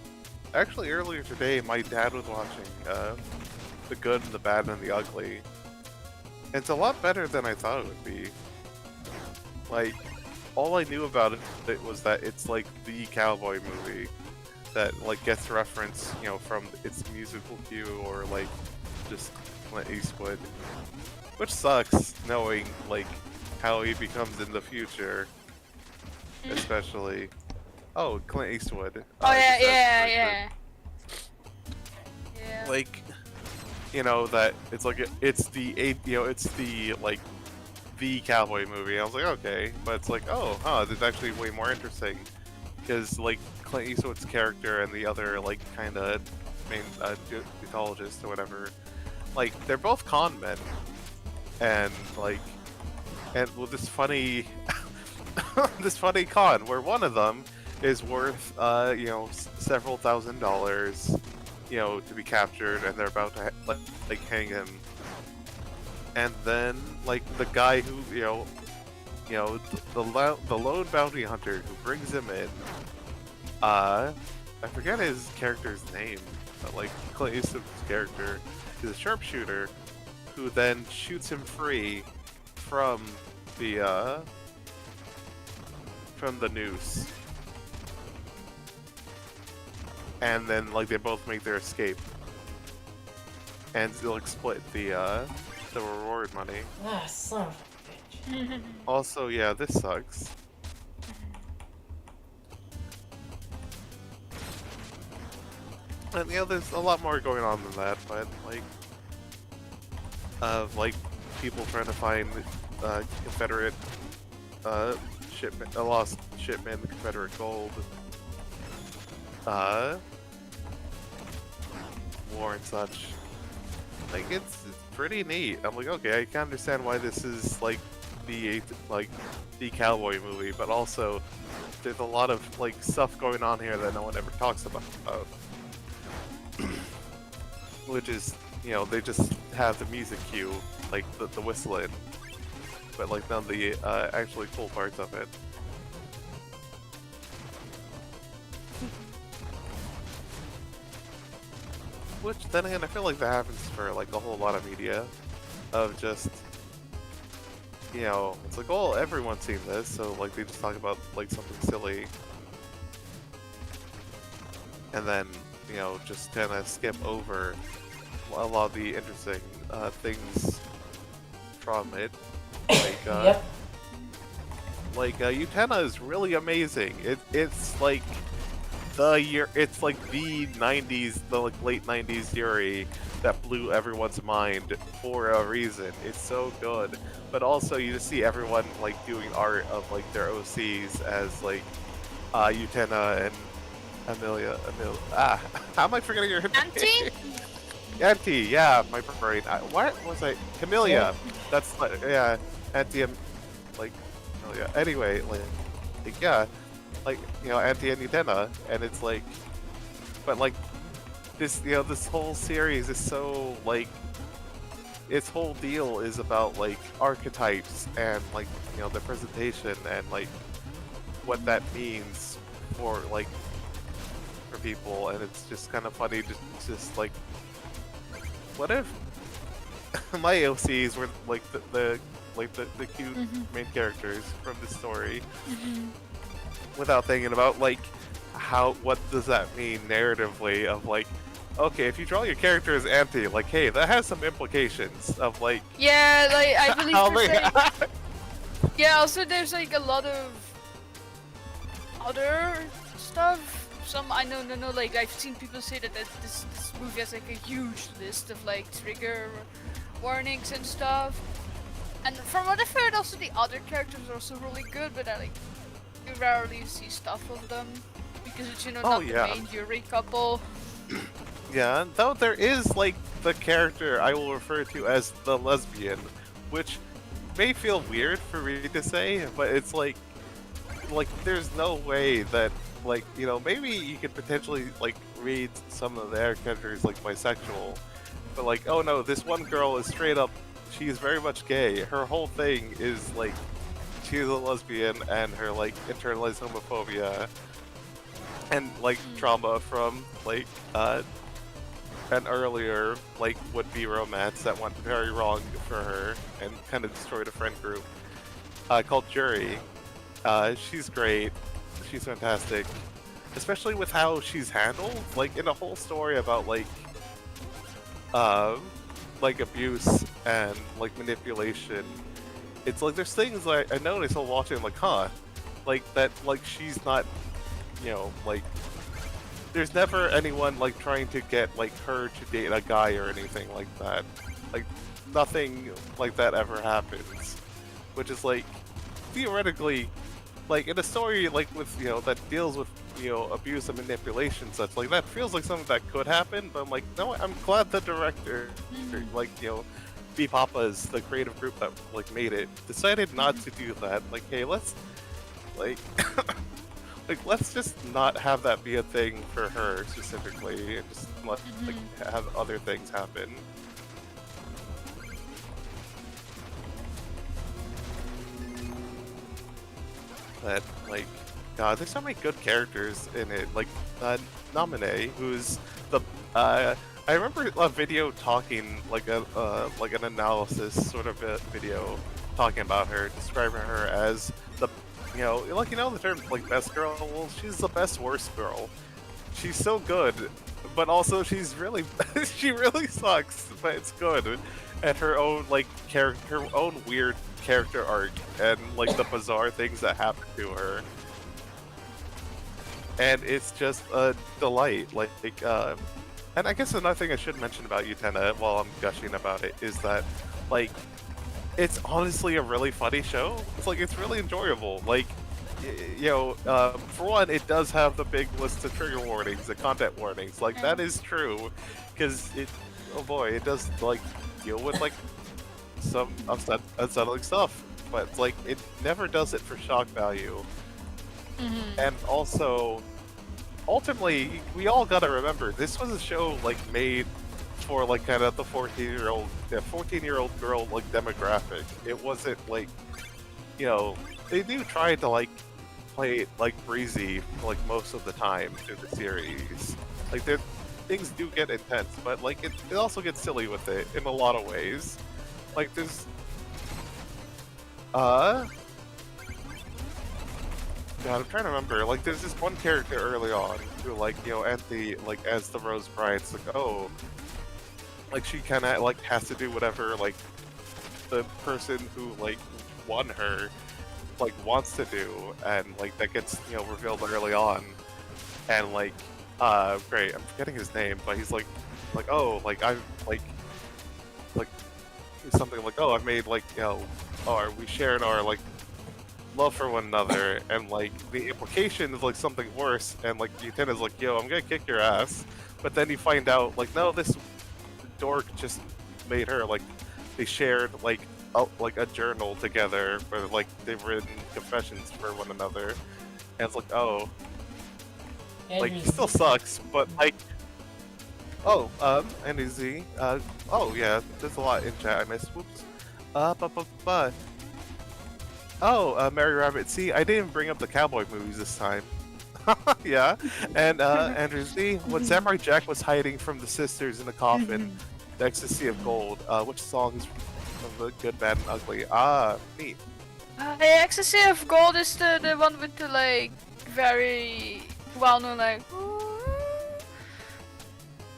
actually earlier today, my dad was watching The Good and the Bad and the Ugly. It's a lot better than I thought it would be. Like, all I knew about it was that it's like the cowboy movie that like gets reference, you know, from its musical cue or like just Clint Eastwood, which sucks knowing like how he becomes in the future, especially. Oh, Clint Eastwood. Oh yeah, just yeah, as yeah. Yeah. like, you know, that it's like it's the like the cowboy movie. I was like, okay, but it's like, oh, huh, it's actually way more interesting because like Clint Eastwood's character and the other like kind of main geologist or whatever, like they're both con men, and with this funny this funny con where one of them is worth you know, several $1,000s, you know, to be captured, and they're about to like hang him. And then like the guy who, you know, you know, the lone bounty hunter who brings him in. I forget his character's name, but like Clint Eastwood's character is a sharpshooter who then shoots him free from the noose. And then like they both make their escape. And they'll split the reward money. Ah, son of a bitch. Also, yeah, this sucks. And you know, there's a lot more going on than that, but like people trying to find Confederate shipment, a lost shipment, Confederate gold, war and such. Like it's pretty neat. I'm like, okay, I can understand why this is like the cowboy movie, but also there's a lot of like stuff going on here that no one ever talks about. Which is, you know, they just have the music cue, like the whistling, but like none of the actually cool parts of it. Which then again, I feel like that happens for like a whole lot of media, of just, you know, it's like, oh, everyone's seen this, so like they just talk about like something silly, and then, you know, just kind of skip over a lot of the interesting things from it. Like, Yep. like Utena is really amazing. It's like it's like the 90s, the like late 90s Yuri that blew everyone's mind for a reason. It's so good, but also you just see everyone like doing art of like their OCs as like Utena and Amelia. How am I forgetting her name? Auntie? Auntie, yeah, my brain. What was I? Camellia. That's yeah, Auntie. Like, Camellia. Anyway, like yeah, like, you know, Auntie and Utena, and it's like, but like this, you know, this whole series is so like, its whole deal is about like archetypes and like, you know, the presentation and like what that means for like for people, and it's just kind of funny to just like, what if my OCs were like the cute main characters from the story, without thinking about like what does that mean narratively of like, okay, if you draw your character as Auntie, like, hey, that has some implications of like, Yeah, like I believe how there's, they like, yeah, also there's like a lot of other stuff. Some I know, like I've seen people say that this movie has like a huge list of like trigger warnings and stuff. And from what I've heard, also the other characters are also really good, but I like you rarely see stuff of them because it's, you know, not yeah. the main Yuri couple. Yeah, though there is like the character I will refer to as the lesbian, which may feel weird for me to say, but it's like there's no way that, like, you know, maybe you could potentially like read some of their characters like bisexual, but like, oh no, this one girl is straight up, she is very much gay. Her whole thing is like she's a lesbian and her like internalized homophobia and like trauma from like an earlier like would-be romance that went very wrong for her and kind of destroyed a friend group called Jury. She's great. She's fantastic, especially with how she's handled, like in a whole story about like abuse and like manipulation. It's like there's things like I noticed while watching, like, huh, like that, like she's not, you know, like there's never anyone like trying to get like her to date a guy or anything like that. Like nothing like that ever happens, which is like theoretically, like in a story like with, you know, that deals with, you know, abuse and manipulation and such, like that feels like something that could happen, but I'm like, no, I'm glad the director, like, you know, B Papa's, the creative group that like made it, decided not to do that. Like, hey, let's like like let's just not have that be a thing for her specifically, and just let like have other things happen. That like, God, there's so many good characters in it. Like Naminé, who's the I remember a video talking like like an analysis sort of a video talking about her, describing her as the the term like best girl. Well, she's the best worst girl. She's so good, but also she's really she really sucks, but it's good. And her own like her own weird character arc and like the bizarre things that happen to her. And it's just a delight. And I guess another thing I should mention about Utena while I'm gushing about it is that, like, it's honestly a really funny show. It's really enjoyable. Like, for one, it does have the big list of trigger warnings, the content warnings. Like, that is true, because oh boy, it does, like, deal with, like, some unsettling stuff. But, like, it never does it for shock value. And also, ultimately, we all gotta remember, this was a show, like, made for, like, kind of the 14-year-old girl, like, demographic. It wasn't, like, they do try to, like, play it, like, breezy, like, most of the time through the series. Like, things do get intense, but, like, it also gets silly with it in a lot of ways. Like, there's... God, I'm trying to remember. Like, there's this one character early on who, like, Anthony, like, as the Rose Bride, it's like, oh, like, she kind of, like, has to do whatever, like, the person who, like, won her, like, wants to do, and, like, that gets, revealed early on. And, like, great, I'm forgetting his name, but he's like, oh, like, I've, like, something like, oh, I've made, like, or we shared our, like, love for one another, and like the implication is like something worse, and like Utena's like, yo, I'm gonna kick your ass, but then you find out like, no, this dork just made her, like, they shared like a journal together where like they've written confessions for one another, and it's like, oh, like, he still sucks, but like, oh, Andy Z, oh yeah, there's a lot in chat I missed, whoops, oh, Mary Rabbit. See, I didn't bring up the cowboy movies this time. Yeah, and Andrew Z, when Samurai Jack was hiding from the sisters in the coffin, the Ecstasy of Gold, which song is from the Good, Bad, and Ugly? Ah, neat. The Ecstasy of Gold is the one with the, like, very well-known, like, ooh.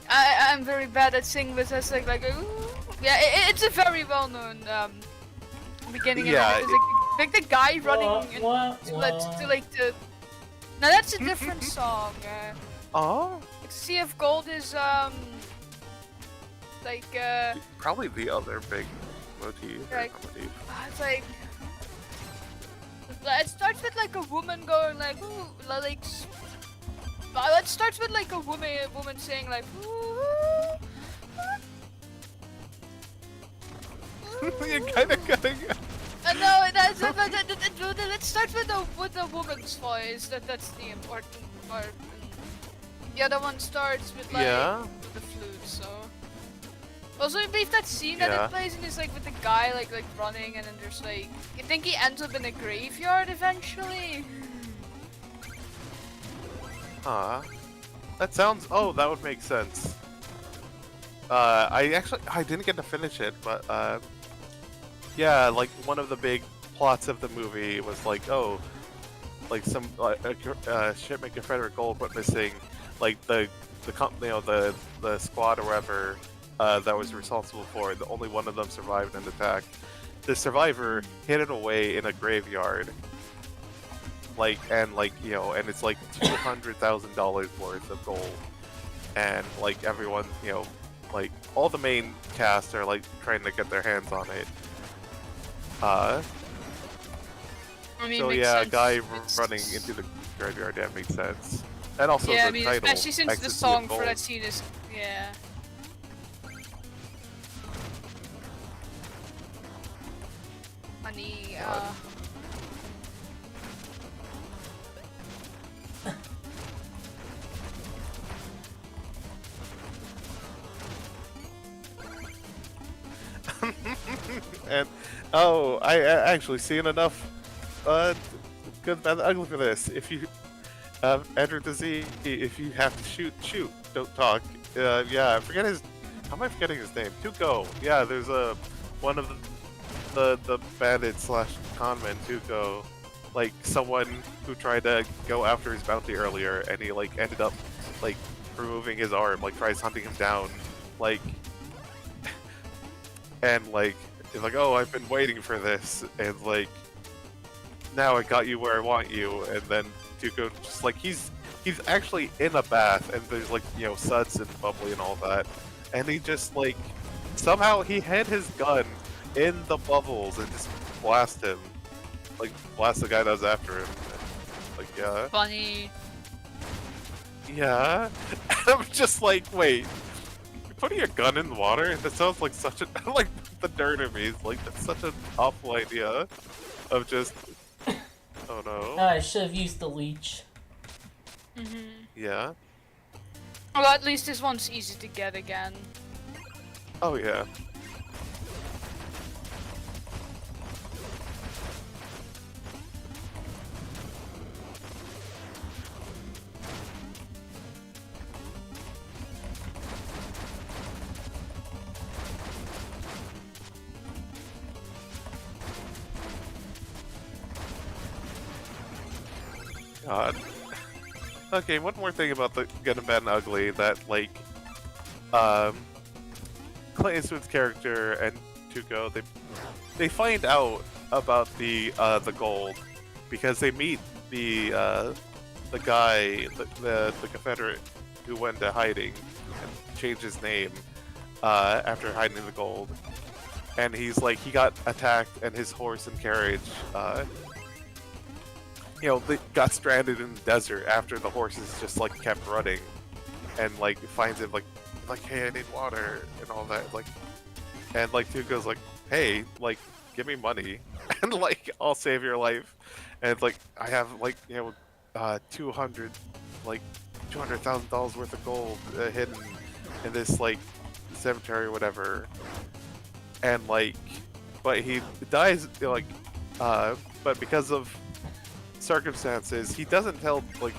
I'm very bad at singing, but it's like ooh. Yeah, it's a very well-known beginning. Yeah, and like the guy running to like the. Now that's a different song. Oh, Sea of Gold is like probably the other big motif. Like, it's like it starts with like a woman going like ooh, like. It starts with like a woman saying like ooh. You're kind of cutting. No, let's start with the woman's voice. That's the important part. The other one starts with like with the flute. So also, I believe that scene that it plays in is like with the guy like running, and then there's like I think he ends up in a graveyard eventually. That sounds. Oh, that would make sense. I didn't get to finish it, but yeah, like one of the big plots of the movie was like, oh, like some shipment Confederate gold went missing, like the squad or whatever that was responsible for it. Only one of them survived an attack. The survivor hid it away in a graveyard. And it's like $200,000 worth of gold, and like everyone, like all the main cast are like trying to get their hands on it. I mean, so yeah, a guy running into the graveyard, that makes sense. And also yeah, the I mean, title, especially since the Ecstasy song of for Gold. that scene is Honey, And oh, I actually seen enough good, bad, and ugly for this. If you enter the Z, if you have to shoot, shoot. Don't talk. Yeah, I forget his. How am I forgetting his name? Tuco. Yeah, there's one of the bandit slash conman Tuco, like someone who tried to go after his bounty earlier, and he like ended up like removing his arm, like tries hunting him down, like, and like he's like, oh, I've been waiting for this, and like now I got you where I want you, and then Tuco just like he's actually in a bath, and there's like, you know, suds and bubbly and all that, and he just like somehow he had his gun in the bubbles and just blast him, like blast the guy that was after him. Like, yeah, Funny. yeah. And I'm just like, wait, you're putting a gun in the water? That sounds like such a like the nerd in me is like that's such an awful idea of just. Oh no. I should have used the leech. Yeah. Well, at least this one's easy to get again. Oh yeah. God. Okay, one more thing about the Good and Bad and Ugly that, like, Clint Eastwood's character and Tuco, they find out about the gold because they meet the guy, the Confederate who went into hiding and changed his name after hiding the gold, and he's like he got attacked and his horse and carriage. You know, they got stranded in the desert after the horses just like kept running, and like finds it like hey, I need water and all that, like, and like Tuco's like, hey, like give me money and like I'll save your life, and it's like I have like, you know, $200,000 worth of gold hidden in this like cemetery or whatever, and like, but he dies like, but because of circumstances, he doesn't tell like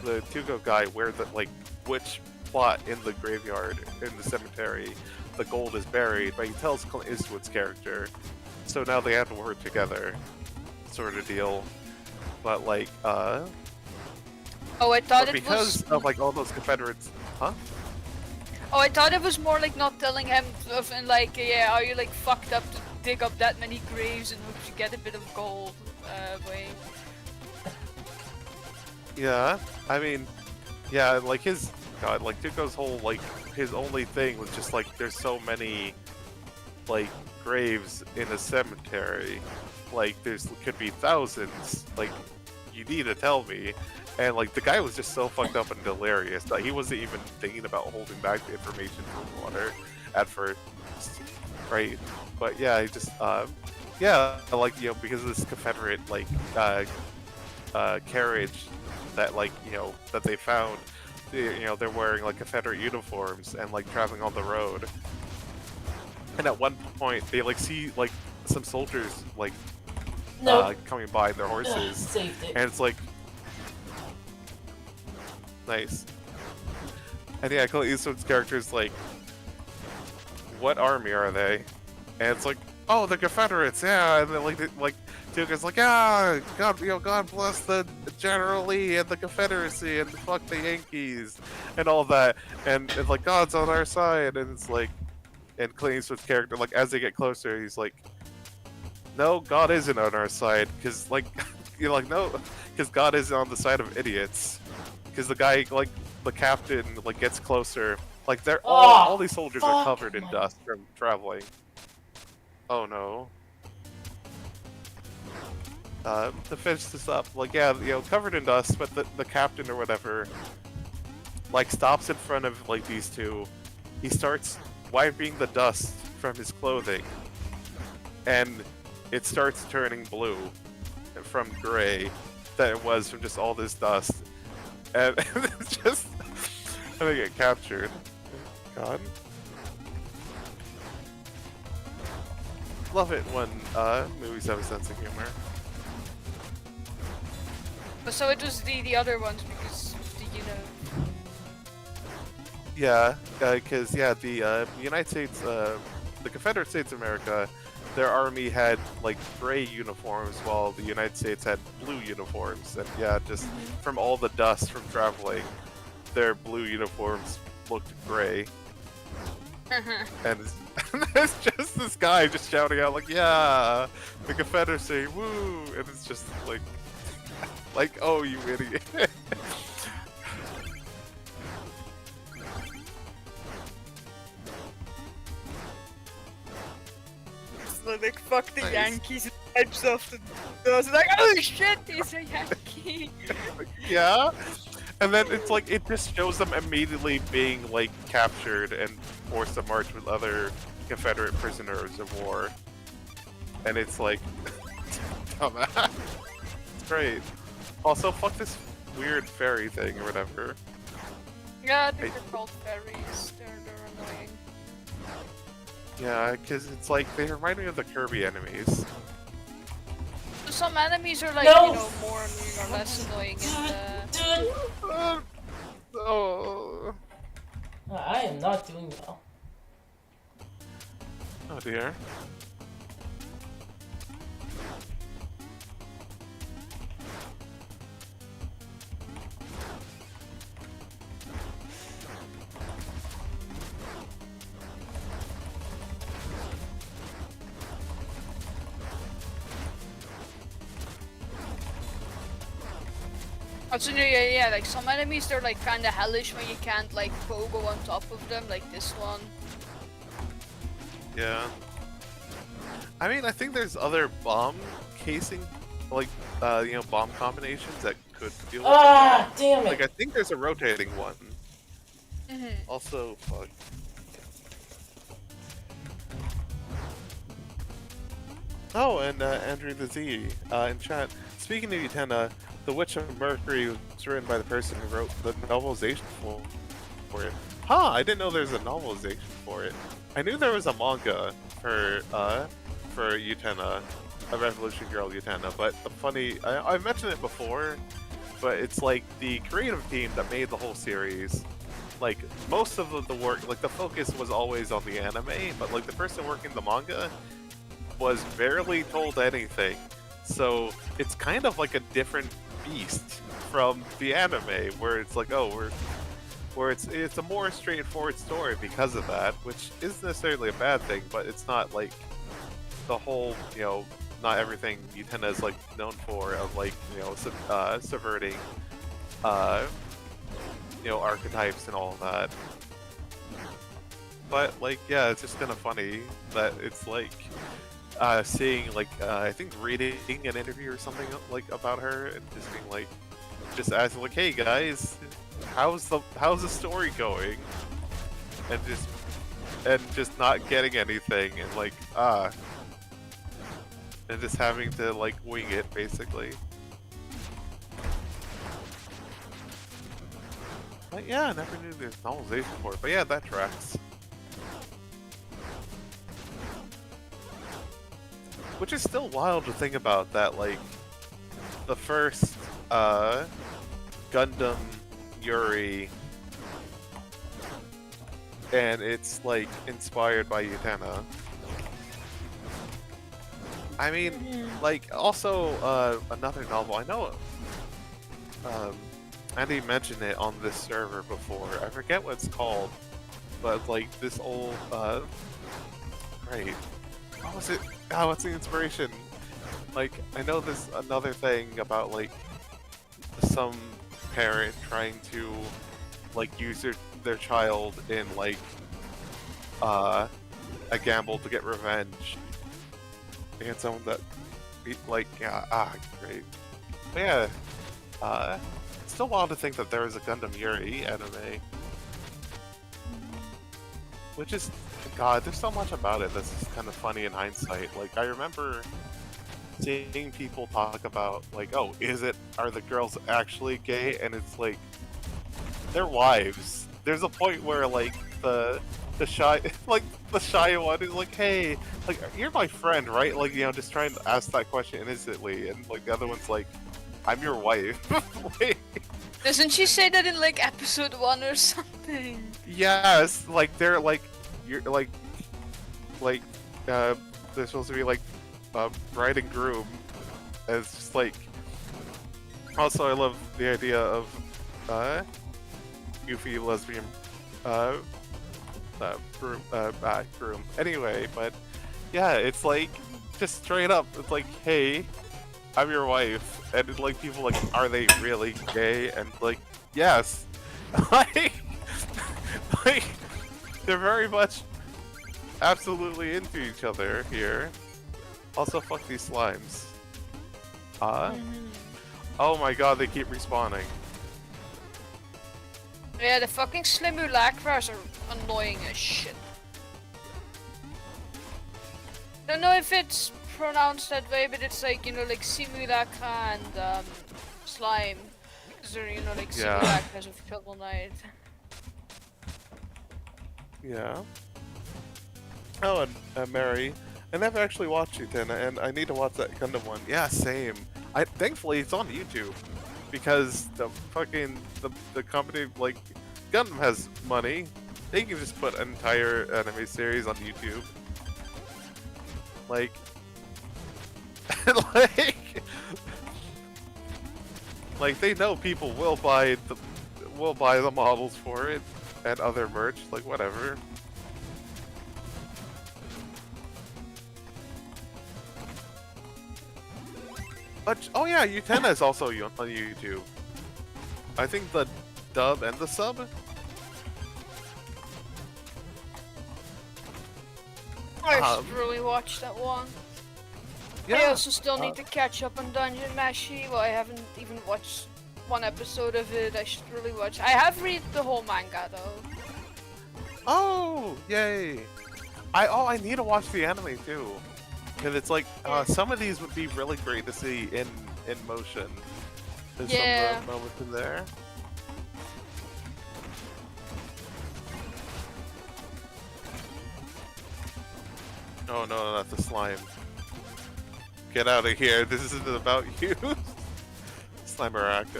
the Tuco guy where the like which plot in the graveyard in the cemetery the gold is buried, but he tells Clint Eastwood's character, so now they have to work together, sort of deal. But like, Oh, I thought but it because was. of like all those Confederates, huh? Oh, I thought it was more like not telling him of, and like, yeah, are you like fucked up to dig up that many graves in order to get a bit of gold? Wait. Yeah, I mean, yeah, like his God, like Tuco's whole like his only thing was just like there's so many like graves in a cemetery, like there's could be thousands. Like you need to tell me, and like the guy was just so fucked up and delirious that he wasn't even thinking about holding back the information from water at first, right? But yeah, he just yeah, like, you know, because of this Confederate like carriage that like, you know, that they found, you know, they're wearing like Confederate uniforms and like traveling on the road, and at one point they like see like some soldiers like coming by their horses, Saved it. and it's like nice. And yeah, Clint Eastwood's character is like, what army are they? And it's like, oh, the Confederates, yeah. And then like Tuco's like, ah, God, you know, God bless the General Lee and the Confederacy and fuck the Yankees and all that. And it's like, God's on our side. And it's like, and Clint Eastwood's character, like, as they get closer, he's like, no, God isn't on our side. Because, like, you're like, no, because God is on the side of idiots. Because the guy, like, the captain, like, gets closer. Like, they're all these soldiers are covered in dust from traveling. Oh no. To finish this up, like, yeah, you know, covered in dust, but the captain or whatever, like, stops in front of, like, these two. He starts wiping the dust from his clothing, and it starts turning blue from gray that it was from just all this dust. And it's just, I think get captured. God. Love it when movies have a sense of humor. But so it was the other ones because you know. Yeah, because the United States, the Confederate States of America, their army had like gray uniforms, while the United States had blue uniforms, and yeah, just from all the dust from traveling, their blue uniforms looked gray. And there's just this guy just shouting out like, "Yeah, the Confederacy, woo!" And it's just like, oh, you idiot. So like fuck the Nice. Yankees types of the I was like, oh shit, he's a Yankee. Yeah, and then it's like it just shows them immediately being like captured and forced to march with other Confederate prisoners of war, and it's like, dumbass. It's great. Also, fuck this weird fairy thing or whatever. Yeah, I think they're called fairies. They're annoying. Yeah, because it's like they remind me of the Kirby enemies. So some enemies are like, No! you know, more annoying or less annoying in Dude, Oh, I am not doing well. oh dear. Also, yeah, like some enemies they're like kinda hellish when you can't like pogo on top of them, like this one. Yeah. I mean, I think there's other bomb casing, like, bomb combinations that could deal with Ah, damn it. Like, it. I think there's a rotating one. Mm-hmm. Also, fuck. Oh, and Andrew the Z in chat. Speaking of Utena, The Witch of Mercury was written by the person who wrote the novelization for it. Huh, I didn't know there was a novelization for it. I knew there was a manga for Utena, a Revolution Girl Utena, but the funny, I mentioned it before, but it's like the creative team that made the whole series, like most of the work, like the focus was always on the anime, but like the person working the manga was barely told anything. So it's kind of like a different beast from the anime, where it's like, oh, where it's a more straightforward story because of that, which isn't necessarily a bad thing, but it's not like the whole, not everything Utena is like known for of like, subverting, archetypes and all of that. But like, yeah, it's just kind of funny that it's like seeing like I think reading an interview or something like about her and just being like, just asking like, hey guys, how's the story going, and just not getting anything, and like and just having to like wing it basically. But yeah, I never knew there's novelization for it, but yeah, that tracks. Which is still wild to think about, that like the first Gundam Yuri, and it's like inspired by Utena. I mean, like also another novel. I know Andy mentioned it on this server before. I forget what it's called, but like this old great. What was it? Oh, what's the inspiration? Like, I know there's another thing about like some parent trying to like use their child in like a gamble to get revenge against someone that like great. But yeah, it's still wild to think that there was a Gundam Yuri anime, which is, God, there's so much about it that's just kind of funny in hindsight. Like, I remember seeing people talk about, like, oh, are the girls actually gay? And it's like, they're wives. There's a point where, like, the shy, like, the shy one is like, hey, like, you're my friend, right? Like, just trying to ask that question innocently. And, like, the other one's like, I'm your wife. Wait. Doesn't she say that in like episode 1 or something? Yes, like they're like, you're like, they're supposed to be like, bride and groom. And it's just like. Also, I love the idea of, goofy lesbian, groom. Anyway, but yeah, it's like just straight up. It's like, hey, I'm your wife, and it's like people like, are they really gay? And like, yes, like, like they're very much absolutely into each other here. Also, fuck these slimes. Oh my god, they keep respawning. Yeah, the fucking Slimulacras are annoying as shit. Don't know if it's pronounced that way, but it's like, you know, like Simulacra and slime. Because they're, you know, like Yeah. Simulacras of Shovel Knight. Yeah. Oh, and Mary, I never actually watched Utena, and I need to watch that Gundam one. Yeah, same. Thankfully it's on YouTube, because the fucking the company like Gundam has money. They can just put an entire anime series on YouTube. Like, like they know people will buy the models for it and other merch. Like whatever. But, oh yeah, Utena is also on YouTube. I think the dub and the sub. I should really watch that one. I Yeah. also still need to catch up on Dungeon Meshi. Well, I haven't even watched one episode of it. I should really watch. I have read the whole manga though. Oh, yay! I need to watch the anime too, because it's like some of these would be really great to see in motion. There's Yeah. some of the moments in there. Oh no, not the slime. Get out of here! This isn't about you. Slimer act.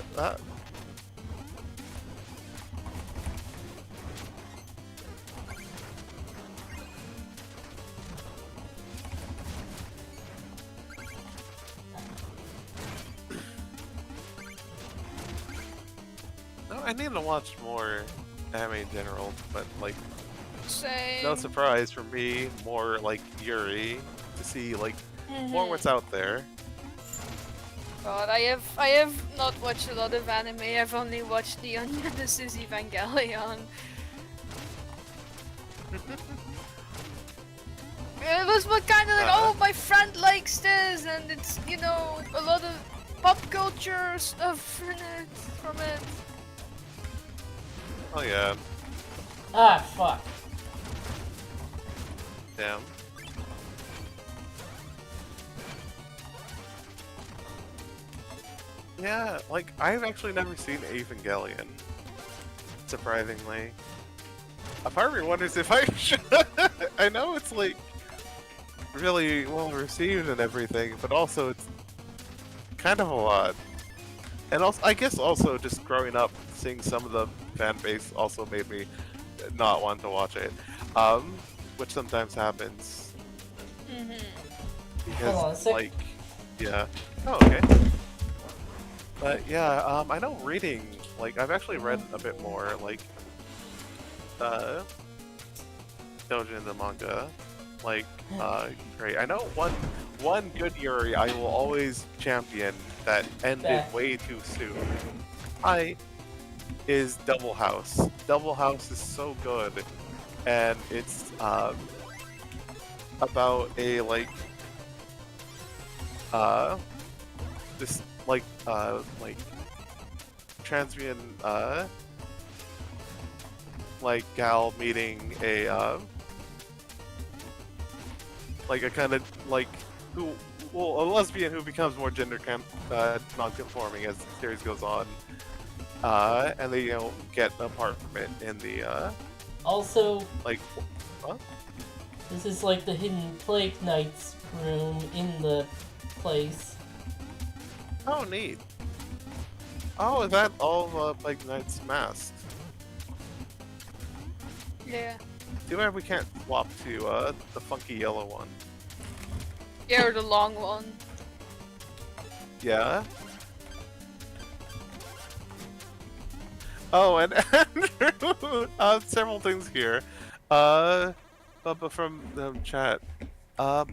No, I need to watch more anime in general, but like, Same. no surprise for me, more like Yuri to see like more what's out there. God, I have not watched a lot of anime. I've only watched the Genesis Evangelion. It was what kind of like, oh, my friend likes this, and it's, you know, a lot of pop culture stuff in it, from it. Oh yeah, Ah, fuck. damn. Yeah, like I've actually never seen Evangelion. Surprisingly, a part of me wonders if I should. I know it's like really well received and everything, but also it's kind of a lot. And also, I guess also just growing up, seeing some of the fan base also made me not want to watch it, which sometimes happens because Hold on a sec. like, yeah. Oh, okay. But yeah, I know reading, like, I've actually read a bit more, like, Dojin the manga, like, great. I know one good Yuri I will always champion that ended That. way too soon. Is Double House. Double House is so good, and it's, about a, like, this like transmian like gal meeting a like a kind of like who a lesbian who becomes more gender non-conforming as the series goes on, and they get an apartment in the Also, like huh? this is like the Hidden Plague Knight's room in the place. Oh, neat. Oh, is that all Big Knight's mask? Yeah. Too bad we can't swap to the funky yellow one. Yeah, or the long one. Yeah. Oh, and Andrew, several things here. But from the chat. Oh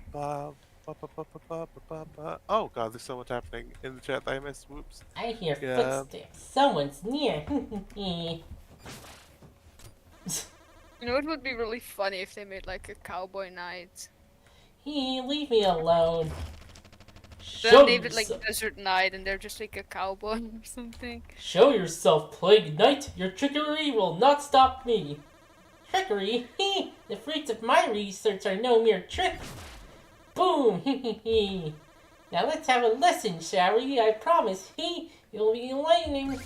god, there's so much happening in the chat that I missed. Whoops. I hear Yeah. footsteps. Someone's near. You know, it would be really funny if they made like a cowboy night. Leave me alone. Then name it like Desert Night, and they're just like a cowboy or something. Show yourself, Plague Knight. Your trickery will not stop me. Trickery? The fruits of my research are no mere tricks. Boom! Now let's have a lesson, shall we? I promise, you'll be enlightening.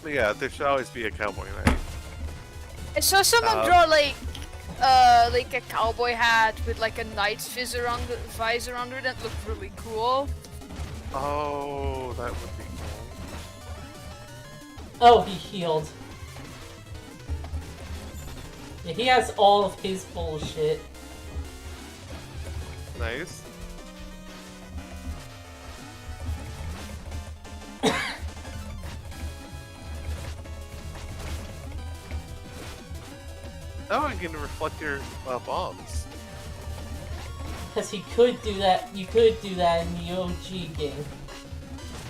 Yeah, there should always be a cowboy night. I saw someone draw like a cowboy hat with like a knight's visor under it. That looked really cool. Oh, that would be cool. Oh, he healed. Yeah, he has all of his bullshit. Nice. Oh, you can reflect your bombs. Because he could do that, you could do that in the OG game.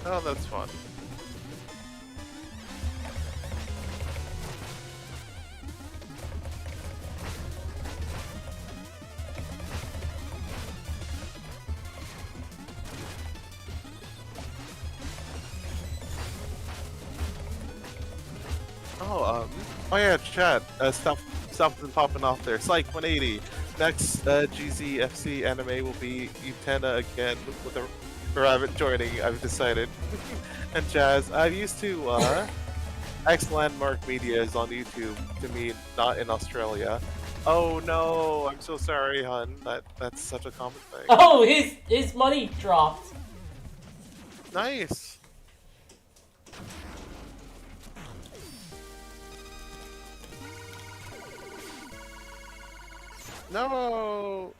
Oh, that's fun. Oh yeah, chat. Stuff been popping off there. Psych 180. Next GZFC anime will be Utena again with a rabbit joining. I've decided. And Jazz, I used to X Landmark Media is on YouTube to me, not in Australia. Oh no, I'm so sorry, hun. That's such a common thing. Oh, his money dropped. Nice. No.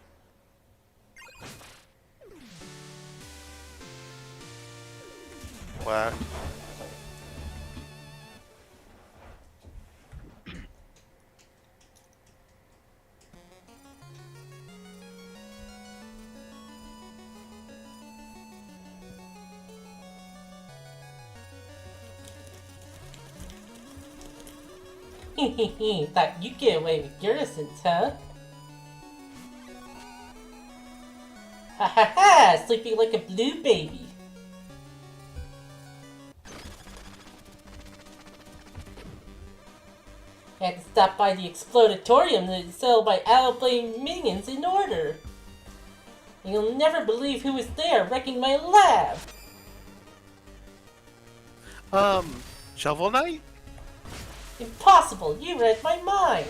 Wow. Thought you'd get away with your innocence, huh? Ha ha ha! Sleeping like a blue baby. Had to stop by the Explodatorium to sell my Alabama minions in order. And you'll never believe who was there wrecking my lab. Shovel Knight? Impossible! You read my mind.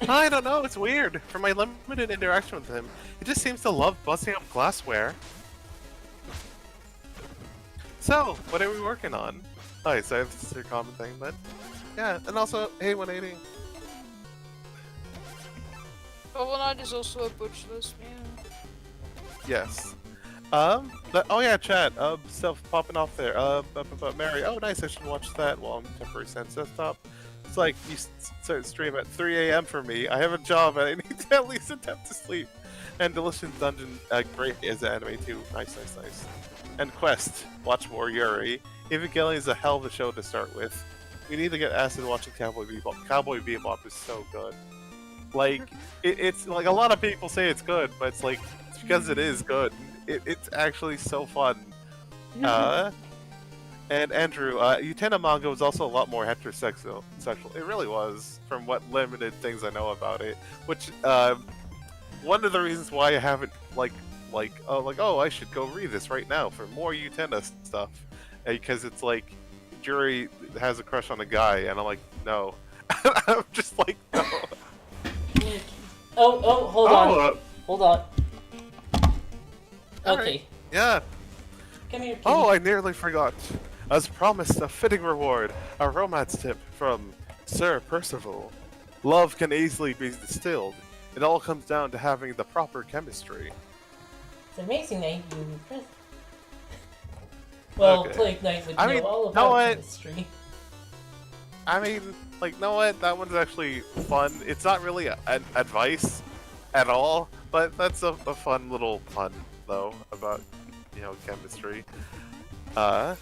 I don't know, it's weird. From my limited interaction with him, he just seems to love busting up glassware. So, what are we working on? Oh, so it's a common thing, but yeah, and also, hey, 180. Shovel is also a butchless man. Yes. Oh yeah, chat. Stuff popping off there. But Mary. Oh, nice. I should watch that while I'm temporary sense desktop. It's like you start stream at 3 a.m. for me. I have a job and I need to at least attempt to sleep. And Delicious Dungeon, great as an anime too. Nice. And Quest. Watch more Yuri. Evangelion is a hell of a show to start with. We need to get acid watching Cowboy Bebop. Cowboy Bebop is so good. Like it's like a lot of people say it's good, but it's like it's because it is good. It's actually so fun. And Andrew, Utena manga was also a lot more heterosexual. It really was, from what limited things I know about it. Which, one of the reasons why I haven't oh, I should go read this right now for more Utena stuff, because it's like Yuri has a crush on a guy, and I'm like, no. I'm just like, no. Hold on. Hold on. Okay. Alright. Yeah. Come here, kitty. Oh, I nearly forgot. As promised, a fitting reward. A romance tip from Sir Percival. Love can easily be distilled. It all comes down to having the proper chemistry. It's amazing that you press. Well, Okay. Plague Knight would I know mean, all know about what? chemistry. I mean, like, know what? That one's actually fun. It's not really advice at all, but that's a fun little pun, though, about, chemistry. Chat,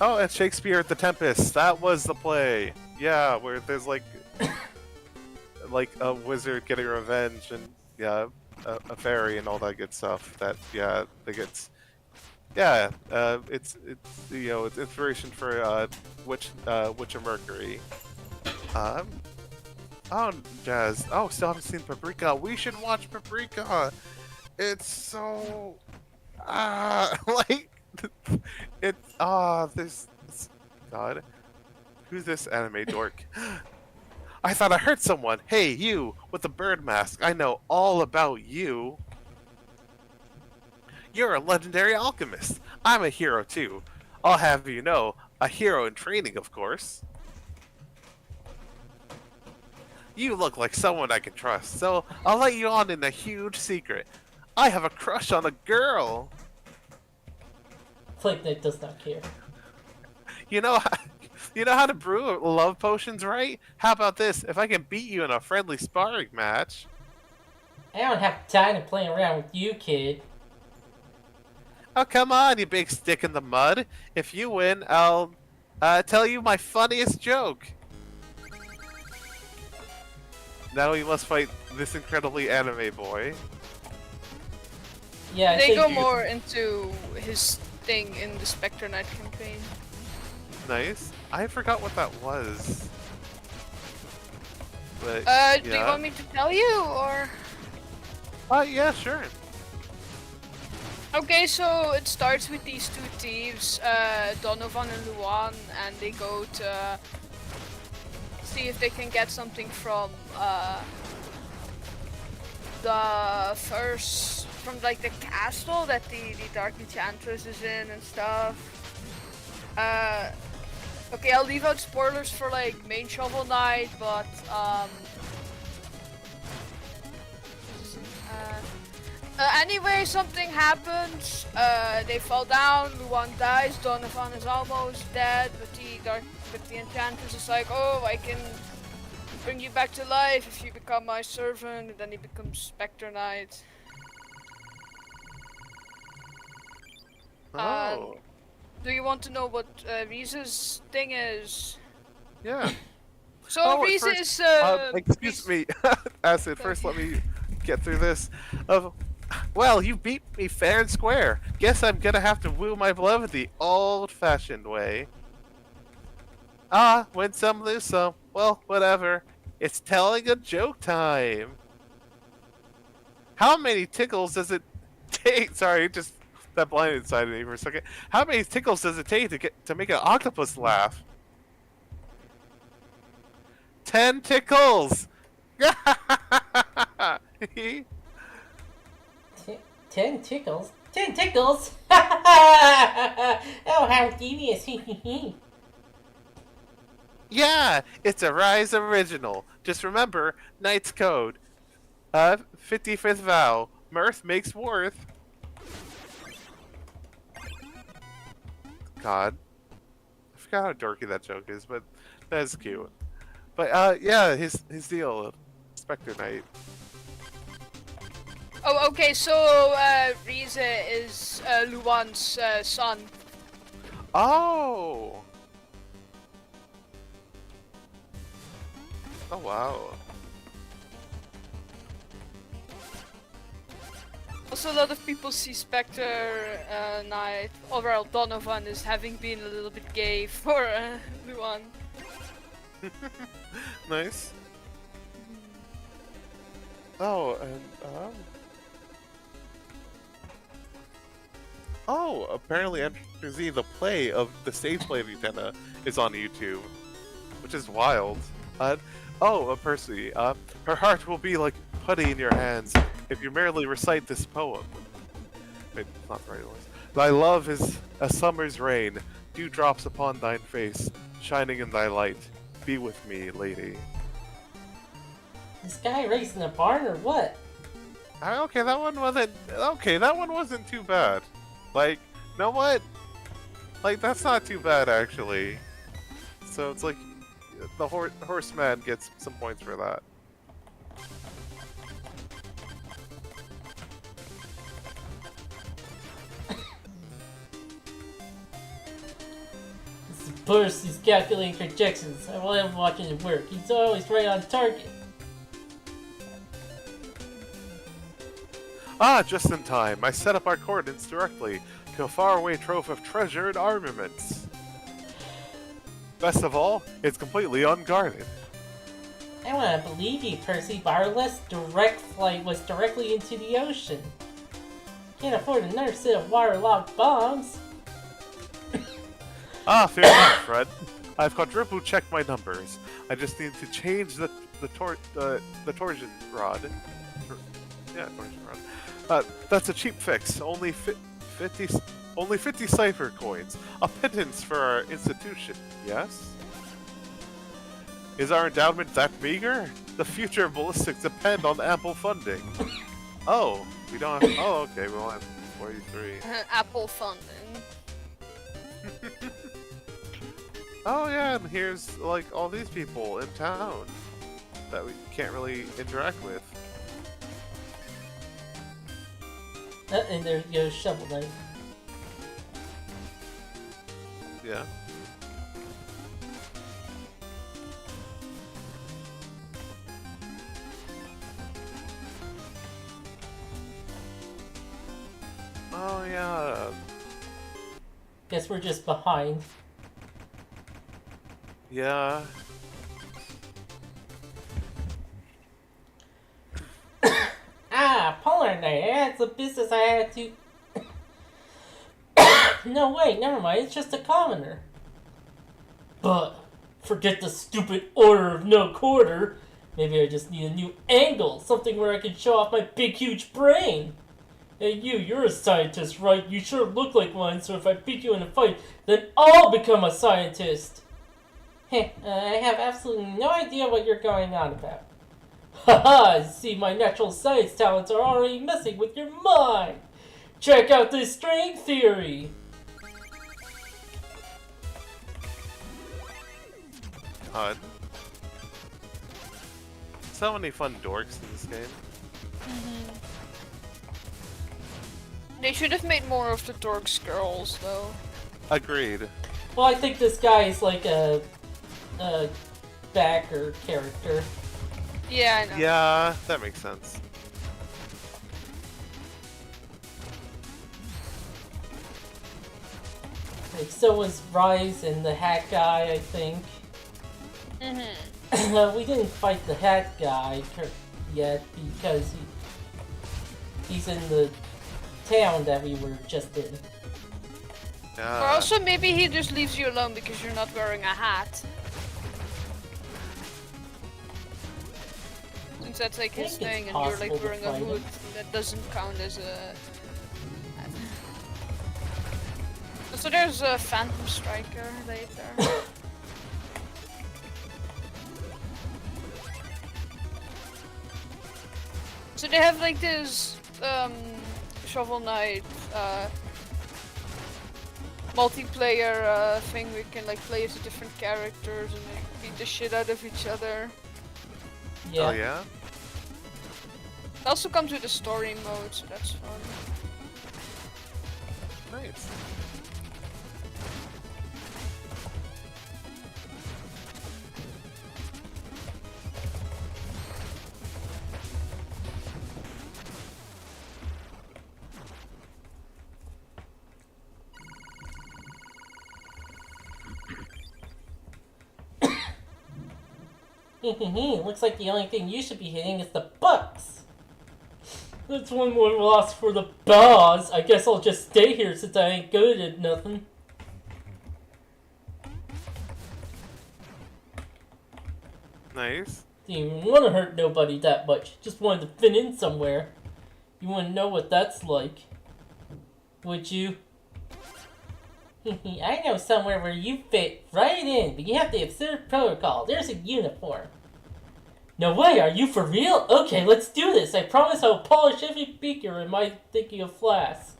oh, and Shakespeare at the Tempest. That was the play. Yeah, where there's like a wizard getting revenge and a fairy and all that good stuff. That it's it's inspiration for Witch of Mercury. Oh, Jazz. Oh, still haven't seen Paprika. We should watch Paprika. It's so like this God. Who's this anime dork? I thought I heard someone. Hey, you with the bird mask. I know all about you. You're a legendary alchemist. I'm a hero too. I'll have you know, a hero in training, of course. You look like someone I can trust, so I'll let you on in a huge secret. I have a crush on a girl. Plague Knight does not care. You know how to brew love potions, right? How about this? If I can beat you in a friendly sparring match. I don't have time to play around with you, kid. Oh, come on, you big stick in the mud. If you win, I'll tell you my funniest joke. Now you must fight this incredibly anime boy. Yeah, I They think go you- more into his thing in the Spectre Knight campaign. Nice. I forgot what that was. But, Do you want me to tell you, or? Yeah, sure. Okay, so it starts with these two thieves, Donovan and Luan, and they go to see if they can get something from like the castle that the Dark Enchantress is in and stuff. Okay, I'll leave out spoilers for like main Shovel Knight, but anyway, something happens. They fall down. Luan dies. Donovan is almost dead, but the Enchantress is like, "Oh, I can bring you back to life if you become my servant." And then he becomes Spectre Knight. Oh. Do you want to know what Rize's thing is? Yeah. So Oh, at Rize first- is excuse me, Acid. First, let me get through this. Well, you beat me fair and square. Guess I'm gonna have to woo my beloved the old-fashioned way. Win some, lose some. Well, whatever. It's telling a joke time. How many tickles does it take? Sorry, just that blinded side of me for a second. How many tickles does it take to make an octopus laugh? 10 tickles. 10 tickles? 10 tickles? Oh, how devious. Yeah, it's a Rise original. Just remember, Knight's Code. 55th vow. Mirth makes worth. God. I forgot how dorky that joke is, but that's cute. But, yeah, his deal. Spectre Knight. Oh, okay. So Rize is Luan's son. Oh! Oh, wow. Also, a lot of people see Spectre Knight, overall Donovan, as having been a little bit gay for Luan. Nice. Oh, and, oh, apparently Enter Z, the play of the stage play of Utena, is on YouTube, which is wild. Percy, her heart will be like putty in your hands if you merely recite this poem. Wait, it's not the right voice. Thy love is a summer's rain, dewdrops upon thine face, shining in thy light. Be with me, lady. This guy raised in a barn or what? Okay, that one wasn't. Okay, that one wasn't too bad. Like, you know what? Like, that's not too bad actually. So it's like the horseman gets some points for that. This burst is calculating projections. I will have watching it work. He's always right on target. Ah, just in time. I set up our coordinates directly to a faraway trove of treasure and armaments. Best of all, it's completely unguarded. I want to believe you, Percy. But our last direct flight was directly into the ocean. Can't afford another set of waterlogged bombs. Ah, fair enough, Fred. I've quadruple checked my numbers. I just need to change the torsion rod. Yeah, torsion rod. That's a cheap fix. Only 50 cipher coins. A pittance for our institution. Yes. Is our endowment that meager? The future of ballistics depend on ample funding. Oh, we don't have. Oh, okay. We only have 43. Apple funding. Oh yeah, and here's like all these people in town that we can't really interact with. And there goes Shovel Knight. Yeah. Oh yeah. Guess we're just behind. Yeah. Polar Knight. That's a business I had to. No, wait, never mind. It's just a commoner. But forget the stupid order of no quarter. Maybe I just need a new angle, something where I can show off my big, huge brain. Hey, you're a scientist, right? You sure look like one. So if I beat you in a fight, then I'll become a scientist. Heh, I have absolutely no idea what you're going on about. Haha, see, my natural science talents are already messing with your mind. Check out this string theory. God. So many fun dorks in this game. They should have made more of the dorks girls, though. Agreed. Well, I think this guy is like a backer character. Yeah, I know. Yeah, that makes sense. Like, so was Rise and the Hat Guy, I think. We didn't fight the Hat Guy yet because he's in the town that we were just in. Or also maybe he just leaves you alone because you're not wearing a hat. Since that's like his think it's thing and you're like possible to wearing a fight hood, him. that doesn't count as a... So there's a Phantom Striker later. So they have like this Shovel Knight multiplayer thing. We can like play as the different characters and like, beat the shit out of each other. Yeah. Oh yeah? It also comes with a story mode, so that's fun. Nice. Looks like the only thing you should be hitting is the bucks. That's one more loss for the boss. I guess I'll just stay here since I ain't good at nothing. Nice. Didn't even want to hurt nobody that much. Just wanted to fit in somewhere. You wouldn't know what that's like, would you? I know somewhere where you fit right in, but you have to observe protocol. There's a uniform. No way, are you for real? Okay, let's do this. I promise I'll polish every beaker in my thinking of flask.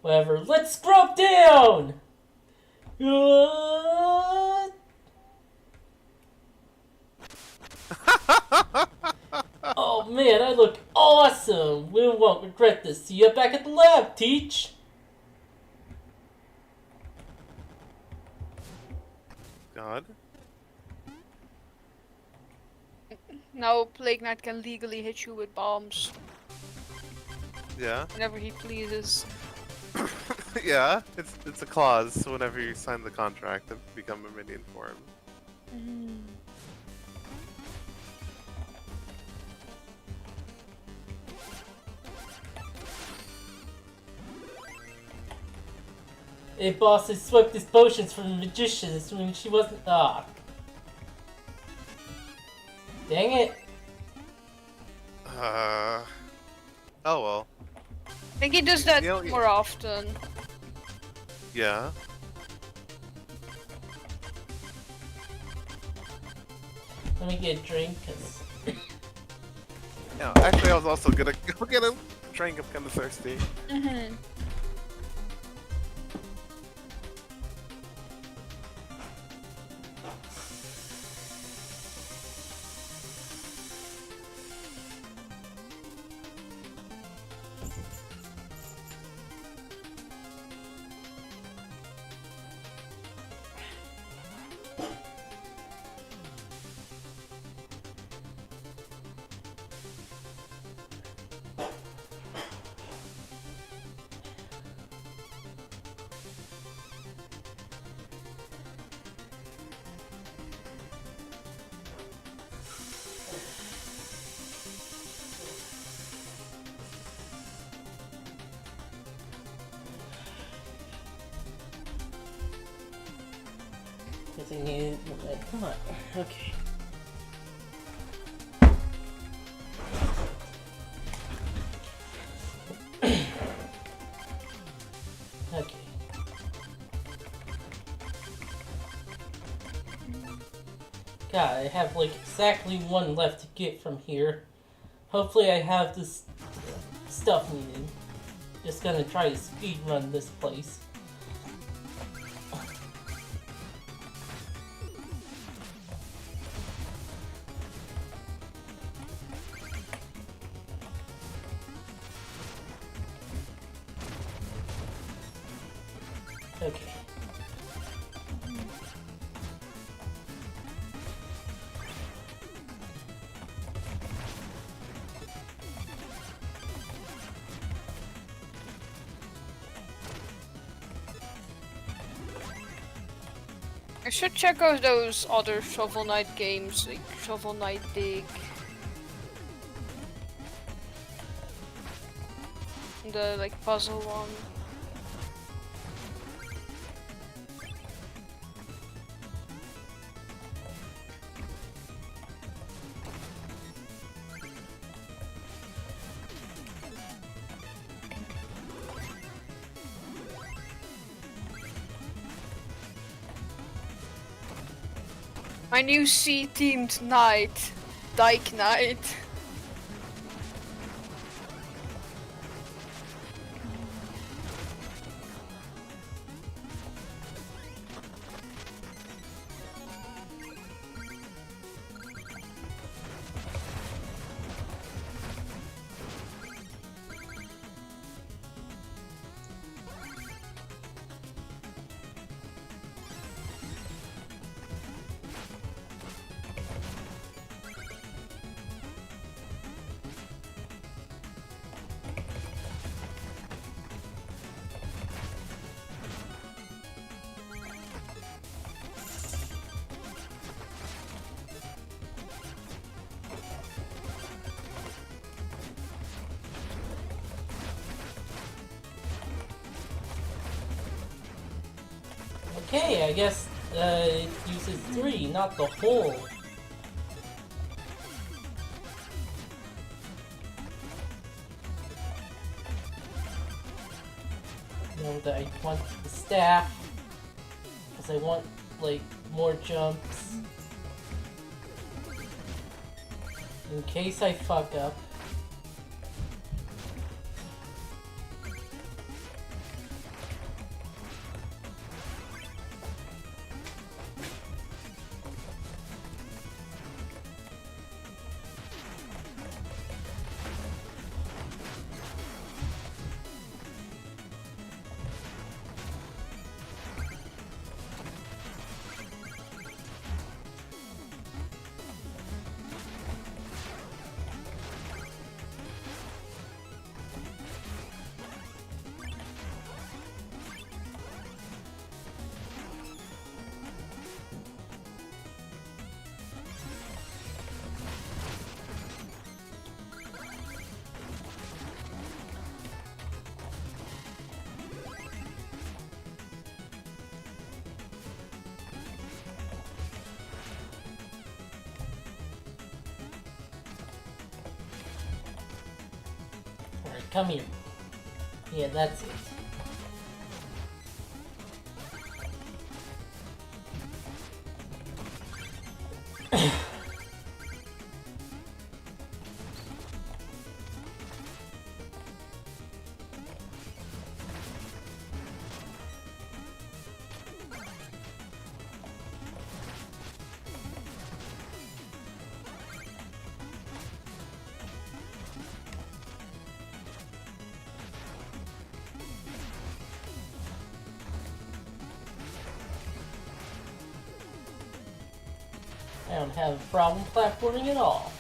Whatever, let's scrub down! Oh man, I look awesome! We won't regret this. See you back at the lab, Teach! God. Now Plague Knight can legally hit you with bombs Yeah. whenever he pleases. Yeah. It's a clause whenever you sign the contract to become a minion for him. Hey boss, I swept his potions from the magicians when she wasn't. Ah. Dang it. Oh well. I think he does that You know, more often. Yeah. Let me get a drink, cause. Yeah. Actually, I was also gonna go get a drink. I'm kind of thirsty. Come on. Okay. Okay. God, I have like exactly one left to get from here. Hopefully I have this stuff needed. Just gonna try to speed run this place. Okay. I should check out those other Shovel Knight games, like Shovel Knight Dig. The like puzzle one. My new C-themed knight, Dyke Knight. Okay, I guess it uses 3, not the whole. know that I want the staff. Because I want, like, more jumps. In case I fuck up. Alright, come here. Yeah, that's it. I don't have a problem platforming at all.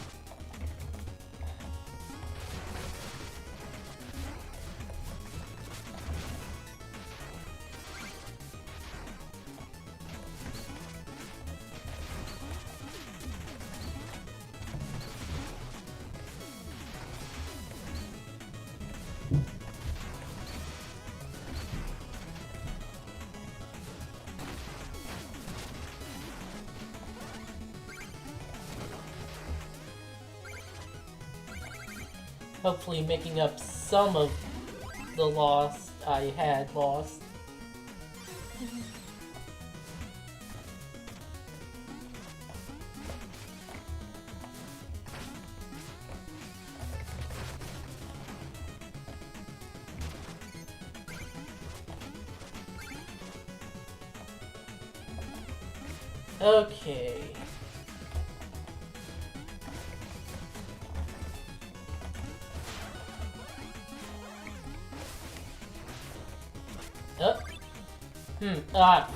Hopefully making up some of the loss I had lost. Okay. Ah.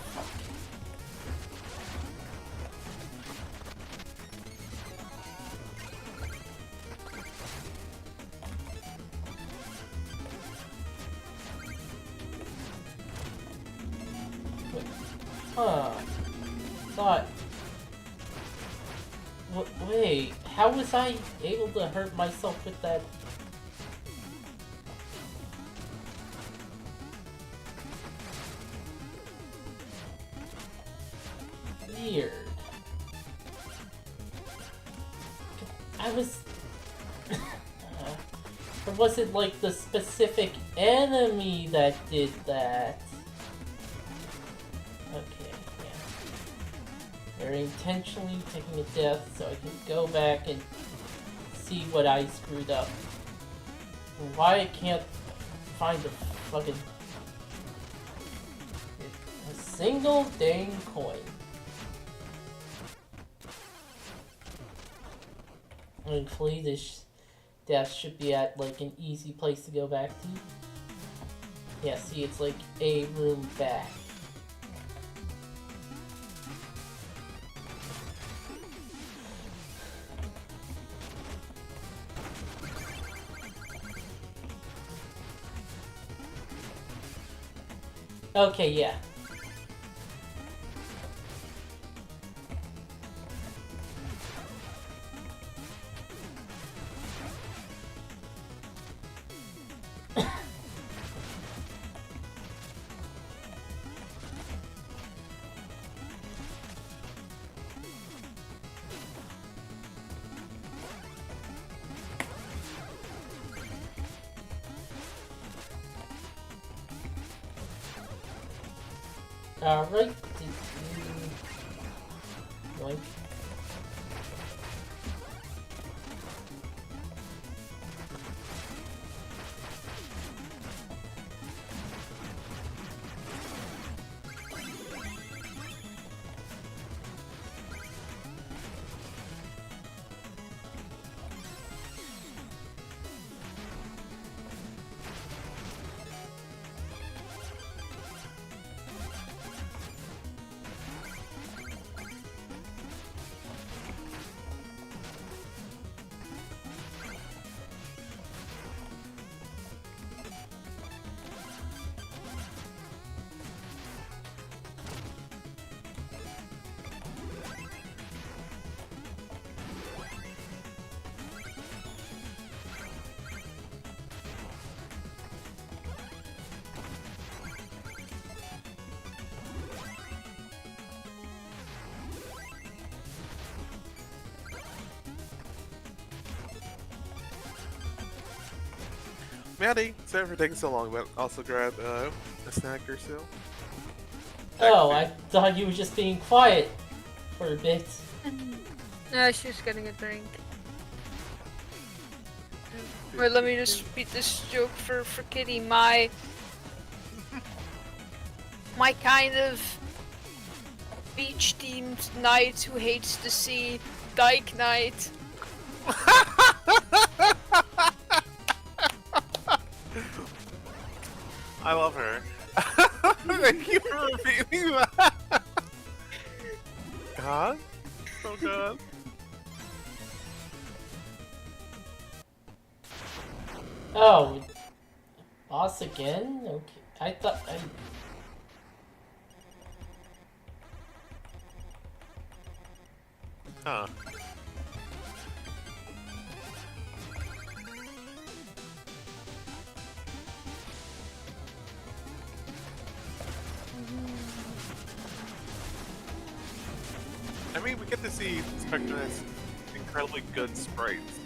Wait. Huh. Thought. Wait. How was I able to hurt myself with that? Weird. I was... or was it like the specific enemy that did that? Okay, yeah. They're intentionally taking a death so I can go back and see what I screwed up. And why I can't find the fucking... a single dang coin. Hopefully this death should be at like an easy place to go back to. Yeah, see, it's like a room back. Okay, yeah. Alright. Yoink. Maddie, sorry for taking so long, but also grab a snack or so. Oh, I thought you were just being quiet for a bit. Yeah, she's getting a drink. Wait, let me just repeat this joke for Kitty. My kind of beach-themed knight who hates the sea, Dyke Knight. I love her. Thank you for repeating that. God? Oh god. Oh, boss again? Okay, I thought I. Huh. I mean, we get to see Spectre's incredibly good sprites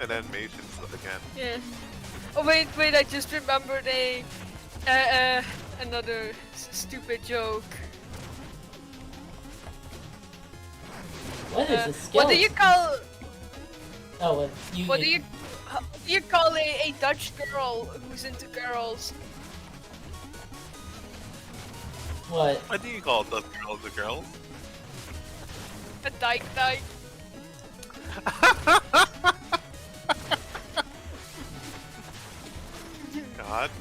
and animations again. Yeah. Oh wait, I just remembered another stupid joke. What is a skeleton? What do you call? Oh, you. What do you call a Dutch girl who's into girls? What? What do you call those girls the girls? A dyke knight. God.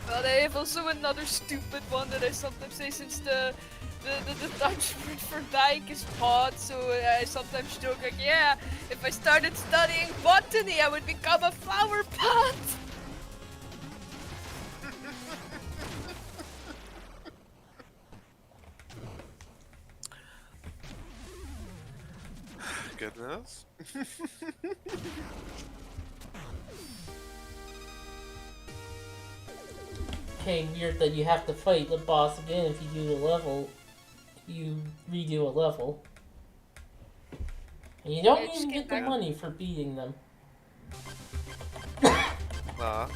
Well, I have also another stupid one that I sometimes say since the Dutch word for dyke is pot, so I sometimes joke like, yeah, if I started studying botany, I would become a flower pot. Goodness. Hey, weird that you have to fight the boss again if you do the level. If you redo a level. And you don't Yeah, just even get get the back. money for beating them. What?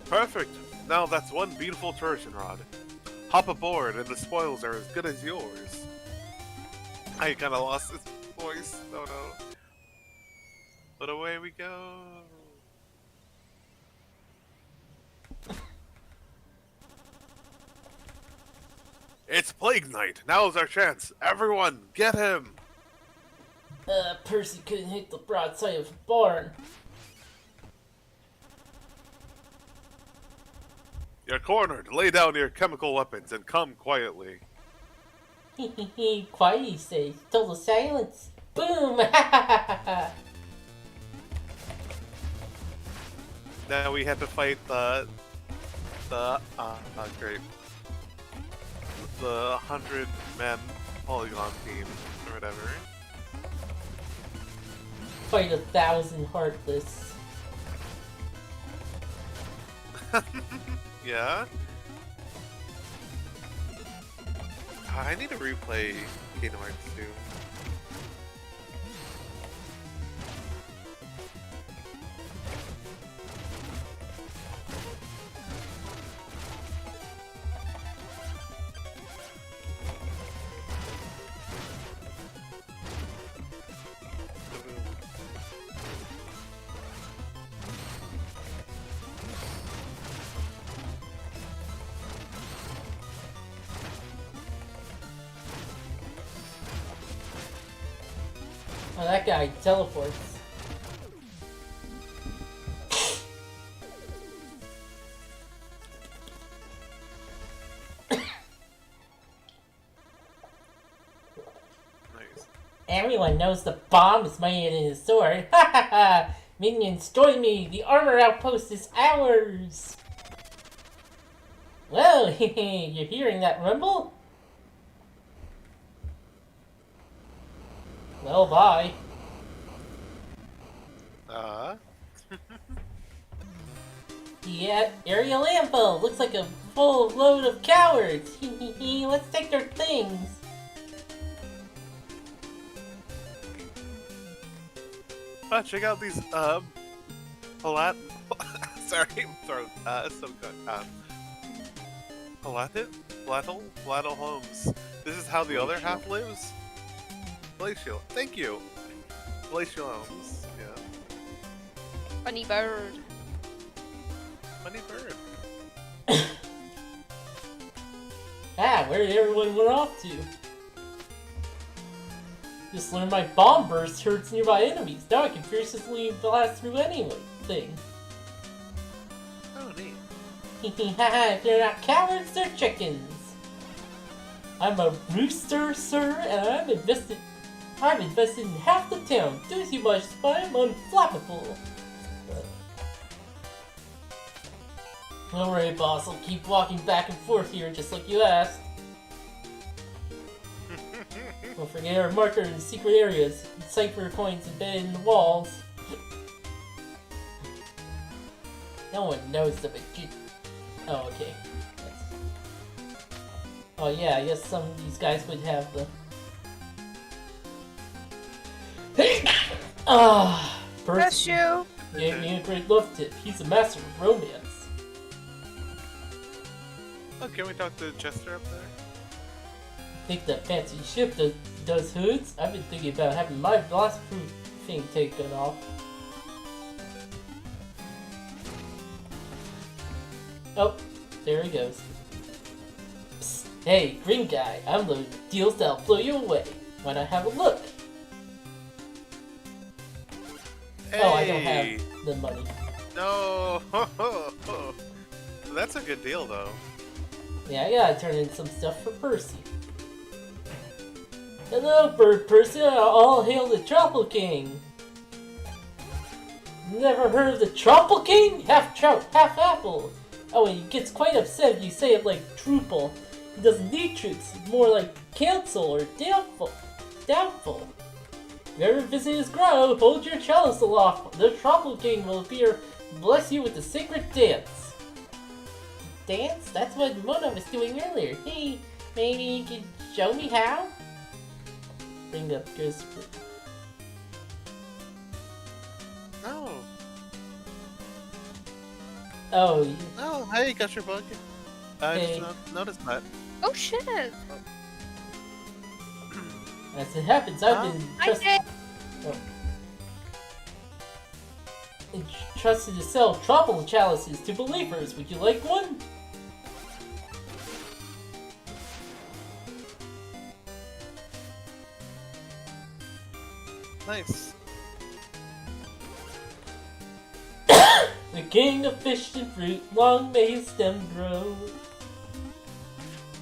Perfect! Now that's one beautiful Trojan rod. Hop aboard and the spoils are as good as yours. I kinda lost his voice. Oh no. But away we go. It's Plague Knight! Now's our chance! Everyone, get him! Percy couldn't hit the broadside of a barn. You're cornered. Lay down your chemical weapons and come quietly. Quiet, he says. Total silence. Boom! Now we have to fight great. The 100-man polygon team, or whatever. Fight 1,000 heartless. Yeah? I need to replay Kingdom Hearts 2. Oh, that guy teleports. Nice. Everyone knows the bomb is made in his sword. Ha ha ha! Minions, join me! The armor outpost is ours! Well, you're hearing that rumble? Well, bye. Yeah, aerial ammo looks like a full load of cowards. Let's take their things. Oh, check out these, Palat. Sorry, throat. So good. Palatal homes. This is how the other half lives? Glacial. Thank you. Glacial homes. Yeah. Funny bird. Funny bird. Ah, where did everyone run off to? Just learned my bomb burst hurts nearby enemies. Now I can fiercely blast through anything. Oh, neat. Haha, if they're not cowards, they're chickens. I'm a rooster, sir, and I'm invested in half the town. Due to my spy, I'm unflappable. Alright, boss, I'll keep walking back and forth here just like you asked. Don't forget our marker in secret areas, cipher coins embedded in the walls. No one knows the begin. Oh, okay. Oh yeah, I guess some of these guys would have the. Bless you. Gave me a great love tip. He's a master of romance. Oh, can we talk to Chester up there? Think that fancy ship does hoods? I've been thinking about having my blast-proof thing taken off. Oh, there he goes. Psst, hey, green guy, I'm loading deals that'll blow you away. Wanna have a look? Hey. Oh, I don't have the money. No. That's a good deal, though. Yeah, I gotta turn in some stuff for Percy. Hello, bird person. All hail the Tropical King. Never heard of the Tropical King? Half trout, half apple. Oh, and he gets quite upset if you say it like Drupal. He doesn't need troops, more like cancel or doubtful. Doubtful. If you ever visit his grove, hold your chalice aloft. The Tropical King will appear and bless you with the sacred dance. Dance? That's what Mona was doing earlier. Hey, maybe you could show me how? Bring up Ghost. No. Oh, Oh, hey, got your bug. I Hey. just noticed that. Oh shit. as it happens, I've been I did. trusted to sell tropical chalices to believers. Would you like one? Nice. The king of fish and fruit, long may his stem grow.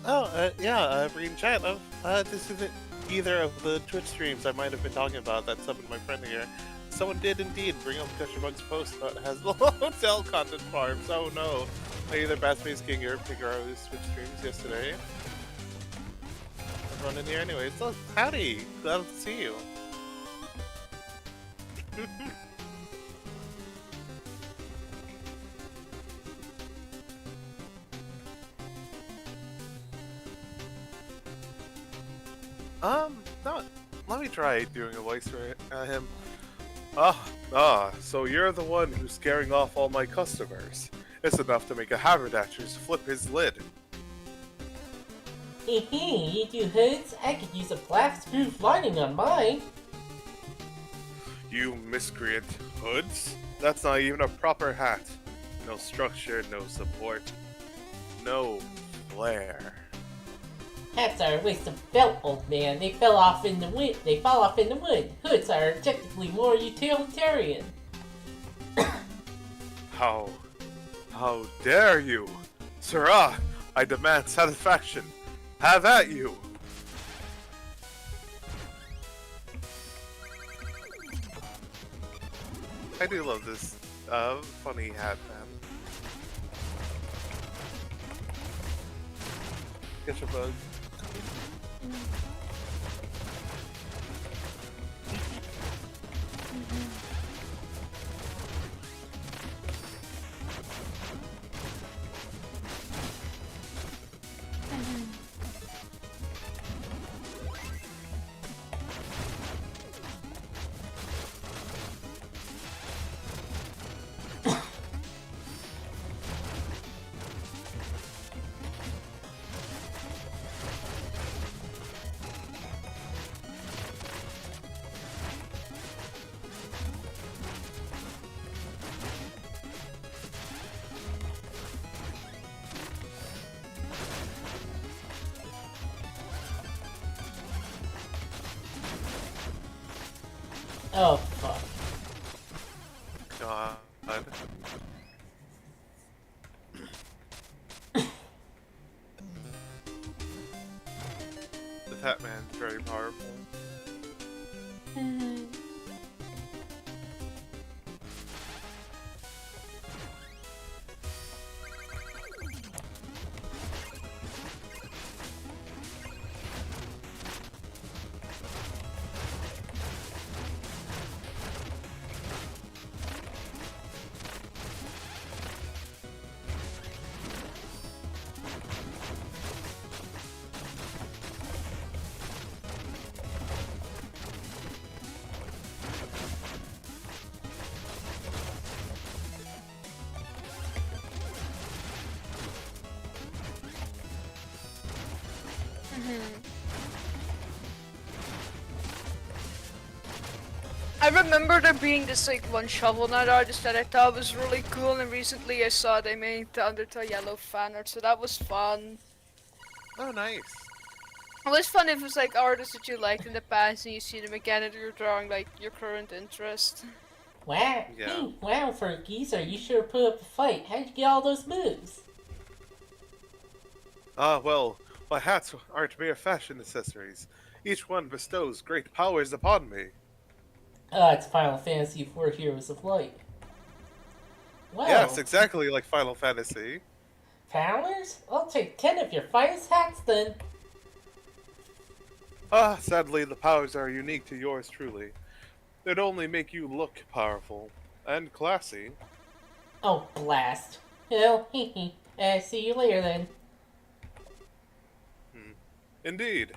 Oh, yeah, Green Chat. This isn't either of the Twitch streams I might have been talking about that summoned my friend here. Someone did indeed bring up Gusherbug's post that has the hotel content farms. Oh no. Either Batspace King or Pigaro's Twitch streams yesterday. I'm running here anyway. So, howdy! Glad to see you. No, let me try doing a voice for him. So you're the one who's scaring off all my customers. It's enough to make a haberdasher's flip his lid. Hehe, you do hoods? I could use a blast-proof lining on mine. You miscreant hoods? That's not even a proper hat. No structure, no support, no flair. Hats are a waste of felt, old man. They fall off in the wind. Hoods are objectively more utilitarian. How dare you? Sirrah, I demand satisfaction. Have at you. I do love this funny hat, man. Get your bug. Oh, fuck. God. The Fat Man's very powerful. I remember there being this like one Shovel Knight artist that I thought was really cool, and recently I saw they made the Undertale Yellow fan art, so that was fun. Oh, nice. It was fun if it was like artists that you liked in the past and you see them again and you're drawing like your current interest. Wow, Yeah. hey, wow, for a geezer, you sure put up a fight. How'd you get all those moves? Well, my hats aren't mere fashion accessories. Each one bestows great powers upon me. It's Final Fantasy IV Heroes of Light. Wow. Yes, exactly like Final Fantasy. Powers? I'll take 10 of your finest hats then. Sadly, the powers are unique to yours truly. They'd only make you look powerful and classy. Oh, blast. Well, see you later then. Indeed.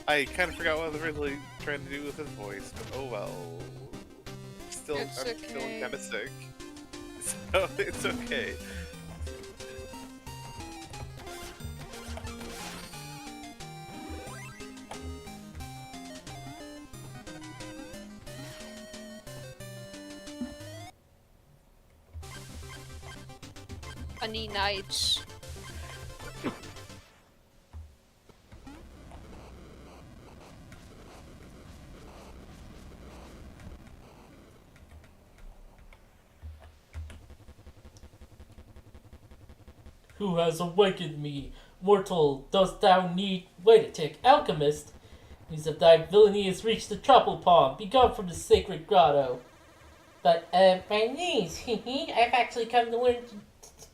I kind of forgot what I was really trying to do with his voice, but oh well. I'm still okay. kind of sick, so it's okay. Funny nights. Who has awakened me? Mortal, dost thou need... Wait a tick, alchemist! News of thy villainy has reached the Tropical Palm. Be gone from the sacred grotto. But, my niece, I've actually come to learn to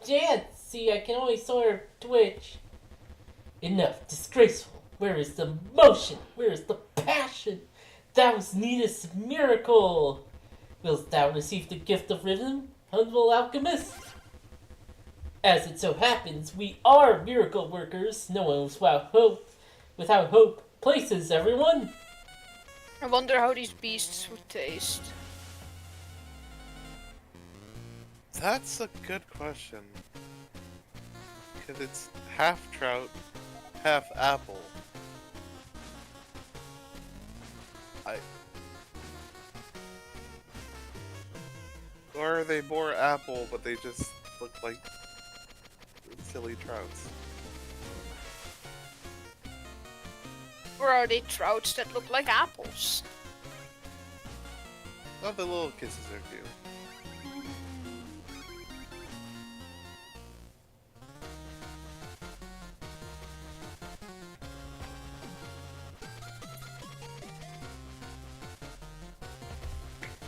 dance. See, I can only sort of twitch. Enough, disgraceful. Where is the motion? Where is the passion? Thou needest miracle. Wilt thou receive the gift of rhythm, humble alchemist? As it so happens, we are miracle workers. No one was without hope. without hope places everyone. I wonder how these beasts would taste. That's a good question. Because it's half trout, half apple. Or are they more apple, but they just look like silly trouts? Or are they trouts that look like apples? Oh, the little kisses are cute.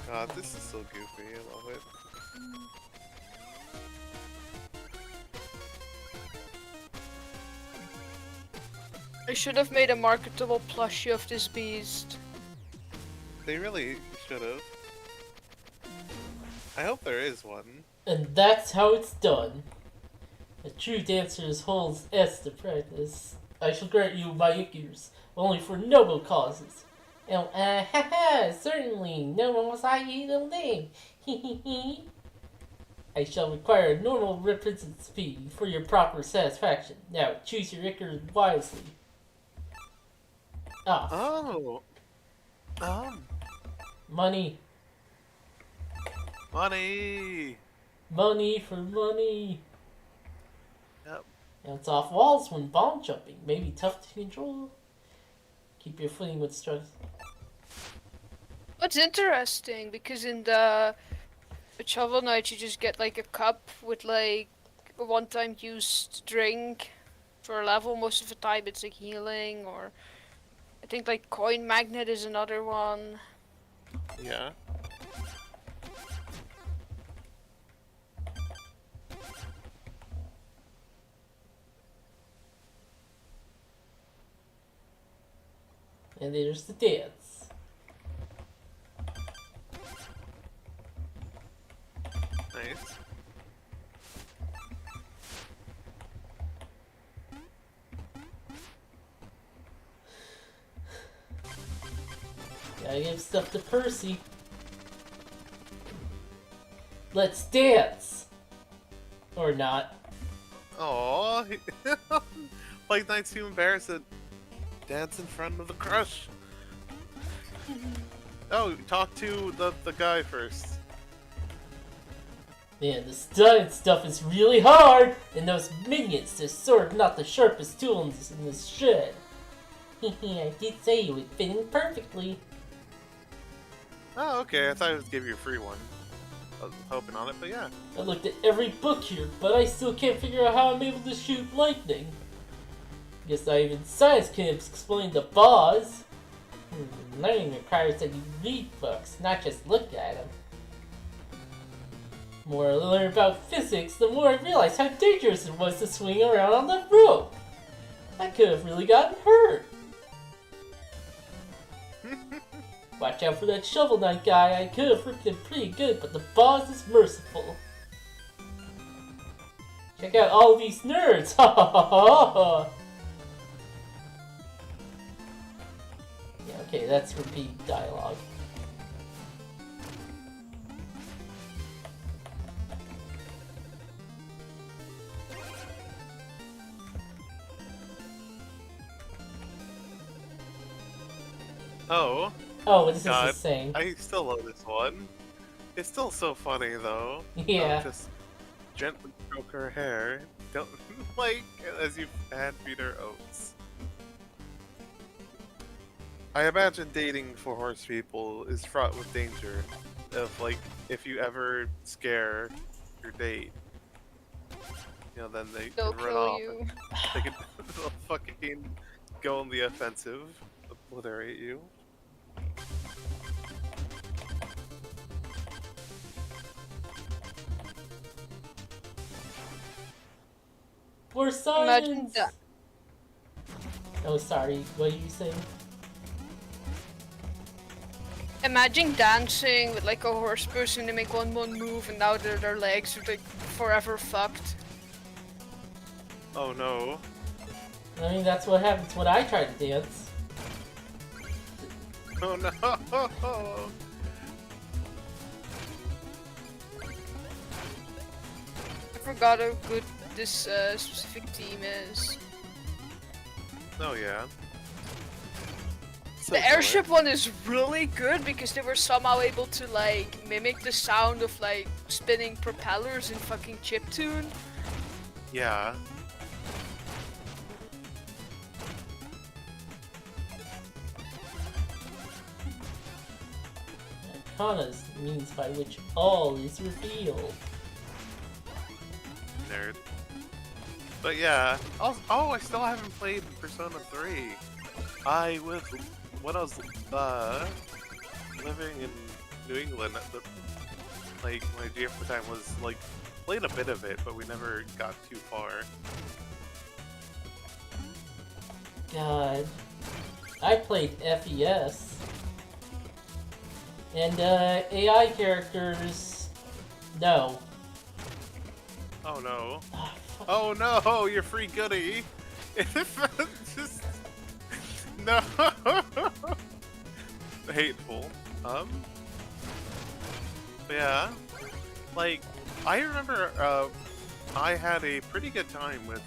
God, this is so goofy. I love it. I should have made a marketable plushie of this beast. They really should have. I hope there is one. And that's how it's done. A true dancer's holds S to practice. I shall grant you my ears, only for noble causes. Oh, haha, certainly, no one was I either thing. I shall require a normal repentance fee for your proper satisfaction. Now, choose your ichor wisely. Ah, Oh! money. Money! Money for money. Yep. Bounce off walls when bomb jumping. Maybe tough to control. Keep your footing with strength. What's interesting, because in the Shovel Knight you just get like a cup with like a one-time used drink for a level. Most of the time it's like healing, or I think like Coin Magnet is another one. Yeah. And there's the dance. Nice. Gotta give stuff to Percy. Let's dance! Or not. Aww. Like Knight's too embarrassed to dance in front of the crush. Oh, talk to the guy first. Man, this dance stuff is really hard! And those minions, they're sort of not the sharpest tools in this shed. I did say you would fit in perfectly. Oh, okay. I thought I would give you a free one. I was hoping on it, but yeah. I looked at every book here, but I still can't figure out how I'm able to shoot lightning. Guess not even science can explain the boss. Learning requires that you read books, not just look at them. The more I learn about physics, the more I realize how dangerous it was to swing around on the rope. I could have really gotten hurt. Watch out for that Shovel Knight guy. I could have ripped him pretty good, but the boss is merciful. Check out all these nerds! Ha ha ha ha! Yeah, okay, that's repeat dialogue. Oh, Oh, what is God. this saying? I still love this one. It's still so funny though. Yeah. Just gently stroke her hair. Don't like as you hand feed her oats. I imagine dating for horse people is fraught with danger. Of like, if you ever scare your date, you know, then they They'll can run kill off. you. And they can they'll fucking go on the offensive, obliterate you. For Imagine science! that. Oh, sorry. What are you saying? Imagine dancing with like a horse person, they make one more move and now their legs are like forever fucked. Oh no. I mean, that's what happens when I try to dance. Oh no! I forgot how good this specific team is. Oh yeah. So The good. airship one is really good because they were somehow able to like mimic the sound of like spinning propellers in fucking chiptune. Yeah. Arcana's means by which all is revealed. Nerd. But yeah. Oh, I still haven't played Persona 3. I was when I was living in New England. Like my GF at the time was like played a bit of it, but we never got too far. God. I played FES. And AI characters, no. Oh no. Ah, fuck. Oh no, you're free goody. Just no. Hateful. Yeah. Like I remember I had a pretty good time with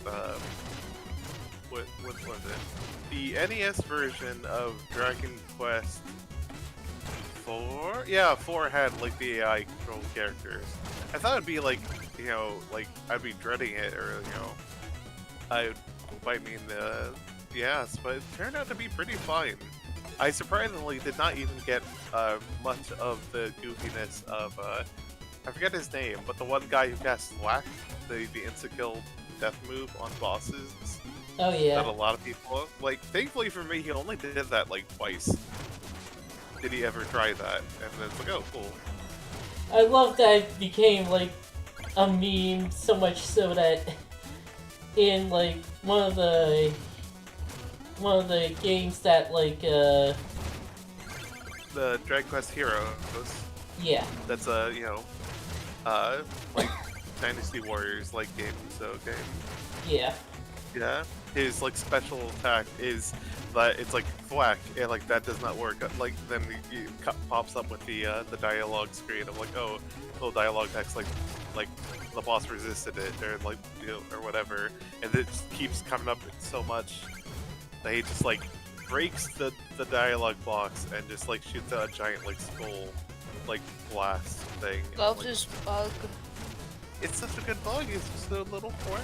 what was it? The NES version of Dragon Quest 4? Yeah, 4 had like the AI controlled characters. I thought it'd be like, you know, like I'd be dreading it or, you know, I would bite me in the ass, but it turned out to be pretty fine. I surprisingly did not even get much of the goofiness of, I forget his name, but the one guy who casts Slack, the insta-kill death move on bosses. Oh yeah. That a lot of people like. Thankfully for me, he only did that like twice. Did he ever try that? And then it's like, oh, cool. I love that it became like a meme so much so that in like one of the games that like The Dragon Quest Heroes. yeah. That's a you know, like Dynasty Warriors like game. So okay. Yeah. Yeah. His like special attack is that it's like thwack, and like that does not work. Like then it pops up with the dialogue screen of like, oh, little dialogue text like the boss resisted it or like you know or whatever, and it just keeps coming up so much that he just like breaks the dialogue box and just like shoots out a giant like skull like blast thing. And, Love like, this bug. it's such a good bug. It's just a little form.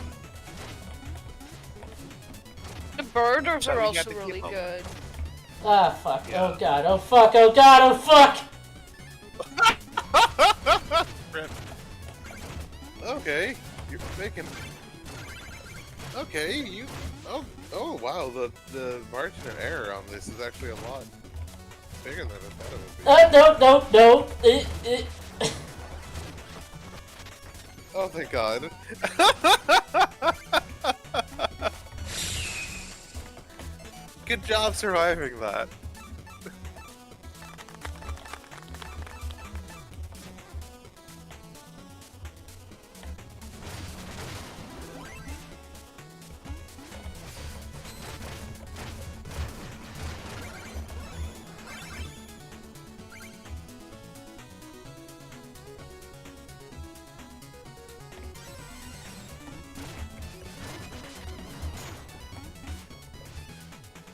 The birders But are we got also to really keep 'em. good. Ah fuck. Yeah. Oh god. Oh fuck. Oh god. Oh fuck. Rip. Okay, you're making. Okay, you. Oh wow, the margin of error on this is actually a lot bigger than I thought it would be. No. Oh thank God. Good job surviving that.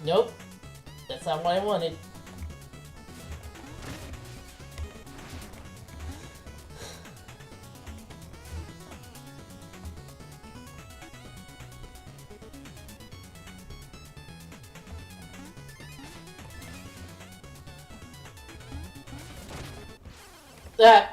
Nope. That's not what I wanted. That.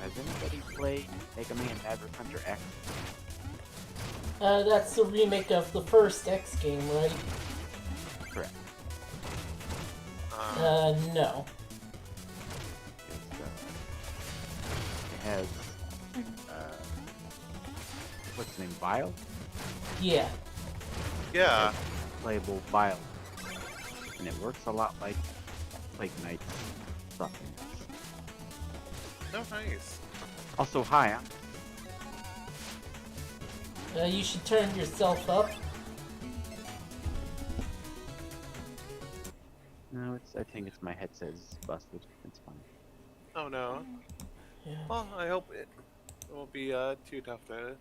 Has anybody played Mega Man Maverick Hunter X? That's the remake of the first X game, right? Correct. No. It's, it has what's the name? Vile? Yeah. Yeah. Playable Vile. And it works a lot like Knight's something. Oh, nice. Also, hi, You should turn yourself up. no, I think it's my headset is busted. It's fine. Oh no. Yeah. Well, I hope it won't be too tough to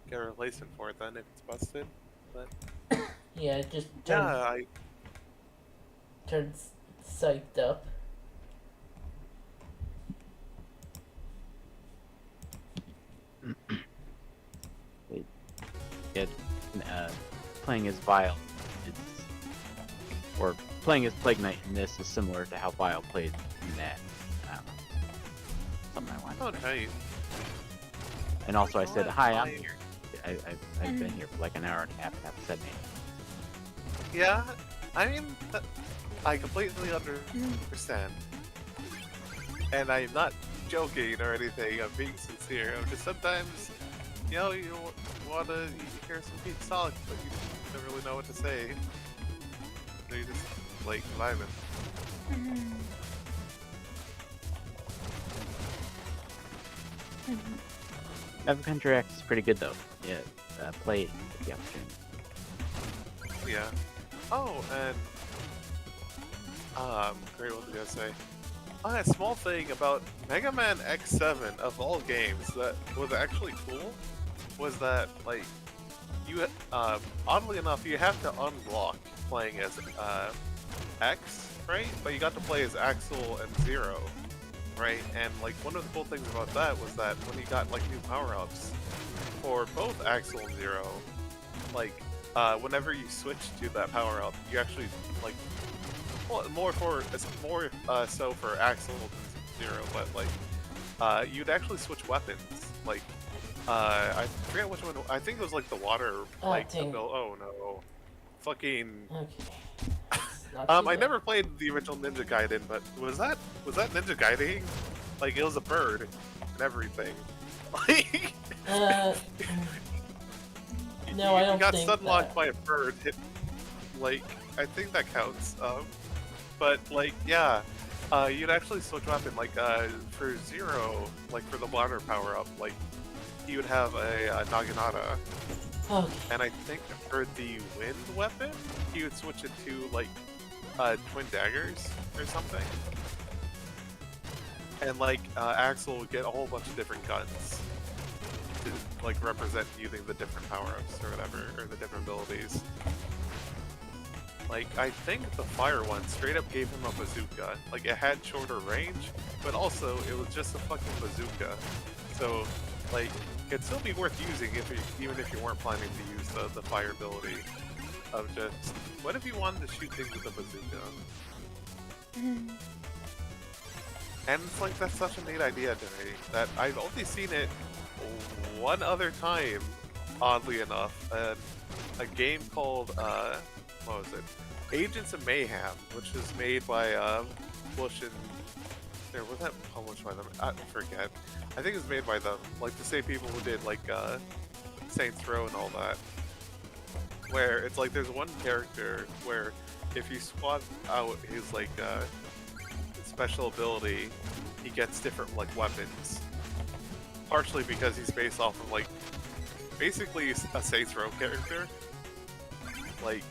get a replacement for it then if it's busted. But Yeah, just yeah, turn psyched up. Yeah, playing as Vile, or playing as Plague Knight in this is similar to how Vile played in that. Something I wanted. oh nice. And also, I said, Oh, "Hi, I'm fine. here." I've been here for like an hour and a half and haven't said anything. Yeah, I mean, I completely understand. And I'm not joking or anything, I'm being sincere. I'm just sometimes, you know, you want to hear some Pete Sonic, but you don't really know what to say. So you just, like, vibing. Maverick Hunter X is pretty good though. Yeah, play it with the opportunity. Yeah. Oh, and great, what was I gonna say? Oh, a small thing about Mega Man X7 of all games that was actually cool was that, like, you oddly enough you have to unlock playing as X, right? But you got to play as Axel and Zero, right? And like one of the cool things about that was that when you got like new power-ups for both Axel and Zero, like whenever you switch to that power-up, you actually like more so for Axel than Zero, but like you'd actually switch weapons. Like I forget which one. I think it was like the water. Like dang. oh no, fucking. Okay. I never played the original Ninja Gaiden, but was that Ninja Gaiden? Like it was a bird and everything. Like No, I don't you got think stunlocked that. by a bird. Like I think that counts. But like yeah, you'd actually switch weapon. Like for Zero, like for the water power up, like he would have a Naginata. Okay. And I think for the wind weapon, he would switch it to like twin daggers or something. And like Axel would get a whole bunch of different guns to like represent using the different power-ups or whatever, or the different abilities. Like I think the fire one straight up gave him a bazooka. Like it had shorter range, but also it was just a fucking bazooka. So like it'd still be worth using even if you weren't planning to use the fire ability of just what if you wanted to shoot things with a bazooka? And it's like that's such a neat idea to me that I've only seen it one other time, oddly enough, a game called what was it? Agents of Mayhem, which was made by Bush and there was that published by them? I forget. I think it was made by them, like the same people who did like Saints Row and all that. Where it's like there's one character where if you swap out his like special ability, he gets different like weapons. Partially because he's based off of like basically a Saints Row character, like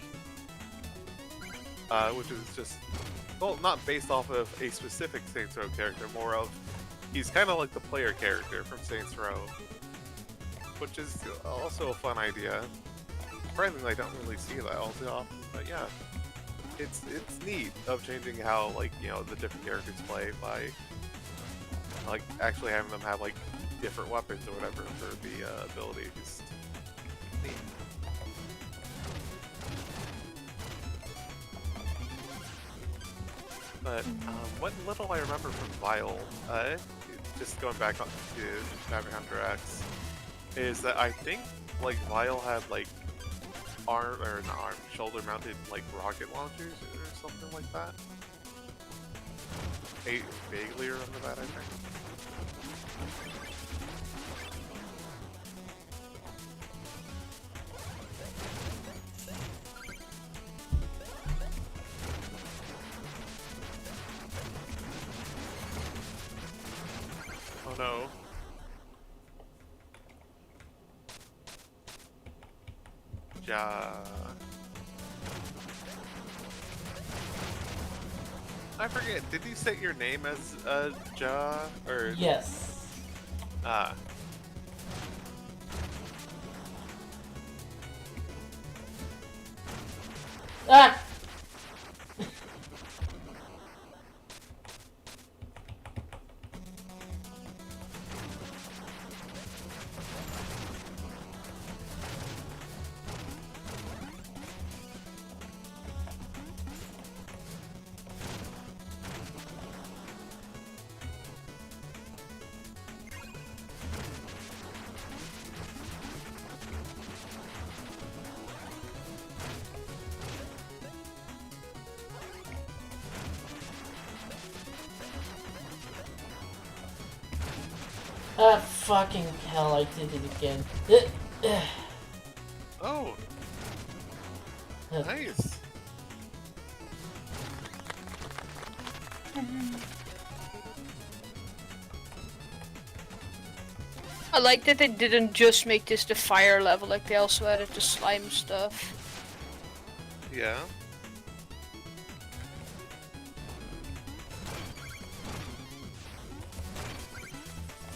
which is just well not based off of a specific Saints Row character, more of he's kind of like the player character from Saints Row, which is also a fun idea. Surprisingly, I don't really see that all too often, but yeah, it's neat of changing how like you know the different characters play by like actually having them have like different weapons or whatever for the abilities. Neat. But what little I remember from Vile, just going back on to Bounty Hunter X, is that I think like Vile had like arm or not arm, shoulder mounted like rocket launchers or something like that. I vaguely remember that, I think. Oh no. Ja. I forget, did you set your name as Ja? Or Yes. ah. Ah! Ah, fucking hell, I did it again. Oh, nice. I like that they didn't just make this the fire level, like they also added the slime stuff. Yeah.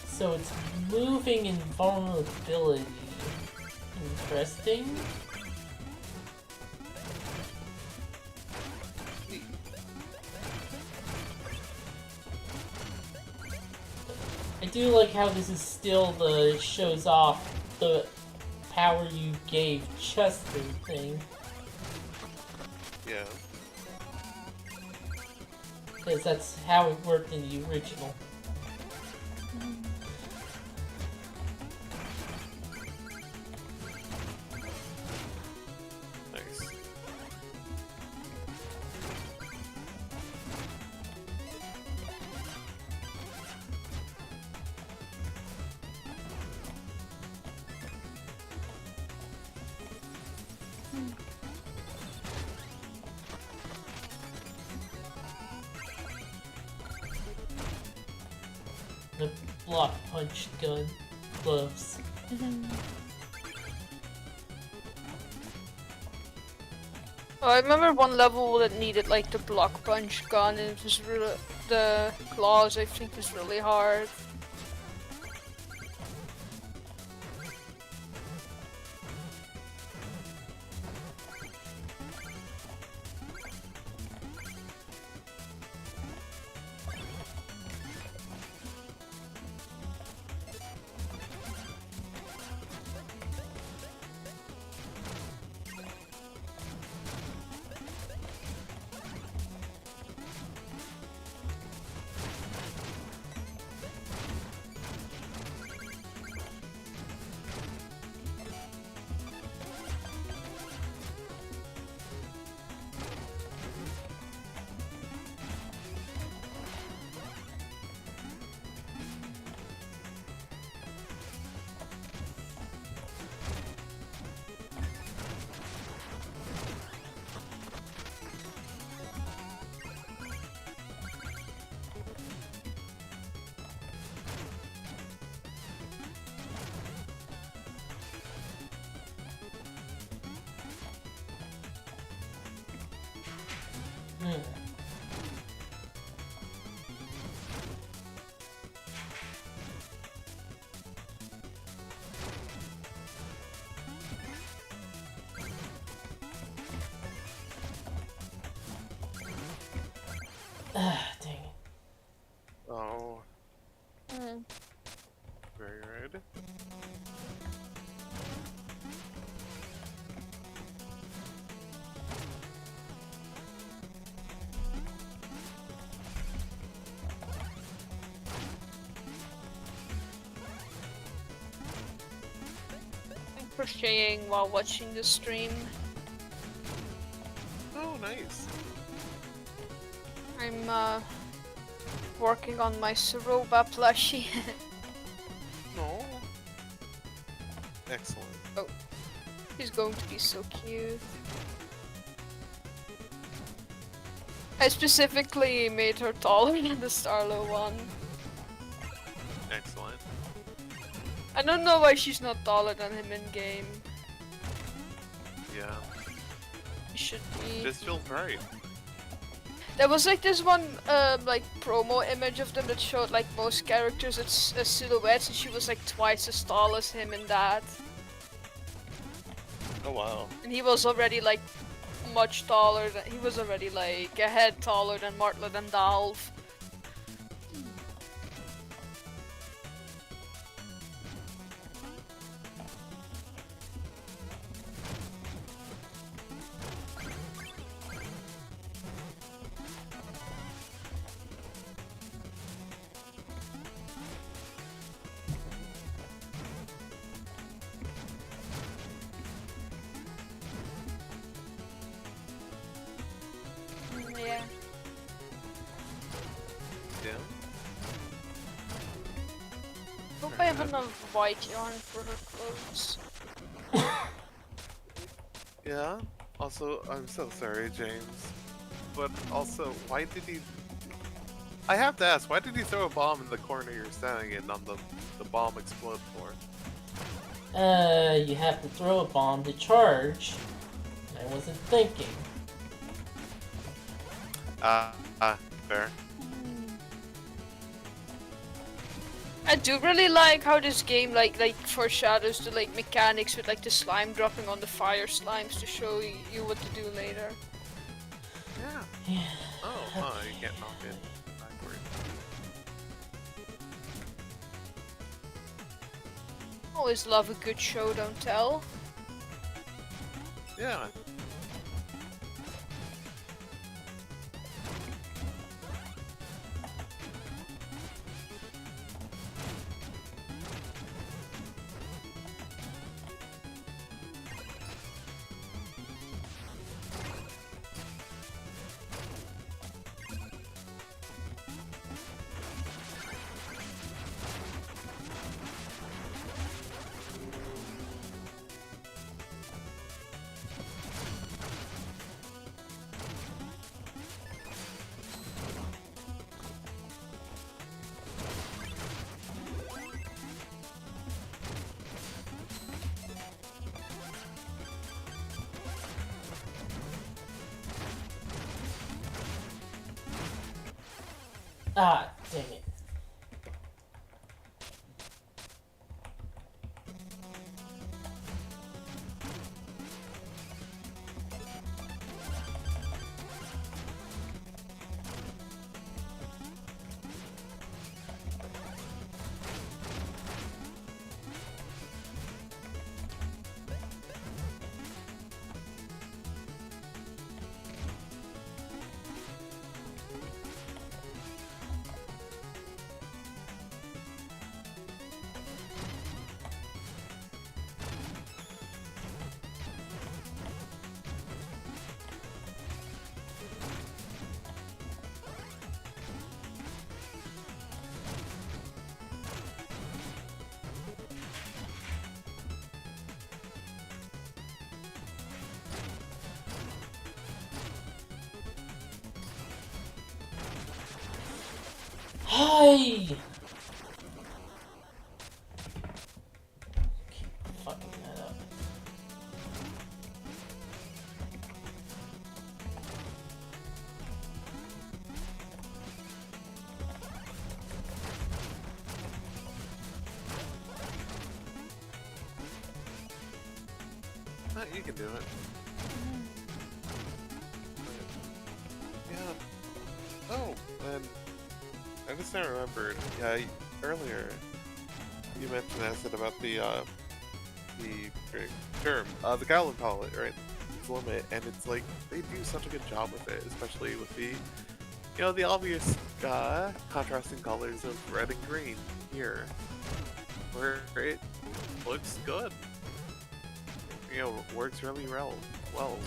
So it's moving invulnerability. Interesting. I do like how this is still the shows off the power you gave Chester thing. Yeah. Because that's how it worked in the original. Nice. The block punch gun gloves. Oh, I remember one level that needed like the block punch gun, and it was really the claws. I think was really hard. Hmm. Ah, dang it. Oh, Mm. very right. crocheting while watching the stream. Oh, nice. I'm working on my Soroba plushie. No. Excellent. She's going to be so cute. I specifically made her taller than the Starlo one. Excellent. I don't know why she's not taller than him in game. Yeah. She should be. Just feels right. There was like this one like promo image of them that showed like most characters as silhouettes, and she was like twice as tall as him in that. Oh wow. And he was already like much taller than he was already like a head taller than Martlet and Dalv. Yeah. Yeah. Hope I have enough white yarn for her clothes. Yeah. Also, I'm so sorry, James. But also, why did he? I have to ask, why did he throw a bomb in the corner you're standing in on the bomb explode for? You have to throw a bomb to charge. I wasn't thinking. Fair. I do really like how this game like foreshadows the like mechanics with like the slime dropping on the fire slimes to show you what to do later. Yeah. Yeah. Oh, you can't knock it backward. Always love a good show, don't tell. Yeah. Ah, dang it. Hi! Keep fucking that up. You can do it. Yeah. Oh, and I just now remembered. Yeah, earlier you mentioned Acid about the term, the Goblin palette, right? It's limit, and it's like they do such a good job with it, especially with the, the obvious contrasting colors of red and green here, where it looks good. works really well,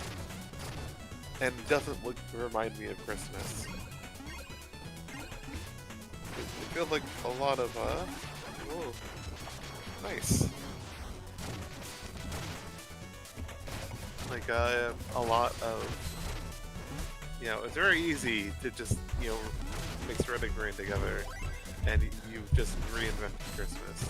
and doesn't remind me of Christmas. It feels like a lot of whoa, nice. Like a lot of, it's very easy to just mix red and green together, and you just reinvented Christmas.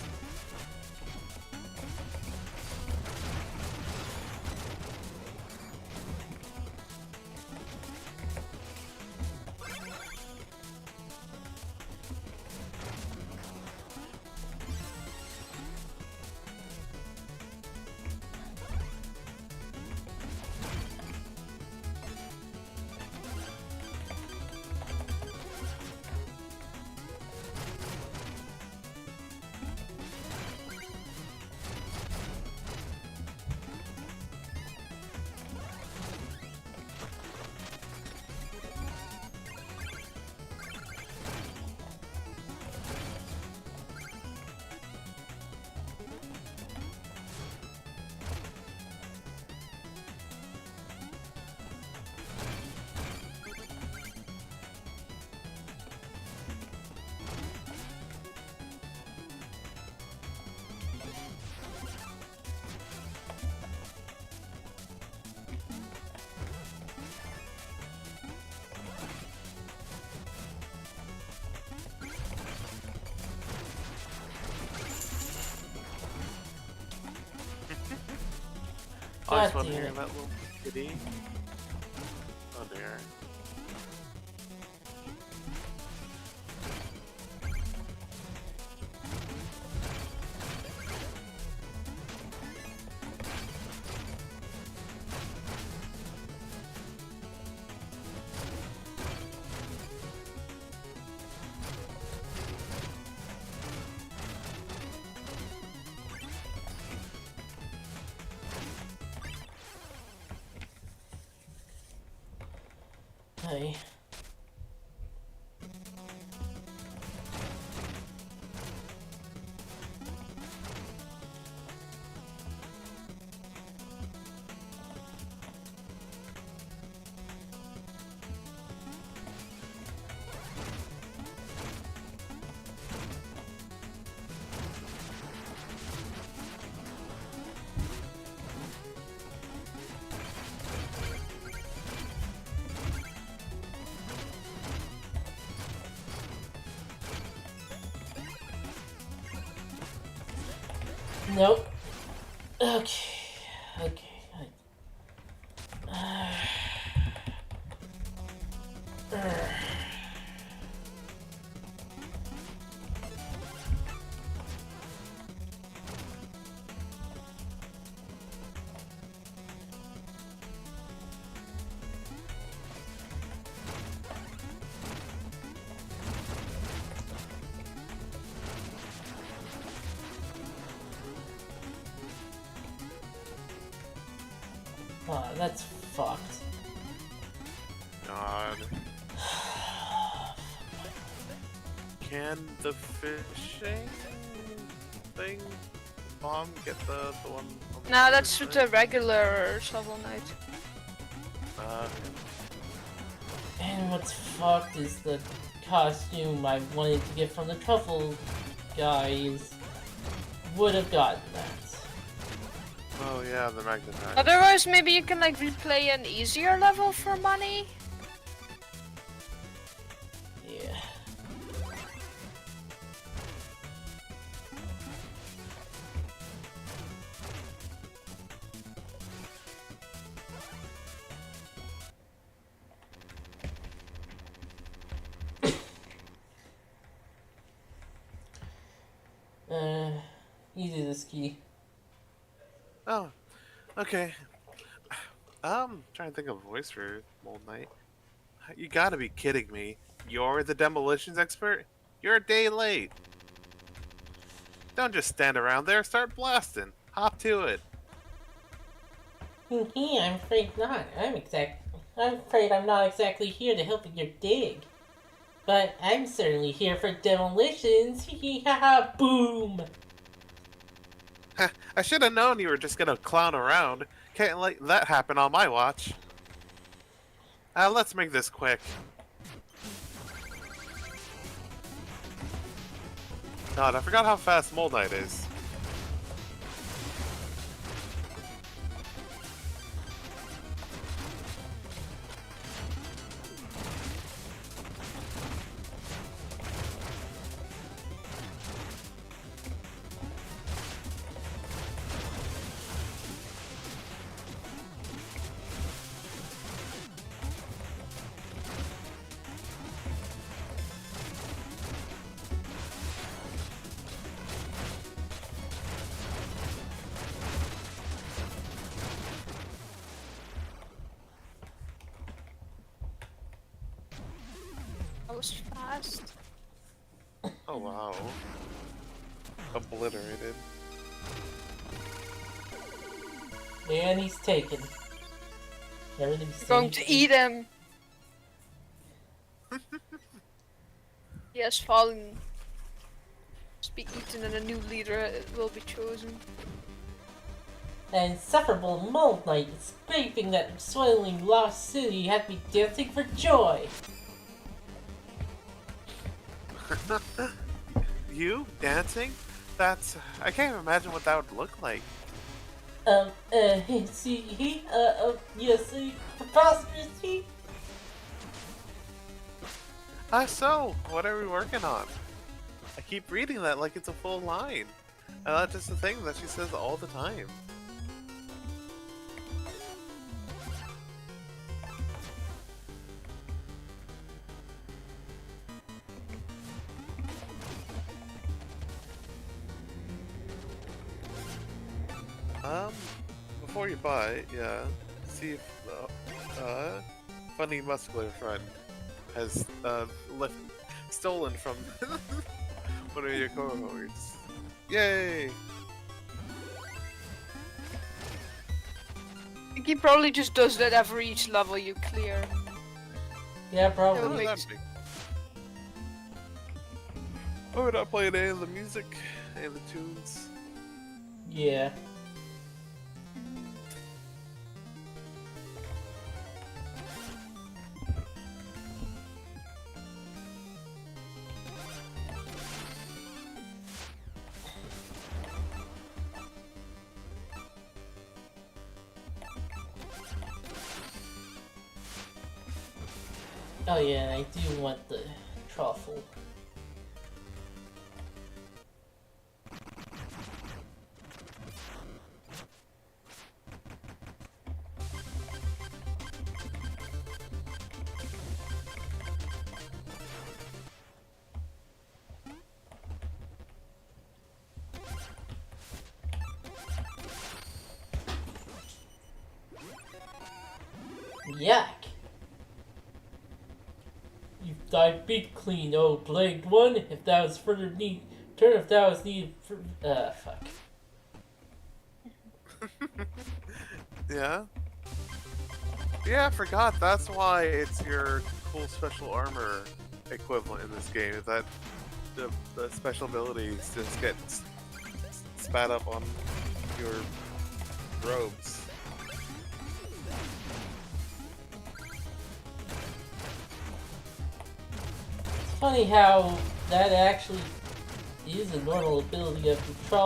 I just God want to damn hear it. that little kitty. Oh dear. Hey. Nope. Okay. Okay. Oh, that's fucked. God. Can the fishing thing bomb get the one? On the No, other that's with side? the regular Shovel Knight. And what's fucked is the costume I wanted to get from the truffle guys would have gotten that. Oh yeah, the magnetite. Otherwise, maybe you can like replay an easier level for money. Yeah. Easy this key. Oh, okay. Trying to think of a voice for Mold Knight. You gotta be kidding me. You're the demolitions expert? You're a day late. Don't just stand around there, start blasting. Hop to it. I'm afraid not. I'm afraid I'm not exactly here to help with your dig. But I'm certainly here for demolitions. Hee hee ha ha boom! I should have known you were just gonna clown around. Can't let that happen on my watch. Let's make this quick. God, I forgot how fast Mole Knight is. That was fast. Oh wow. Obliterated. And he's taken. Everything's Going to taken. eat him. He has fallen. Must be eaten and a new leader will be chosen. An insufferable Mole Knight escaping that swelling lost city had me dancing for joy. You dancing? That's. I can't even imagine what that would look like. Yes, preposterous. So, what are we working on? I keep reading that like it's a full line. And that's just the thing that she says all the time. Before you buy, yeah, see if funny muscular friend has stolen from one of your cohorts. Yay! I think he probably just does that every each level you clear. Yeah, That probably. would Oh, make that'd be- Oh, we're not playing any of the music, any of the tunes. Yeah. Oh yeah, and I do want the truffle. Yuck! You died beat clean, oh plagued one. If that was further need, turn if that was needed for. Fuck. Yeah? Yeah, I forgot. That's why it's your cool special armor equivalent in this game. Is that the special abilities just get spat up on your robes. It's funny how that actually is a normal ability of the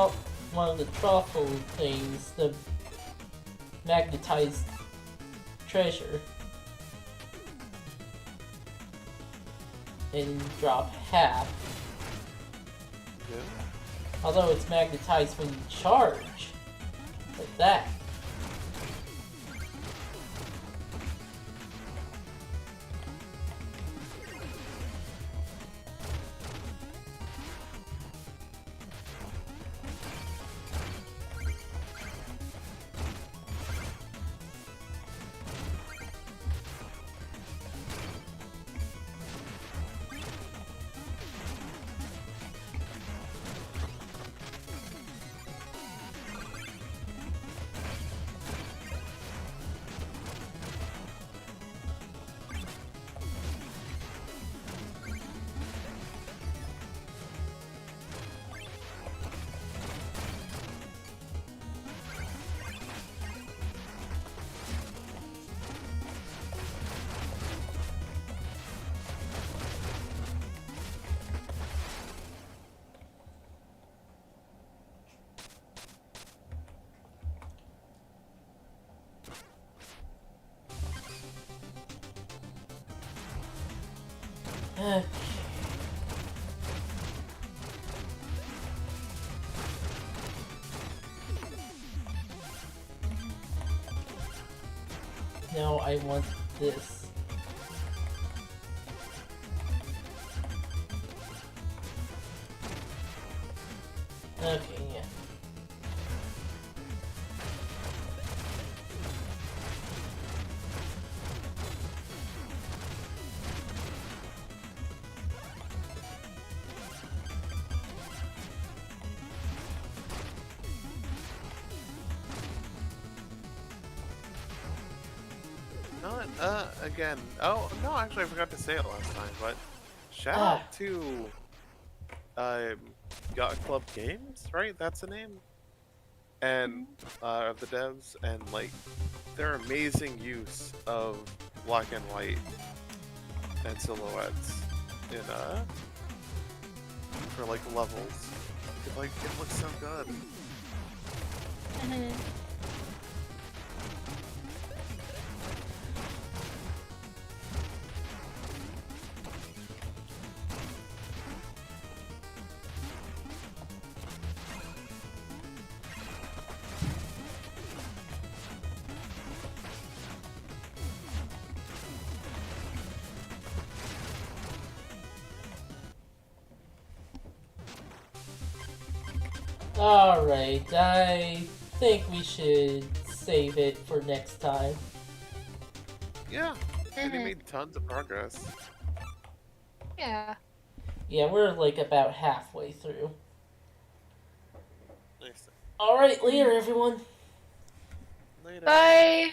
one of the truffle things, the magnetized treasure. And drop half. Yeah. Although it's magnetized when you charge. Like that. Okay. No, I want this. Okay, yeah. Not, again. Oh, no, actually, I forgot to say it last time, but shout Ah. out to, Yacht Club Games, right? That's the name? And, of the devs, and, like, their amazing use of black and white and silhouettes in, for, like, levels. Like, it looks so good. Alright, I think we should save it for next time. Yeah, and he made tons of progress. Yeah. Yeah, we're like about halfway through. Nice. Alright, later everyone. Later. Bye.